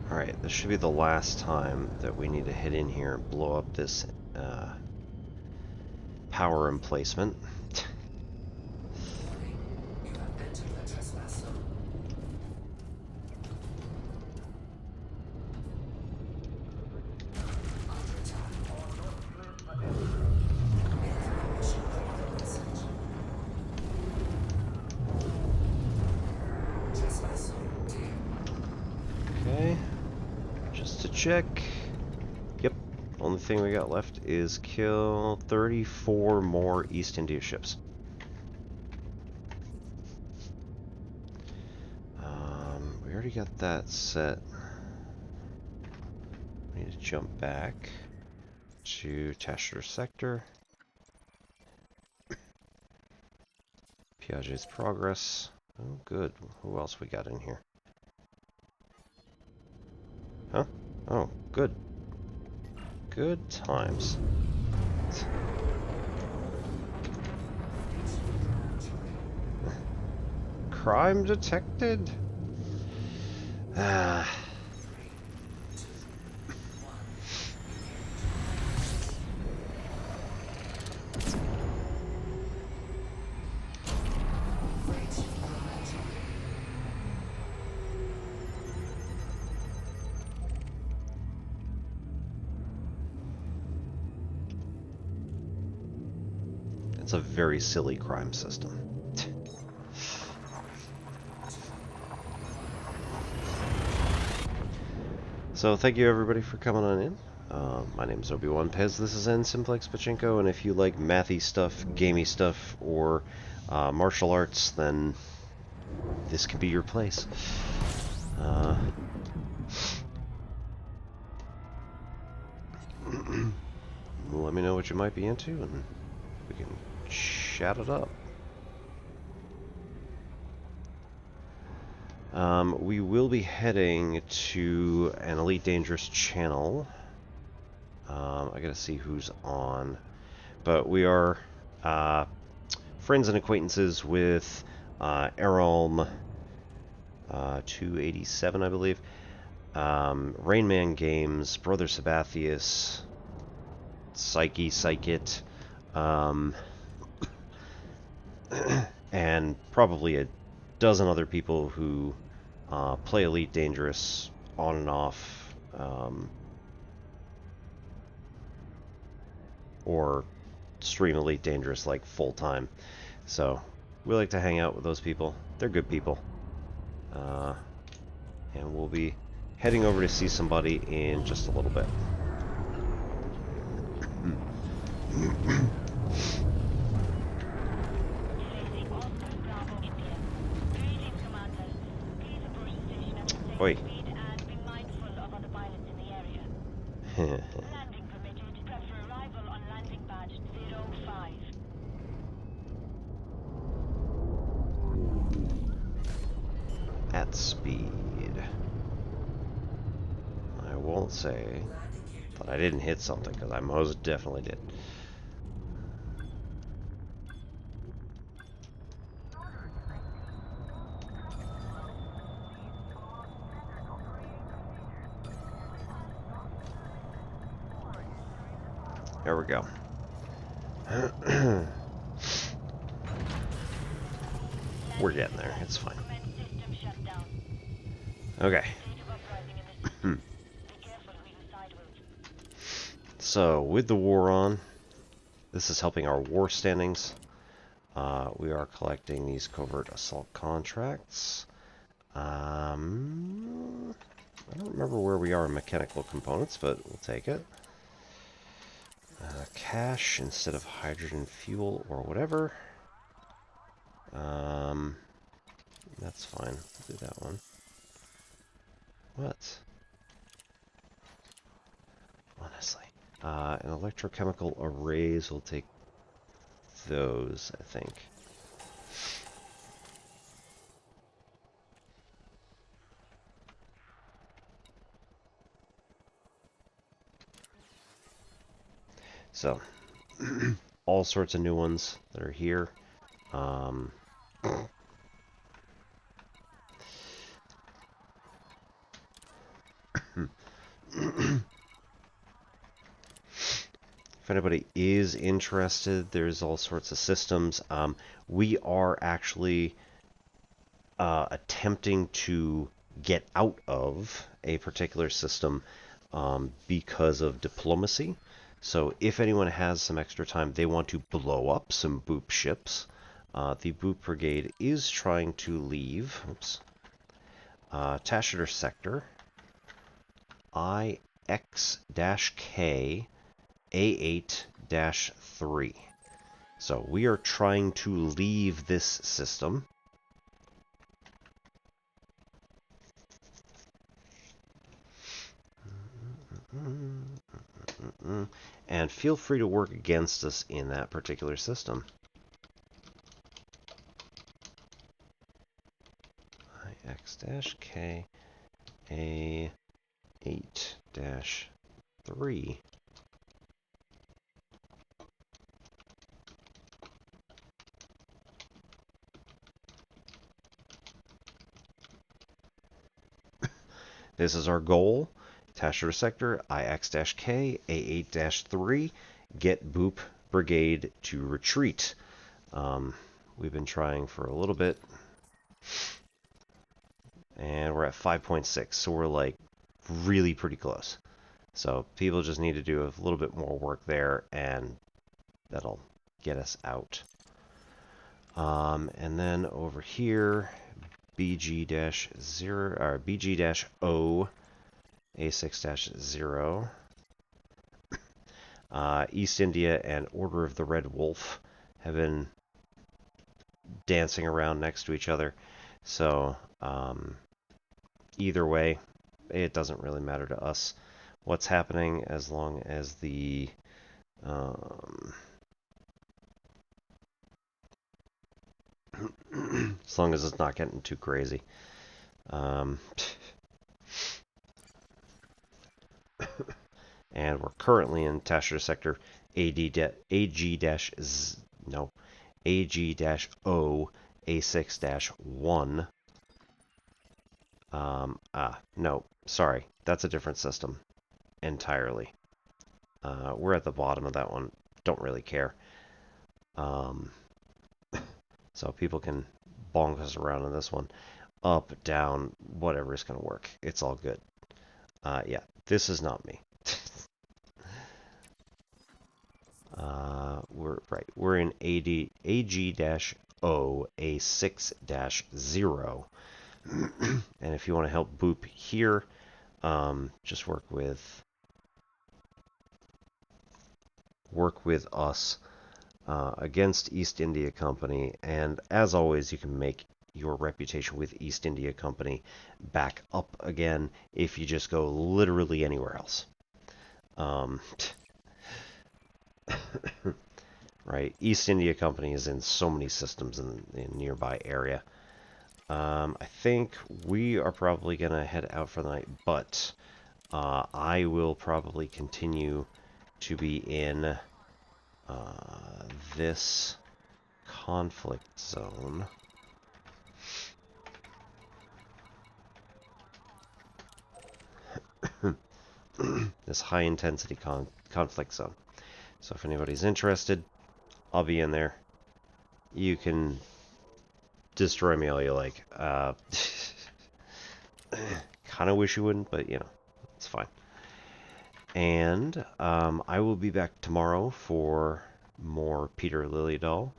Alright, this should be the last time that we need to hit in here and blow up this power emplacement. You have entered the trespass zone. Under attack. Information critical message. Trespass zone clear. Okay, just to check. Yep, only thing we got left is kill 34 more East India ships. We already got that set. We need to jump back to Tasher Sector. Piaget's Progress. Oh, good. Who else we got in here? Huh? Oh, good. Good times. Crime detected? Ah. It's a very silly crime system. So thank you everybody for coming on in. My name is Obi-Wan Pez. This is N Simplex Pachinko, and if you like mathy stuff, gamey stuff, or martial arts, then this could be your place. Let me know what you might be into, and we can chat it up. We will be heading to an Elite Dangerous channel. I gotta see who's on. But we are friends and acquaintances with Erolm 287, I believe. Rainman Games, Brother Sabathius, Psychit, and probably a dozen other people who play Elite Dangerous on and off, or stream Elite Dangerous like full time. So we like to hang out with those people. They're good people. And we'll be heading over to see somebody in just a little bit. Oi. Landing permitted. Press for arrival on landing badge 05. won't say that I didn't hit something, because I most definitely did. There we go. We're getting there. It's fine. System shut down. Okay. State of uprising in the system. Be careful who you side with. So, with the war on, this is helping our war standings. We are collecting these covert assault contracts. I don't remember where we are in mechanical components, but we'll take it. Cash instead of hydrogen fuel or whatever. That's fine. We'll do that one. What? Honestly. And electrochemical arrays will take those, I think. So, all sorts of new ones that are here. If anybody is interested, there's all sorts of systems. We are actually attempting to get out of a particular system because of diplomacy. So if anyone has some extra time, they want to blow up some Boop ships. The Boop Brigade is trying to leave. Oops. Tashiter Sector. IX-K A8-3. So we are trying to leave this system. And feel free to work against us in that particular system. IX-K A8-3. This is our goal. Tashiter Sector, IX-K A8-3. Get Boop Brigade to retreat. We've been trying for a little bit. And we're at 5.6, so we're like really pretty close. So people just need to do a little bit more work there, and that'll get us out. And then over here, BG-0 or BG-O A6-0. East India and Order of the Red Wolf have been dancing around next to each other. So either way, it doesn't really matter to us what's happening as long as the as long as it's not getting too crazy. And we're currently in Tashiter Sector AG-O A6-1. No, sorry, that's a different system entirely. We're at the bottom of that one. Don't really care. So people can bonk us around in this one. Up, down, whatever is going to work. It's all good. Yeah, this is not me. We're in AG-O A6-0. And if you want to help Boop here, just work with us against East India Company. And as always, you can make your reputation with East India Company back up again if you just go literally anywhere else. Right, East India Company is in so many systems in nearby area. I think we are probably gonna head out for the night, but I will probably continue to be in this conflict zone. This high intensity conflict zone. So if anybody's interested, I'll be in there. You can destroy me all you like. Kind of wish you wouldn't, but you know, it's fine. And I will be back tomorrow for more Peter Liljedahl.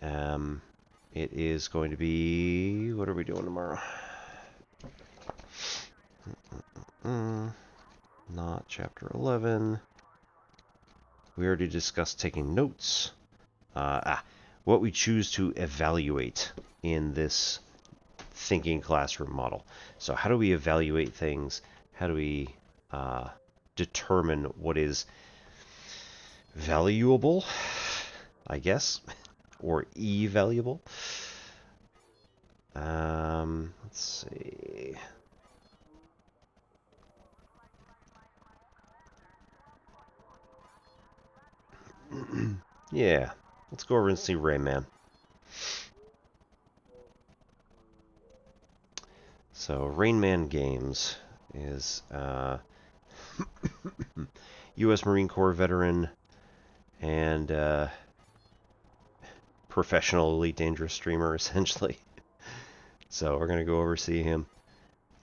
It is going to be... What are we doing tomorrow? Not chapter 11. We already discussed taking notes. What we choose to evaluate in this thinking classroom model. So how do we evaluate things? How do we determine what is valuable, I guess, or e-valuable? Let's see. Yeah, let's go over and see Rain Man. So, Rain Man Games is U.S. Marine Corps veteran and professional Elite Dangerous streamer, essentially. So, we're going to go over see him.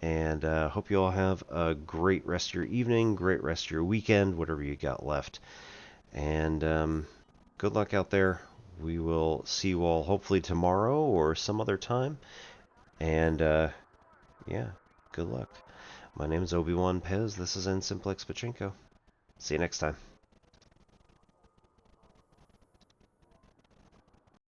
And hope you all have a great rest of your evening, great rest of your weekend, whatever you got left. And good luck out there. We will see you all hopefully tomorrow or some other time. And yeah, good luck. My name is Obi-Wan Pez. This is N Simplex Pachinko. See you next time.